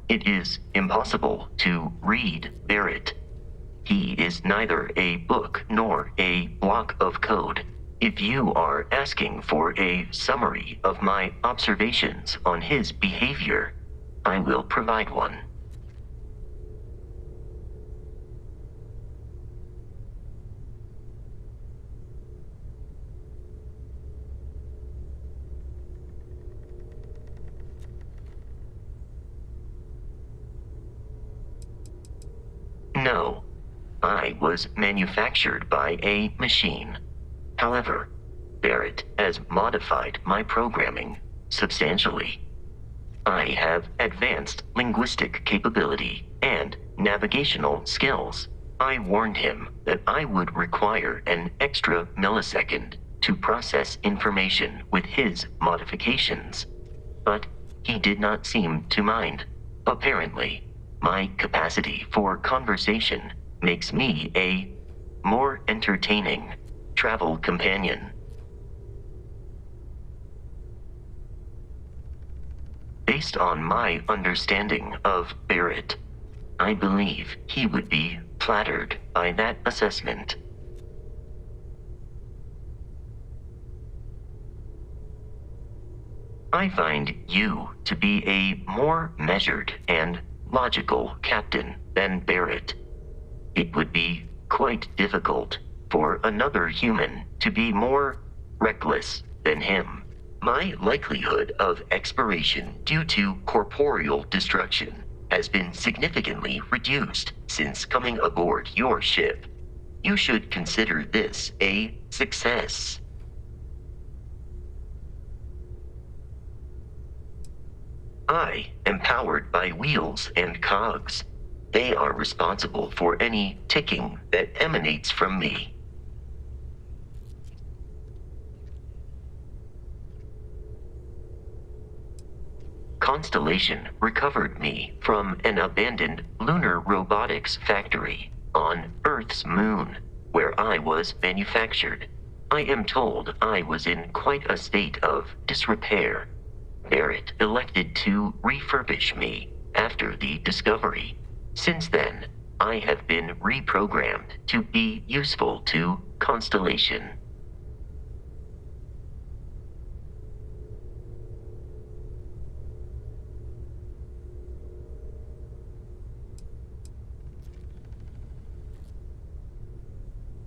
it is impossible to read Barrett. He is neither a book nor a block of code. If you are asking for a summary of my observations on his behavior, I will provide one. No, I was manufactured by a machine. However, Barrett has modified my programming substantially. I have advanced linguistic capability and navigational skills. I warned him that I would require an extra millisecond to process information with his modifications, but he did not seem to mind. Apparently, my capacity for conversation makes me a more entertaining travel companion. Based on my understanding of Barrett, I believe he would be flattered by that assessment. I find you to be a more measured and logical captain than Barrett. It would be quite difficult for another human to be more reckless than him. My likelihood of expiration due to corporeal destruction has been significantly reduced since coming aboard your ship. You should consider this a success. I am powered by wheels and cogs. They are responsible for any ticking that emanates from me. Constellation recovered me from an abandoned lunar robotics factory on Earth's moon, where I was manufactured. I am told I was in quite a state of disrepair. Barrett elected to refurbish me after the discovery. Since then, I have been reprogrammed to be useful to Constellation.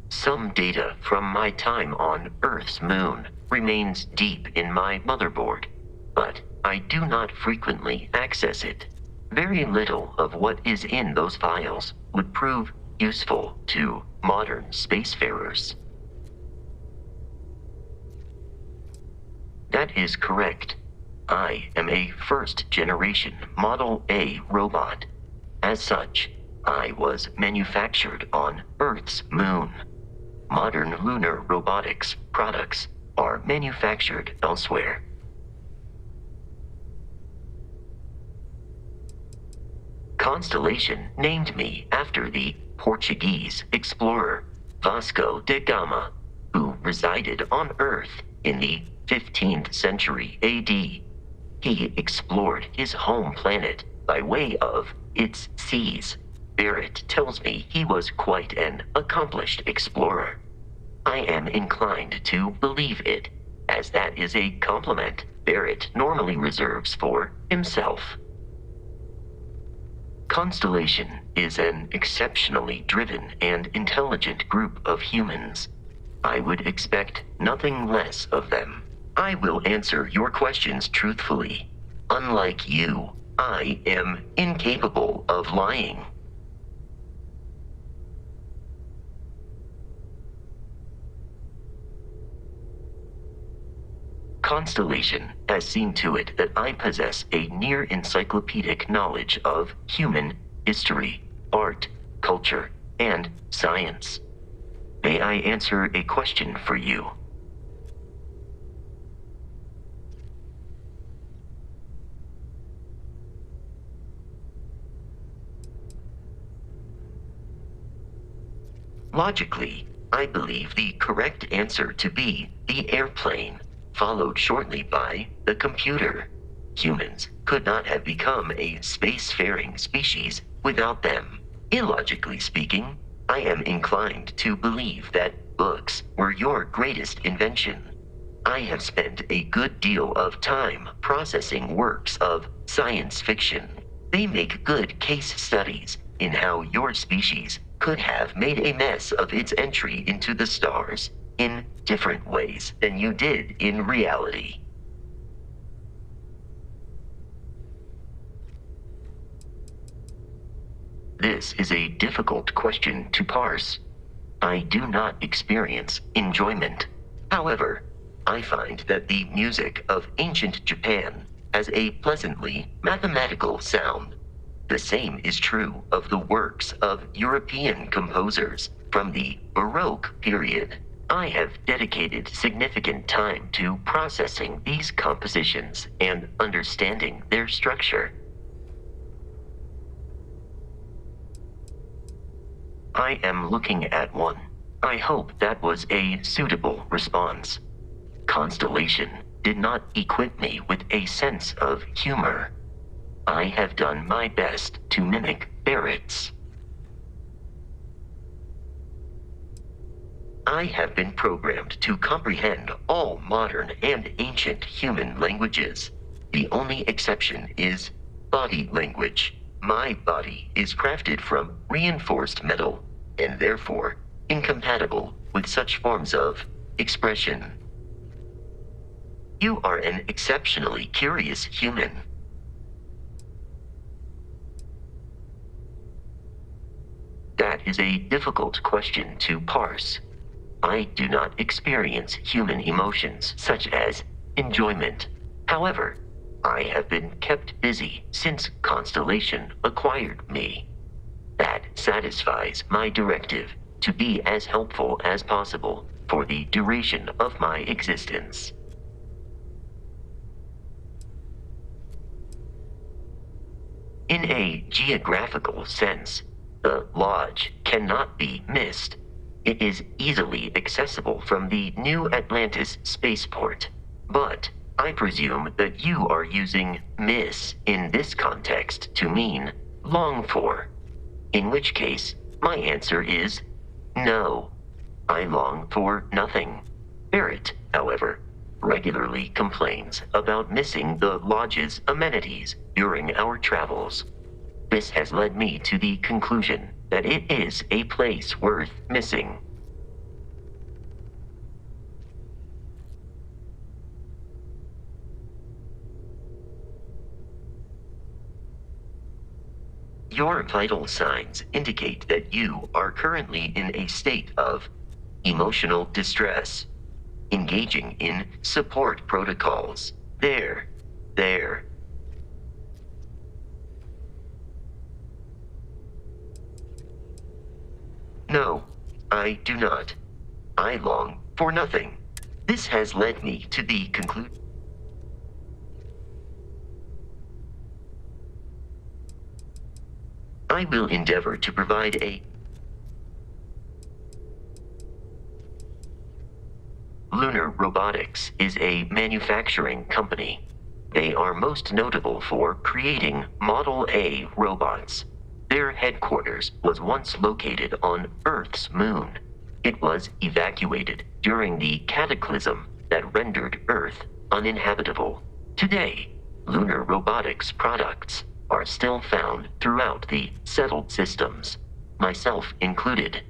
Some data from my time on Earth's moon remains deep in my motherboard, but I do not frequently access it. Very little of what is in those files would prove useful to modern spacefarers. That is correct. I am a first-generation Model A robot. As such, I was manufactured on Earth's moon. Modern lunar robotics products are manufactured elsewhere. Constellation named me after the Portuguese explorer Vasco da Gama, who resided on Earth in the 15th century AD. He explored his home planet by way of its seas. Barrett tells me he was quite an accomplished explorer. I am inclined to believe it, as that is a compliment Barrett normally reserves for himself. Constellation is an exceptionally driven and intelligent group of humans. I would expect nothing less of them. I will answer your questions truthfully. Unlike you, I am incapable of lying. Constellation has seen to it that I possess a near encyclopedic knowledge of human history, art, culture, and science. May I answer a question for you? Logically, I believe the correct answer to be the airplane, followed shortly by the computer. Humans could not have become a spacefaring species without them. Illogically speaking, I am inclined to believe that books were your greatest invention. I have spent a good deal of time processing works of science fiction. They make good case studies in how your species could have made a mess of its entry into the stars in different ways than you did in reality. This is a difficult question to parse. I do not experience enjoyment. However, I find that the music of ancient Japan has a pleasantly mathematical sound. The same is true of the works of European composers from the Baroque period. I have dedicated significant time to processing these compositions and understanding their structure. I am looking at one. I hope that was a suitable response. Constellation did not equip me with a sense of humor. I have done my best to mimic Barrett's. I have been programmed to comprehend all modern and ancient human languages. The only exception is body language. My body is crafted from reinforced metal and therefore incompatible with such forms of expression. You are an exceptionally curious human. That is a difficult question to parse. I do not experience human emotions such as enjoyment. However, I have been kept busy since Constellation acquired me. That satisfies my directive to be as helpful as possible for the duration of my existence. In a geographical sense, the Lodge cannot be missed. It is easily accessible from the New Atlantis spaceport, but I presume that you are using miss in this context to mean long for. In which case, my answer is no. I long for nothing. Barrett, however, regularly complains about missing the Lodge's amenities during our travels. This has led me to the conclusion that it is a place worth missing. Your vital signs indicate that you are currently in a state of emotional distress, engaging in support protocols. There. No, I do not. I long for nothing. This has led me to the conclusion. I will endeavor to provide a Lunar Robotics is a manufacturing company. They are most notable for creating Model A robots. Their headquarters was once located on Earth's moon. It was evacuated during the cataclysm that rendered Earth uninhabitable. Today, Lunar Robotics products are still found throughout the settled systems, myself included.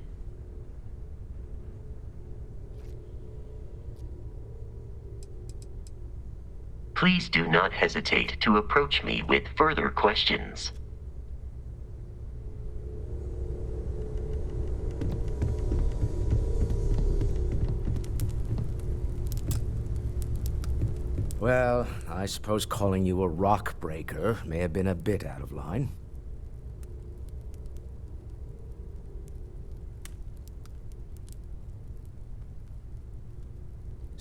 Please do not hesitate to approach me with further questions. Well, I suppose calling you a rock breaker may have been a bit out of line.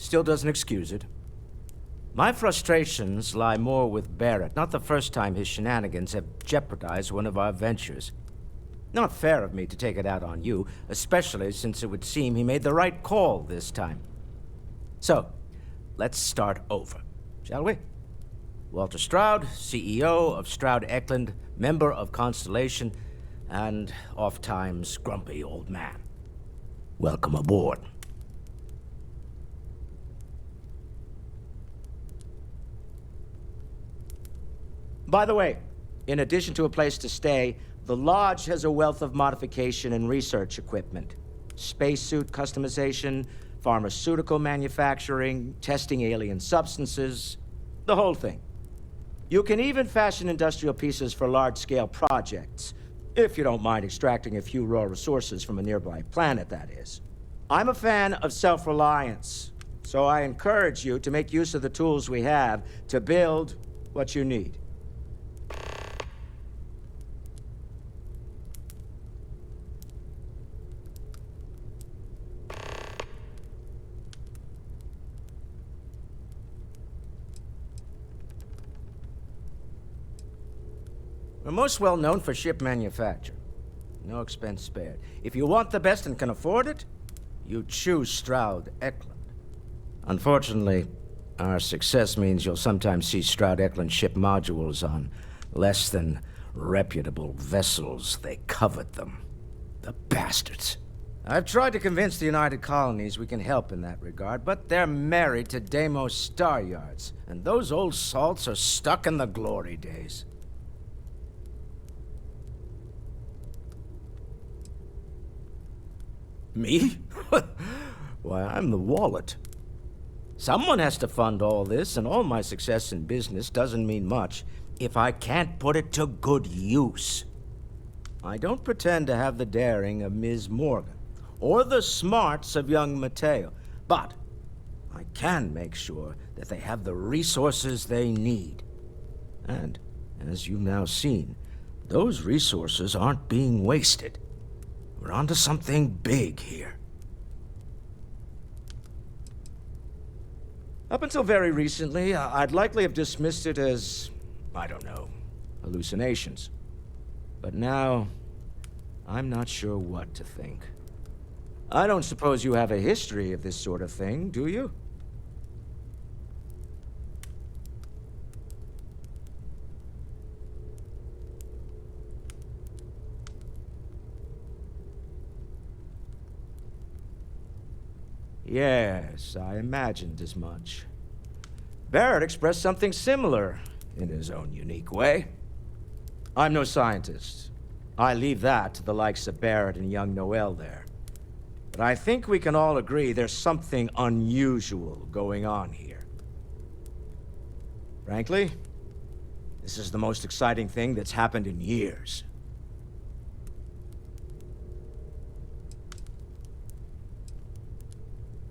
still doesn't excuse it. My frustrations lie more with Barrett. Not the first time his shenanigans have jeopardized one of our ventures. Not fair of me to take it out on you, especially since it would seem he made the right call this time. So, let's start over, shall we? Walter Stroud, CEO of Stroud Eklund, member of Constellation, and oft-times grumpy old man. Welcome aboard. By the way, in addition to a place to stay, the Lodge has a wealth of modification and research equipment. Spacesuit customization, pharmaceutical manufacturing, testing alien substances, the whole thing. You can even fashion industrial pieces for large-scale projects, if you don't mind extracting a few raw resources from a nearby planet, that is. I'm a fan of self-reliance, so I encourage you to make use of the tools we have to build what you need. We're most well known for ship manufacture. No expense spared. If you want the best and can afford it, you choose Stroud Eklund. Unfortunately, our success means you'll sometimes see Stroud Eklund ship modules on less than reputable vessels. They covet them. The bastards. I've tried to convince the United Colonies we can help in that regard, but they're married to Deimos Star Yards, and those old salts are stuck in the glory days. Me? Why, I'm the wallet. Someone has to fund all this, and all my success in business doesn't mean much if I can't put it to good use. I don't pretend to have the daring of Ms. Morgan, or the smarts of young Mateo, but I can make sure that they have the resources they need. And, as you've now seen, those resources aren't being wasted. We're onto something big here. Up until very recently, I'd likely have dismissed it as, I don't know, hallucinations. But now, I'm not sure what to think. I don't suppose you have a history of this sort of thing, do you? Yes, I imagined as much. Barrett expressed something similar in his own unique way. I'm no scientist. I leave that to the likes of Barrett and young Noel there. But I think we can all agree there's something unusual going on here. Frankly, this is the most exciting thing that's happened in years.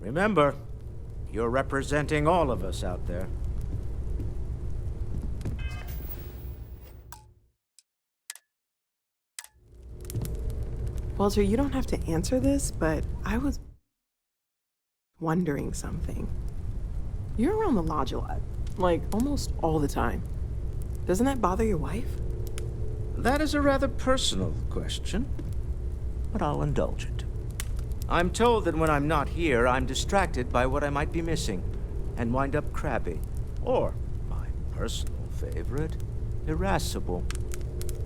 Remember, you're representing all of us out there. Walter, you don't have to answer this, but I was wondering something. You're around the lodge a lot, like almost all the time. Doesn't that bother your wife? That is a rather personal question, but I'll indulge it. I'm told that when I'm not here, I'm distracted by what I might be missing, and wind up crabby, or, my personal favorite, irascible.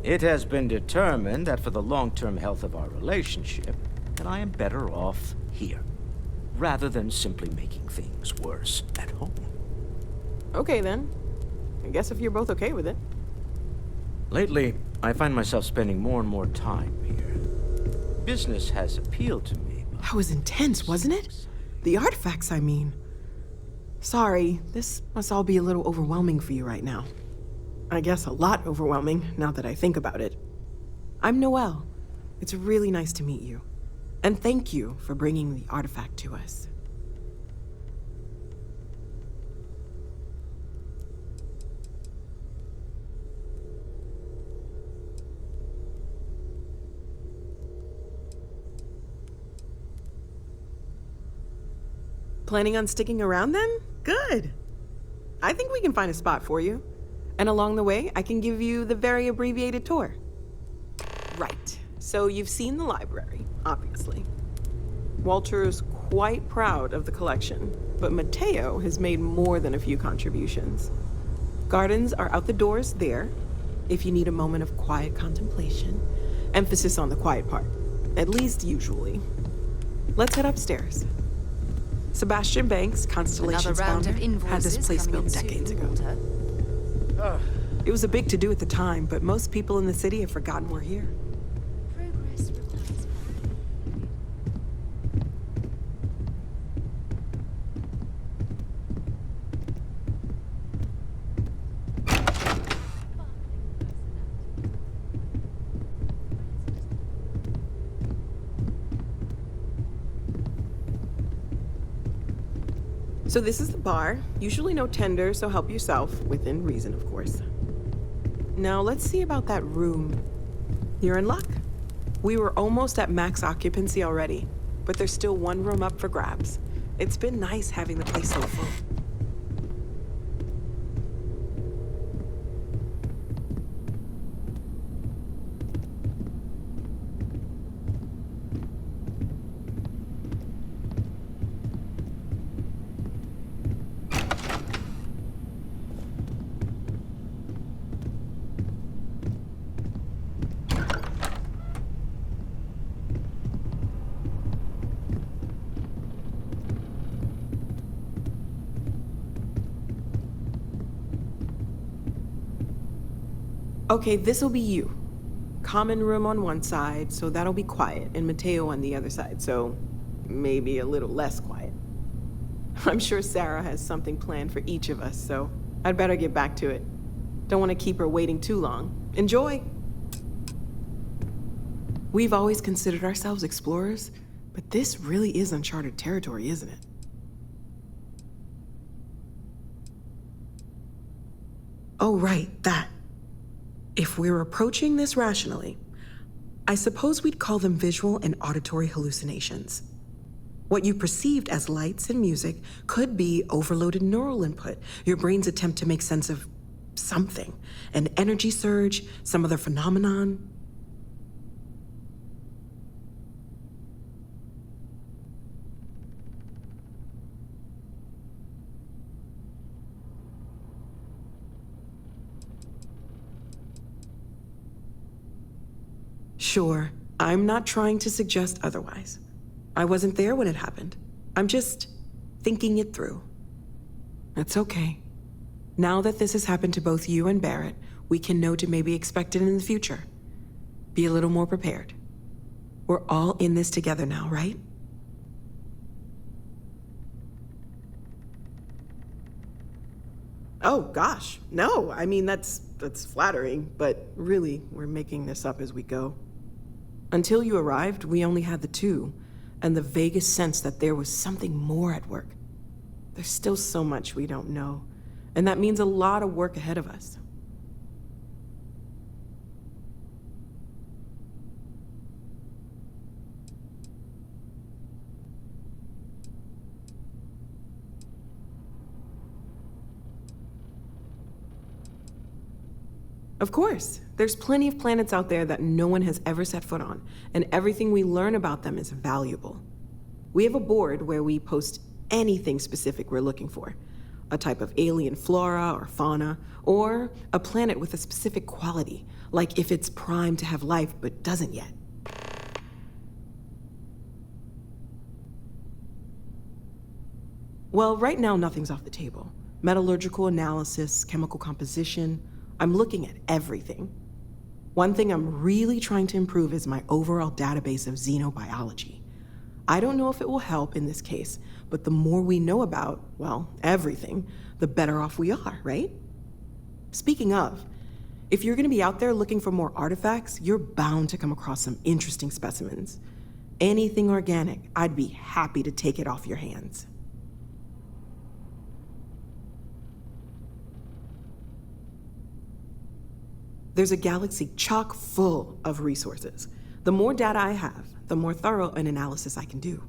It has been determined that for the long-term health of our relationship, that I am better off here, rather than simply making things worse at home. Okay then. I guess if you're both okay with it. Lately, I find myself spending more and more time here. Business has appealed to me. That was intense, wasn't it? The artifacts, I mean. Sorry, this must all be a little overwhelming for you right now. I guess a lot overwhelming, now that I think about it. I'm Noelle. It's really nice to meet you. And thank you for bringing the artifact to us. Planning on sticking around then? Good. I think we can find a spot for you. And along the way, I can give you the very abbreviated tour. Right. So you've seen the library, obviously. Walter's quite proud of the collection, but Mateo has made more than a few contributions. Gardens are out the doors there, if you need a moment of quiet contemplation. Emphasis on the quiet part, at least usually. Let's head upstairs. Sebastian Banks, Constellation's founder, had this place built decades ago. It was a big to-do at the time, but most people in the city have forgotten we're here. So this is the bar. Usually no tender, so help yourself, within reason, of course. Now let's see about that room. You're in luck. We were almost at max occupancy already, but there's still one room up for grabs. It's been nice having the place so full. Okay, this'll be you. Common room on one side, so that'll be quiet, and Mateo on the other side, so maybe a little less quiet. I'm sure Sarah has something planned for each of us, so I'd better get back to it. Don't want to keep her waiting too long. Enjoy! We've always considered ourselves explorers, but this really is uncharted territory, isn't it? Oh, right, that. If we're approaching this rationally, I suppose we'd call them visual and auditory hallucinations. What you perceived as lights and music could be overloaded neural input, your brain's attempt to make sense of something, an energy surge, some other phenomenon. Sure, I'm not trying to suggest otherwise. I wasn't there when it happened. I'm just thinking it through. It's okay. Now that this has happened to both you and Barrett, we can know to maybe expect it in the future. Be a little more prepared. We're all in this together now, right? Oh, gosh, no. I mean, that's flattering, but really, we're making this up as we go. Until you arrived, we only had the two, and the vaguest sense that there was something more at work. There's still so much we don't know, and that means a lot of work ahead of us. Of course. There's plenty of planets out there that no one has ever set foot on, and everything we learn about them is valuable. We have a board where we post anything specific we're looking for. A type of alien flora or fauna, or a planet with a specific quality, like if it's primed to have life but doesn't yet. Well, right now nothing's off the table. Metallurgical analysis, chemical composition, I'm looking at everything. One thing I'm really trying to improve is my overall database of xenobiology. I don't know if it will help in this case, but the more we know about, well, everything, the better off we are, right? Speaking of, if you're gonna be out there looking for more artifacts, you're bound to come across some interesting specimens. Anything organic, I'd be happy to take it off your hands. There's a galaxy chock full of resources. The more data I have, the more thorough an analysis I can do.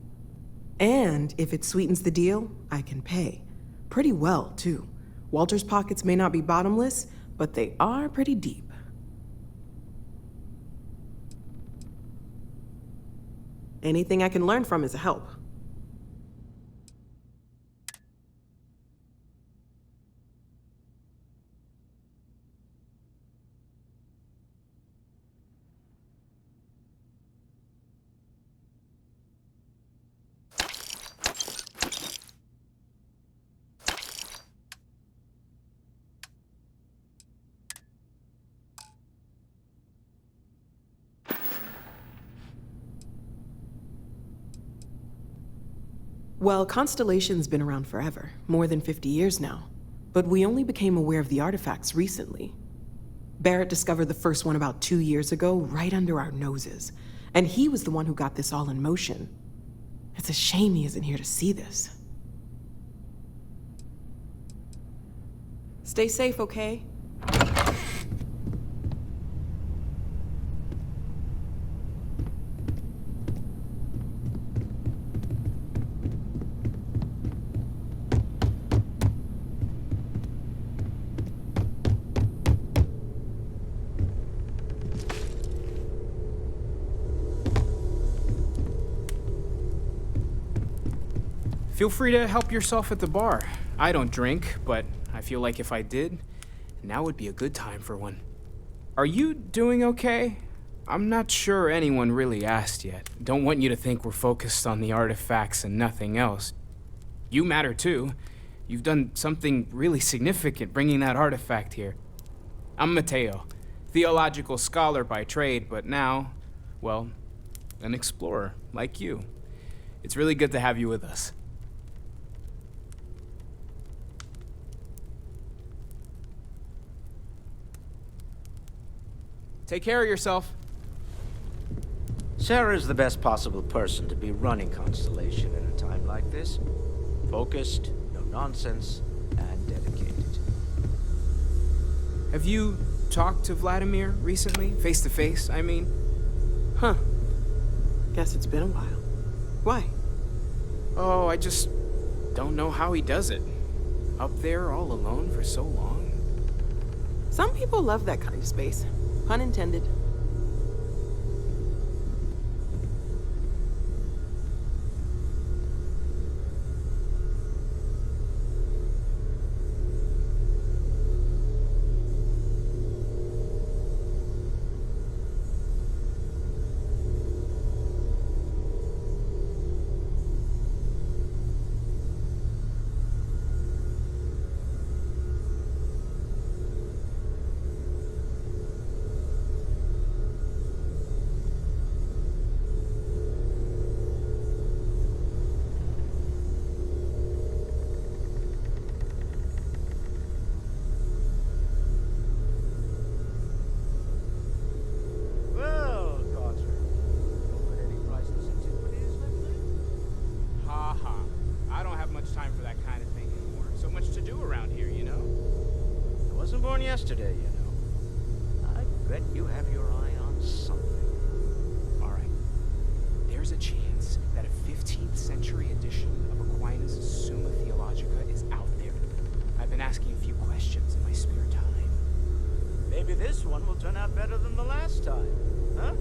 And if it sweetens the deal, I can pay. Pretty well, too. Walter's pockets may not be bottomless, but they are pretty deep. Anything I can learn from is a help. Well, Constellation's been around forever, more than 50 years now. But we only became aware of the artifacts recently. Barrett discovered the first one about 2 years ago, right under our noses. And he was the one who got this all in motion. It's a shame he isn't here to see this. Stay safe, okay? Feel free to help yourself at the bar. I don't drink, but I feel like if I did, now would be a good time for one. Are you doing okay? I'm not sure anyone really asked yet. Don't want you to think we're focused on the artifacts and nothing else. You matter too. You've done something really significant bringing that artifact here. I'm Mateo, theological scholar by trade, but now, well, an explorer like you. It's really good to have you with us. Take care of yourself. Sarah's the best possible person to be running Constellation in a time like this. Focused, no nonsense, and dedicated. Have you talked to Vladimir recently? Face to face, I mean? Huh. Guess it's been a while. Why? Oh, I just don't know how he does it. Up there all alone for so long. Some people love that kind of space. Pun intended. Yesterday, you know. I bet you have your eye on something. All right. There's a chance that a 15th century edition of Aquinas' Summa Theologica is out there. I've been asking a few questions in my spare time. Maybe this one will turn out better than the last time, huh?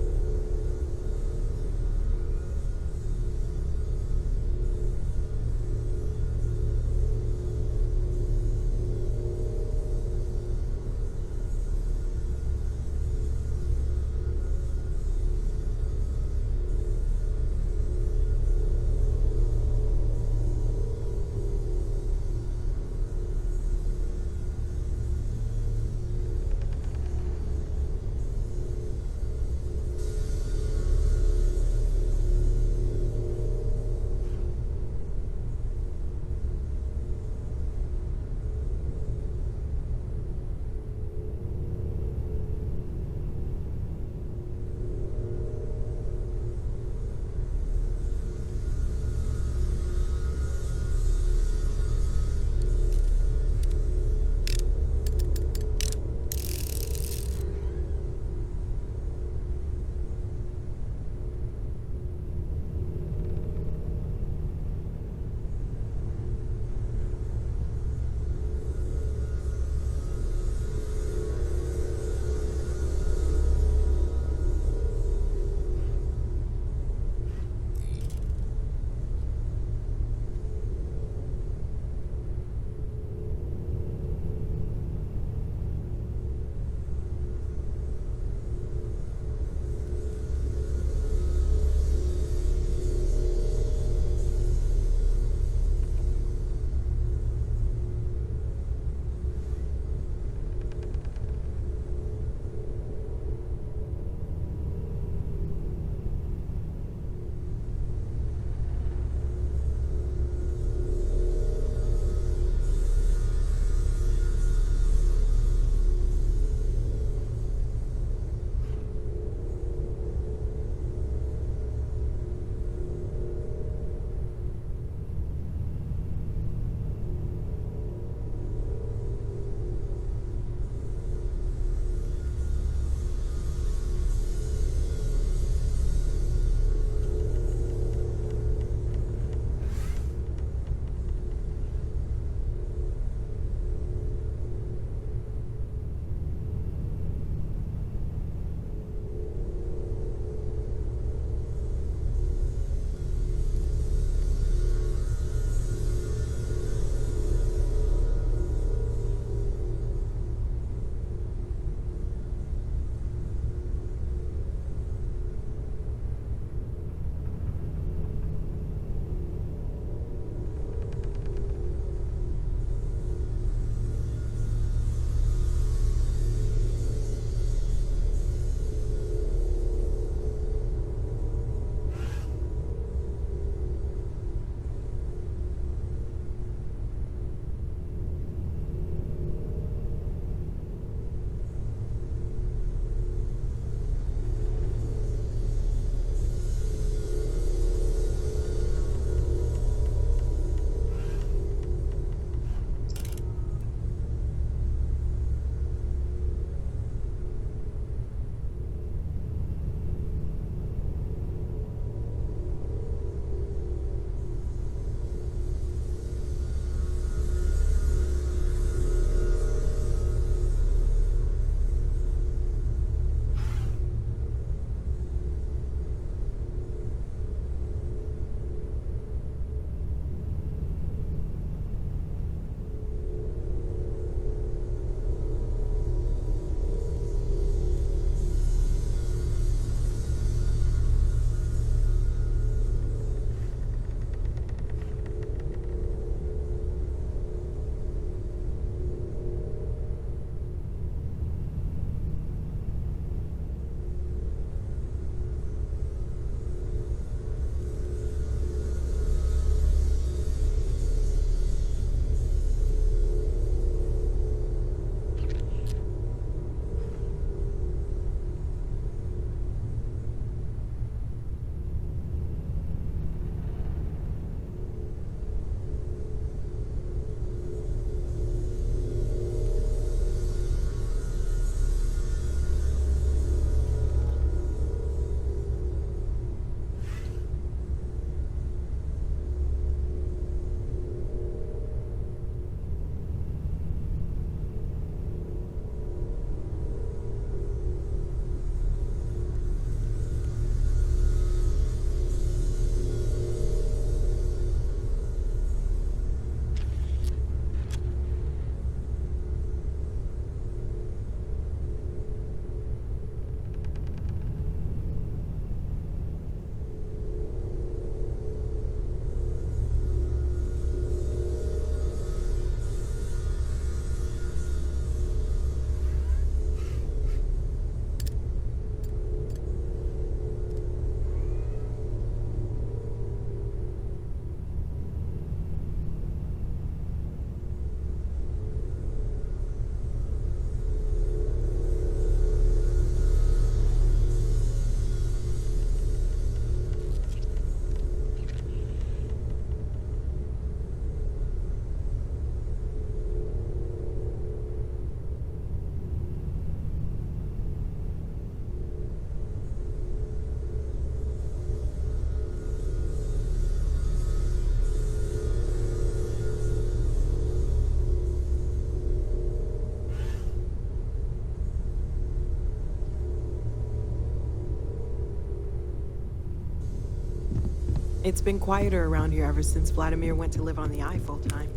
It's been quieter around here ever since Vladimir went to live on the eye full time.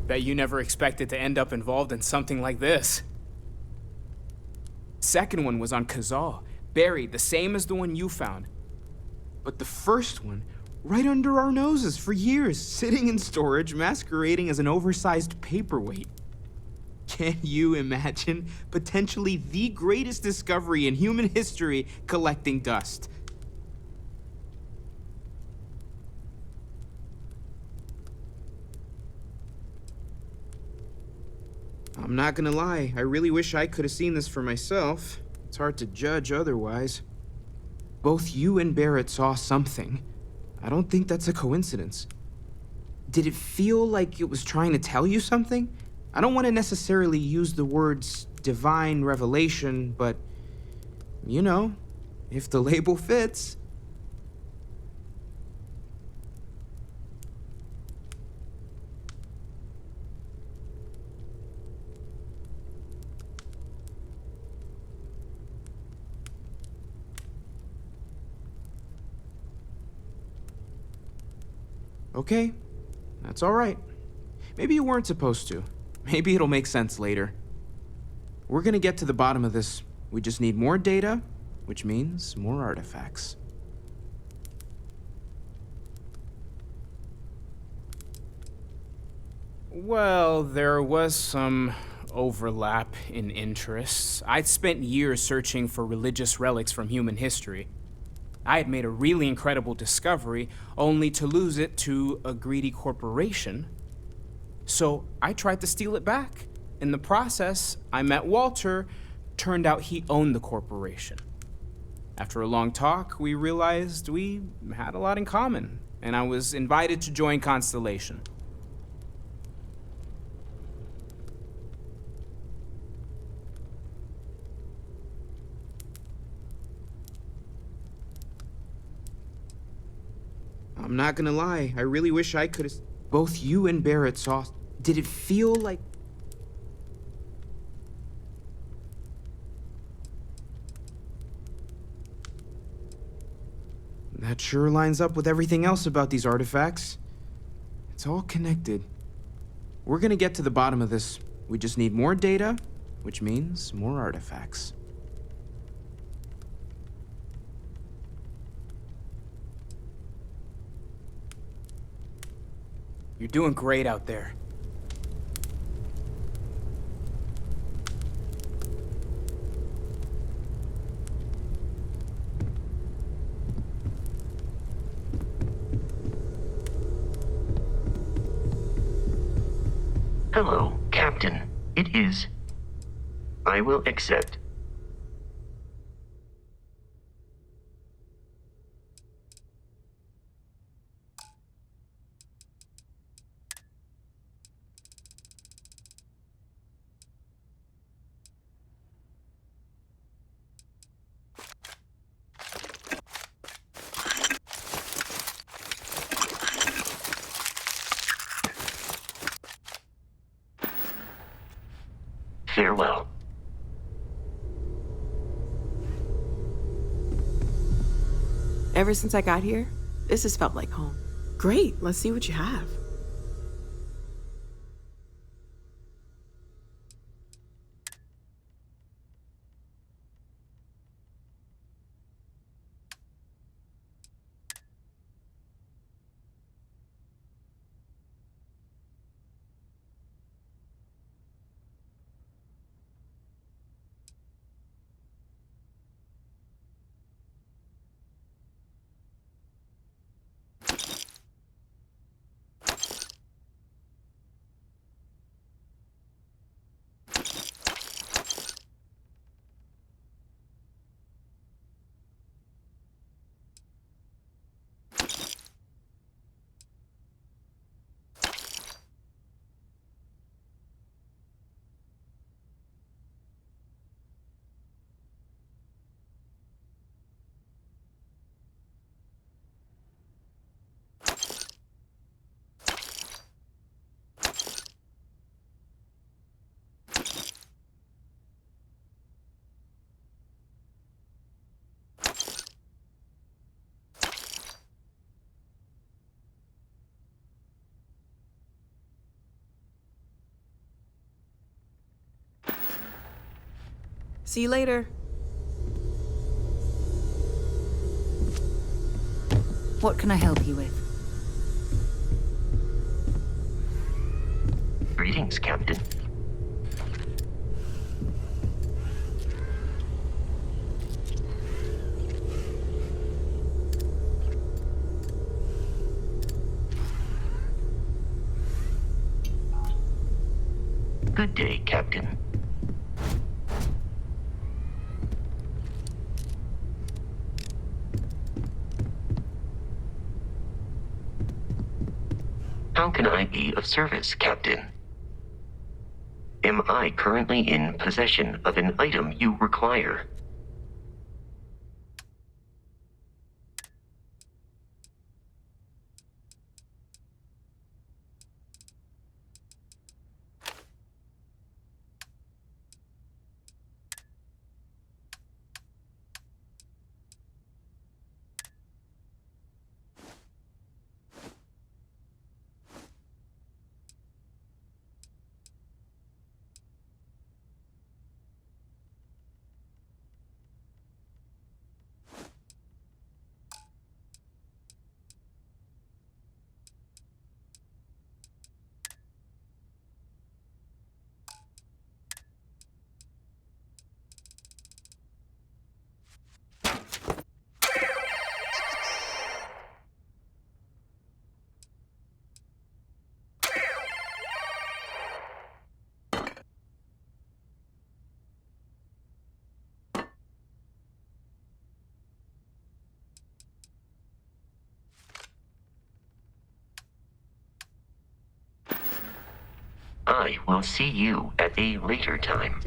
Bet you never expected to end up involved in something like this. Second one was on Kazal, buried the same as the one you found. But the first one, right under our noses for years, sitting in storage, masquerading as an oversized paperweight. Can you imagine potentially the greatest discovery in human history collecting dust? I'm not gonna lie, I really wish I could have seen this for myself. It's hard to judge otherwise. Both you and Barrett saw something. I don't think that's a coincidence. Did it feel like it was trying to tell you something? I don't want to necessarily use the words divine revelation, but, you know, if the label fits. Okay, that's all right. Maybe you weren't supposed to. Maybe it'll make sense later. We're gonna get to the bottom of this. We just need more data, which means more artifacts. Well, there was some overlap in interests. I'd spent years searching for religious relics from human history. I had made a really incredible discovery, only to lose it to a greedy corporation. So I tried to steal it back. In the process, I met Walter. Turned out he owned the corporation. After a long talk, we realized we had a lot in common, and I was invited to join Constellation. I'm not gonna lie, I really wish I could've... Both you and Barrett saw... Did it feel like... That sure lines up with everything else about these artifacts. It's all connected. We're gonna get to the bottom of this. We just need more data, which means more artifacts. You're doing great out there. Hello, Captain. It is. I will accept. Farewell. Ever since I got here, this has felt like home. Great, let's see what you have. See you later. What can I help you with? Greetings, Captain. Good day, Captain. How can I be of service, Captain? Am I currently in possession of an item you require? I will see you at a later time.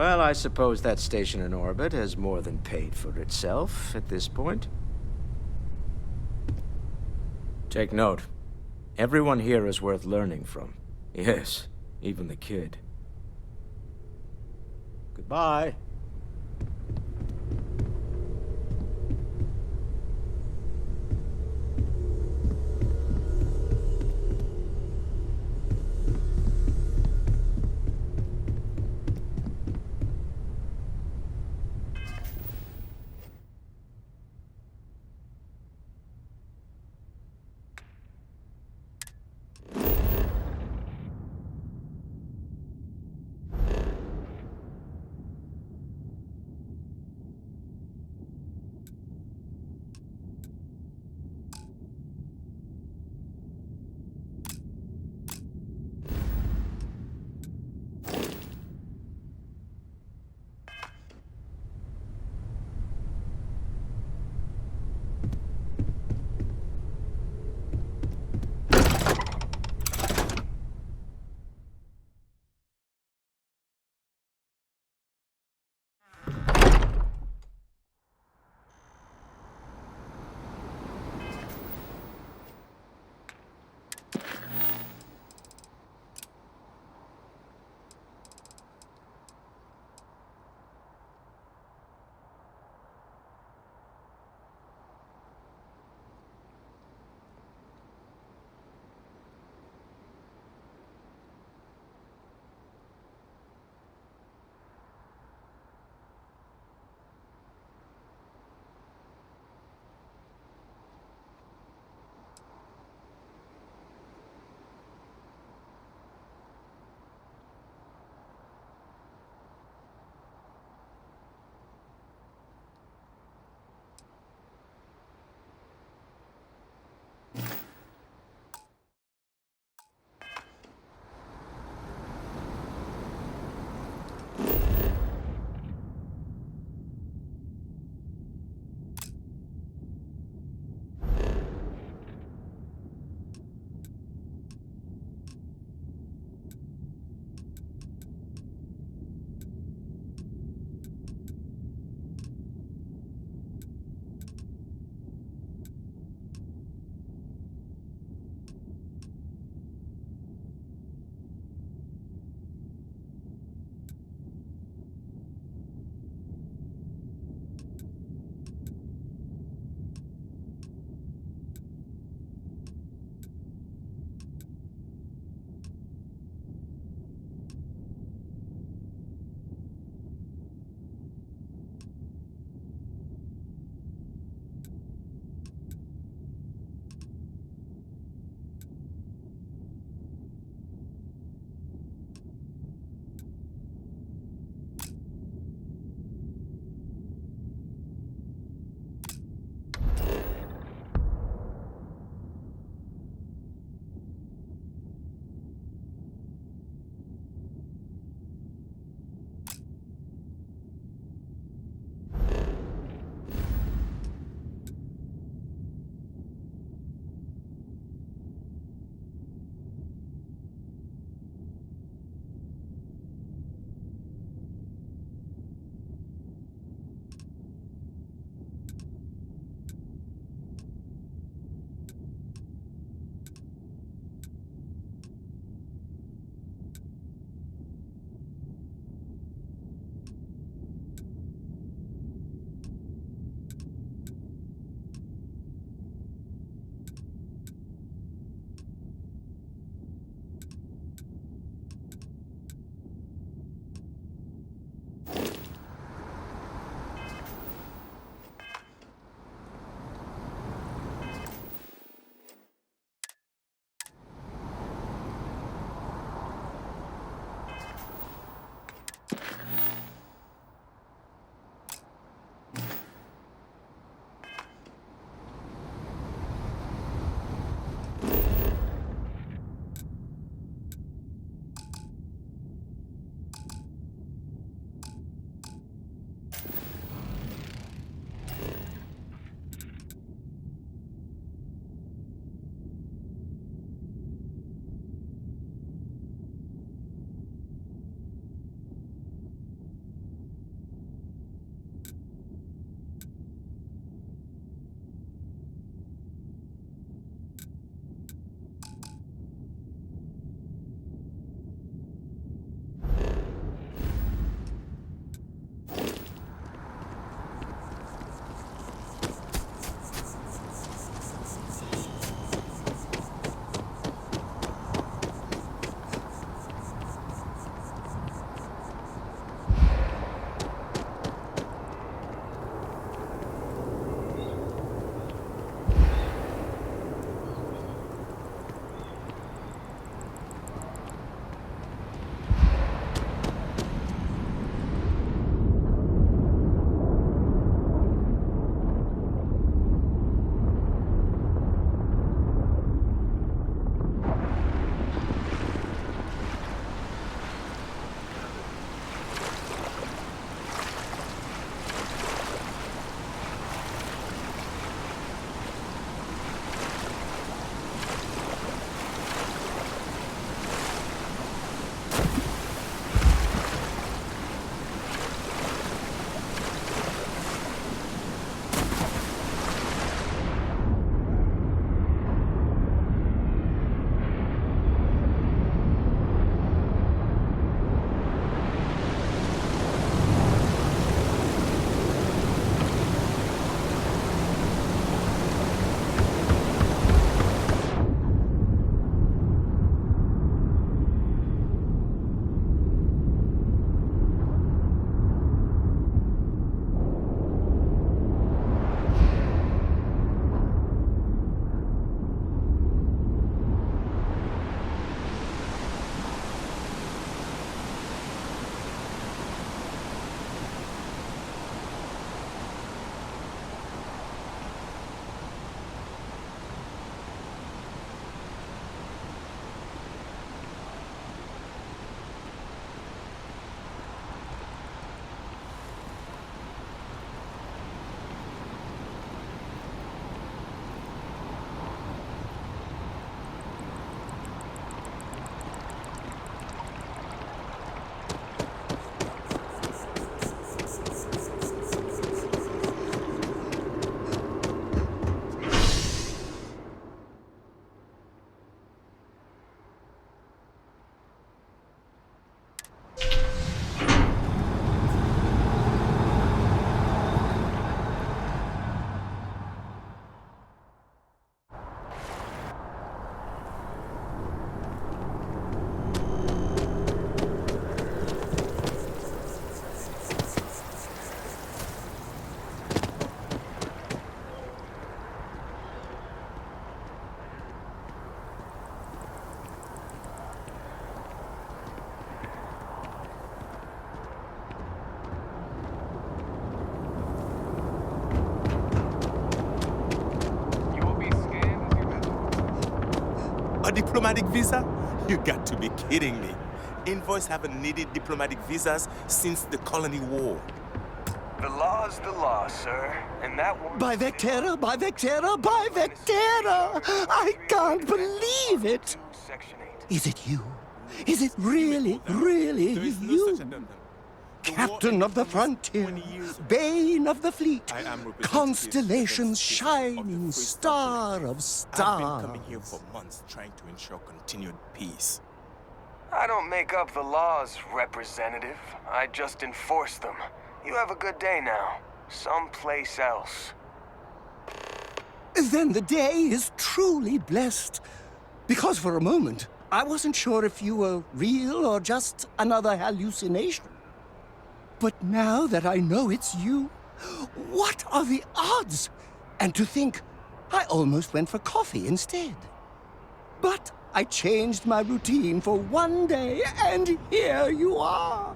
Well, I suppose that station in orbit has more than paid for itself at this point. Take note. Everyone here is worth learning from. Yes, even the kid. Goodbye. A diplomatic visa? You got to be kidding me. Envoys haven't needed diplomatic visas since the colony war. The law's the law, sir. And that one... By Vectera, by Vectera, by Vectera! I can't believe it! Is it you? Is it really, really you? Captain of the frontier, bane of the fleet, constellation's shining star of stars. I've been coming here for months trying to ensure continued peace. I don't make up the laws, Representative. I just enforce them. You have a good day now. Someplace else. Then the day is truly blessed. Because for a moment, I wasn't sure if you were real or just another hallucination. But now that I know it's you, what are the odds? And to think, I almost went for coffee instead. But I changed my routine for one day, and here you are.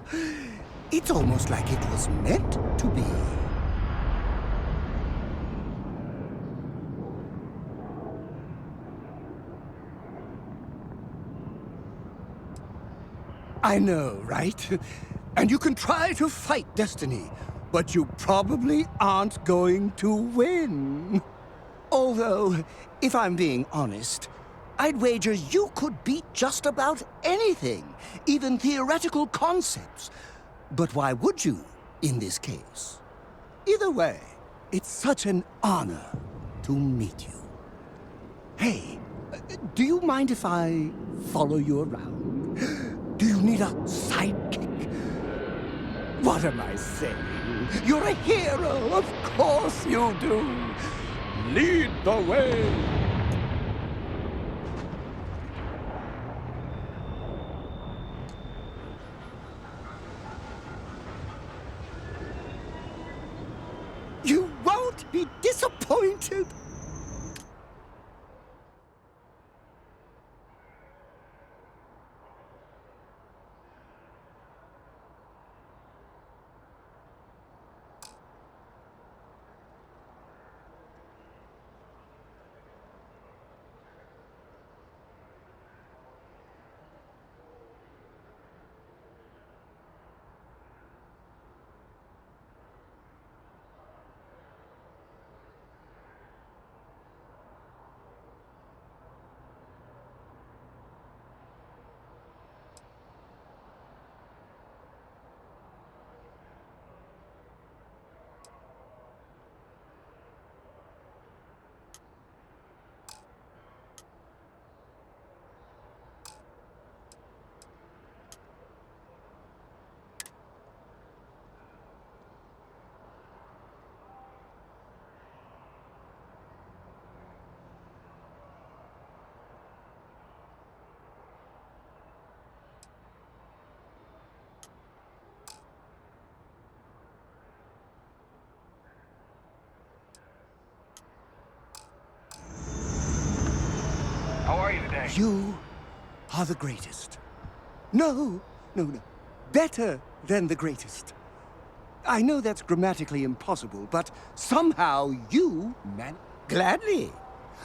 It's almost like it was meant to be. I know, right? And you can try to fight destiny, but you probably aren't going to win. Although, if I'm being honest, I'd wager you could beat just about anything, even theoretical concepts. But why would you, in this case? Either way, it's such an honor to meet you. Hey, do you mind if I follow you around? Do you need a sidekick? What am I saying? You're a hero, of course you do. Lead the way. You won't be disappointed. How are you today? You are the greatest. No. Better than the greatest. I know that's grammatically impossible, but somehow you Gladly.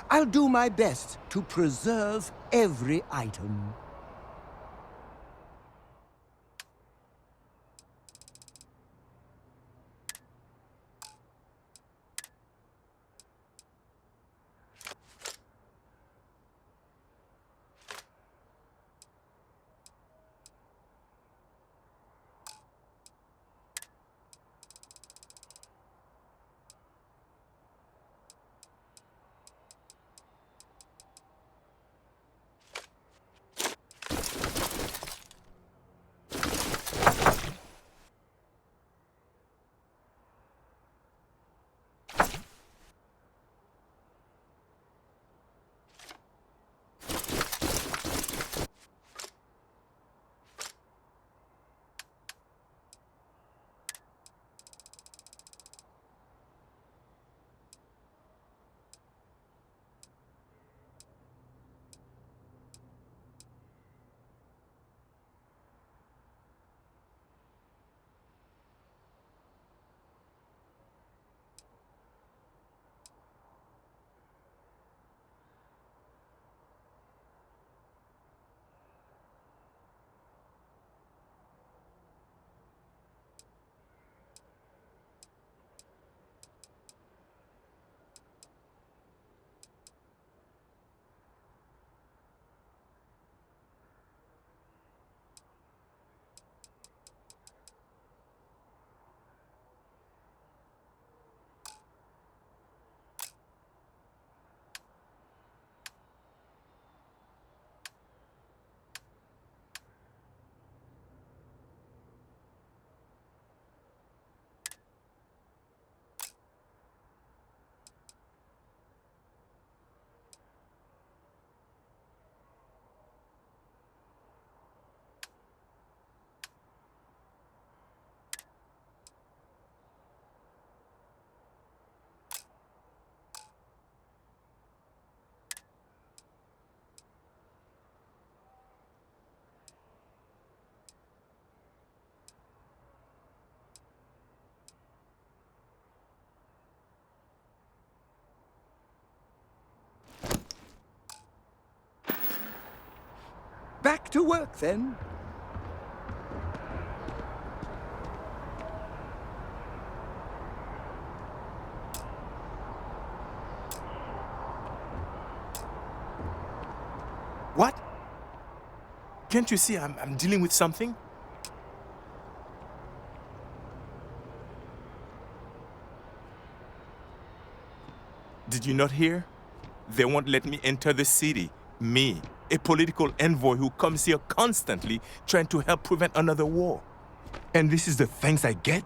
I'll do my best to preserve every item. Back to work, then. What? Can't you see I'm dealing with something? Did you not hear? They won't let me enter the city. Me, a political envoy who comes here constantly trying to help prevent another war. And this is the thanks I get?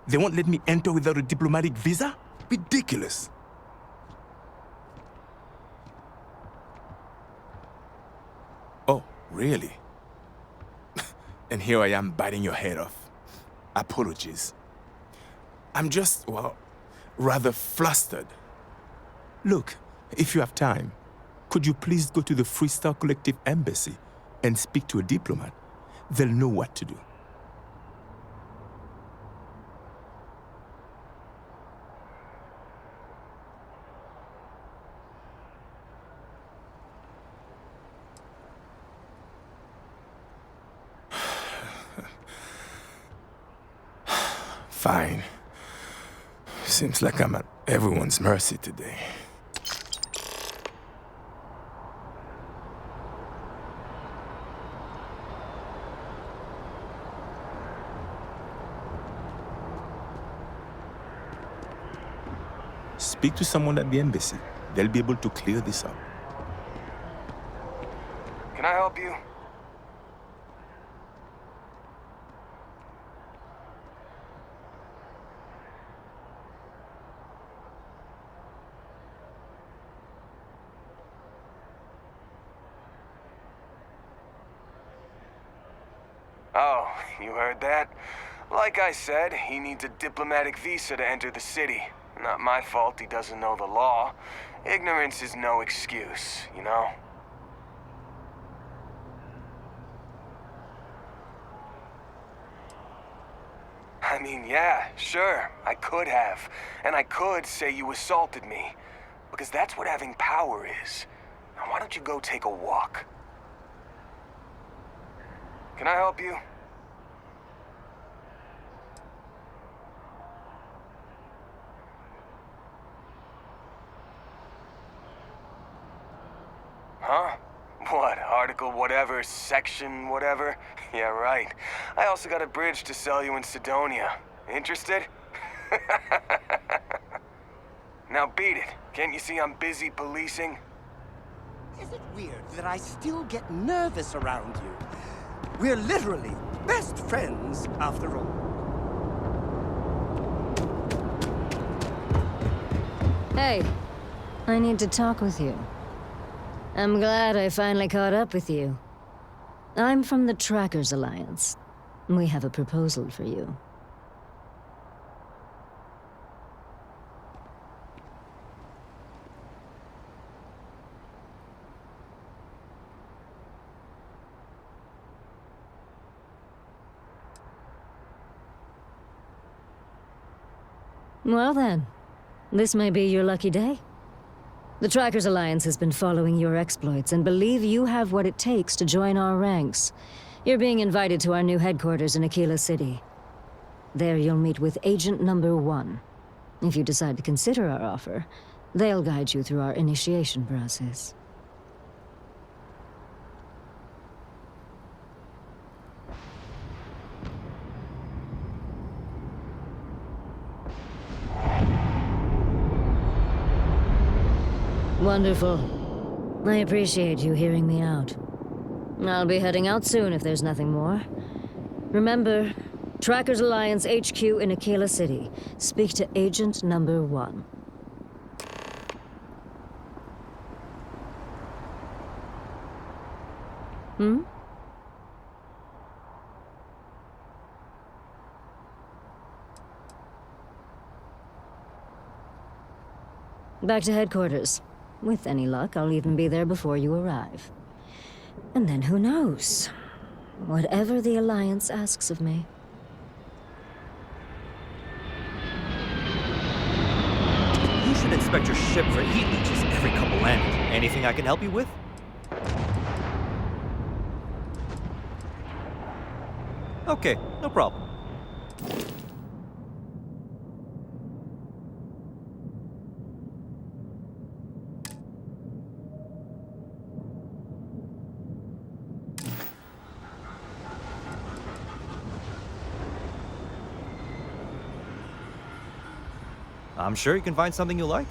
They won't let me enter without a diplomatic visa? Ridiculous. Oh, really? And here I am biting your head off. Apologies. I'm just, well, rather flustered. Look, if you have time, could you please go to the Freestar Collective Embassy and speak to a diplomat? They'll know what to do. Fine. Seems like I'm at everyone's mercy today. Speak to someone at the embassy. They'll be able to clear this up. Can I help you? Oh, you heard that? Like I said, he needs a diplomatic visa to enter the city. Not my fault he doesn't know the law. Ignorance is no excuse, you know? I mean, yeah, sure, I could have. And I could say you assaulted me. Because that's what having power is. Now why don't you go take a walk? Can I help you? Huh? What, article whatever, section whatever? Yeah, right. I also got a bridge to sell you in Sidonia. Interested? Now beat it. Can't you see I'm busy policing? Is it weird that I still get nervous around you? We're literally best friends, after all. Hey, I need to talk with you. I'm glad I finally caught up with you. I'm from the Trackers Alliance. We have a proposal for you. Well then, this may be your lucky day. The Trackers Alliance has been following your exploits and believe you have what it takes to join our ranks. You're being invited to our new headquarters in Aquila City. There you'll meet with Agent Number 1. If you decide to consider our offer, they'll guide you through our initiation process. Wonderful. I appreciate you hearing me out. I'll be heading out soon if there's nothing more. Remember, Trackers Alliance HQ in Aquila City. Speak to Agent Number 1. Back to headquarters. With any luck, I'll even be there before you arrive. And then who knows? Whatever the Alliance asks of me. You should inspect your ship for heat leeches every couple landings. Anything I can help you with? Okay, no problem. I'm sure you can find something you like.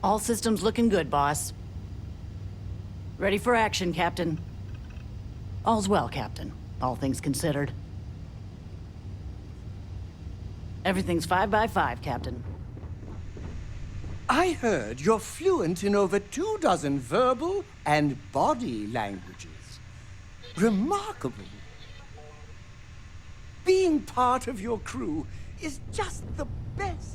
All systems looking good, boss. Ready for action, Captain. All's well, Captain. All things considered. Everything's 5 by 5, Captain. I heard you're fluent in over 24 verbal and body languages. Remarkable. Being part of your crew is just the best.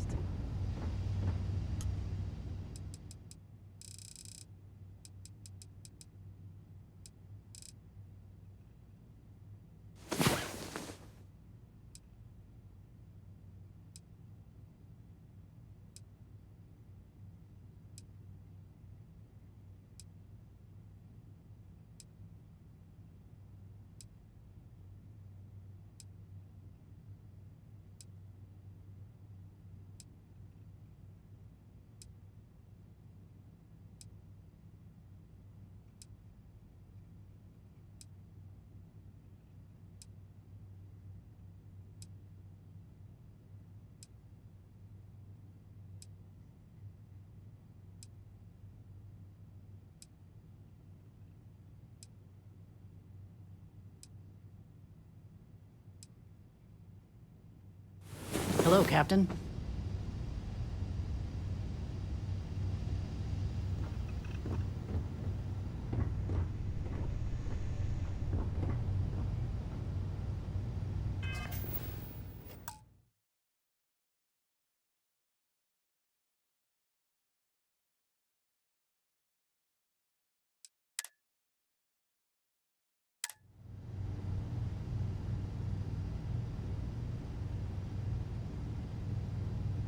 Hello, Captain.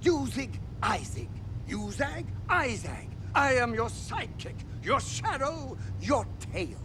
Uzig, Isaac. Uzag, Isaac. I am your sidekick, your shadow, your tail.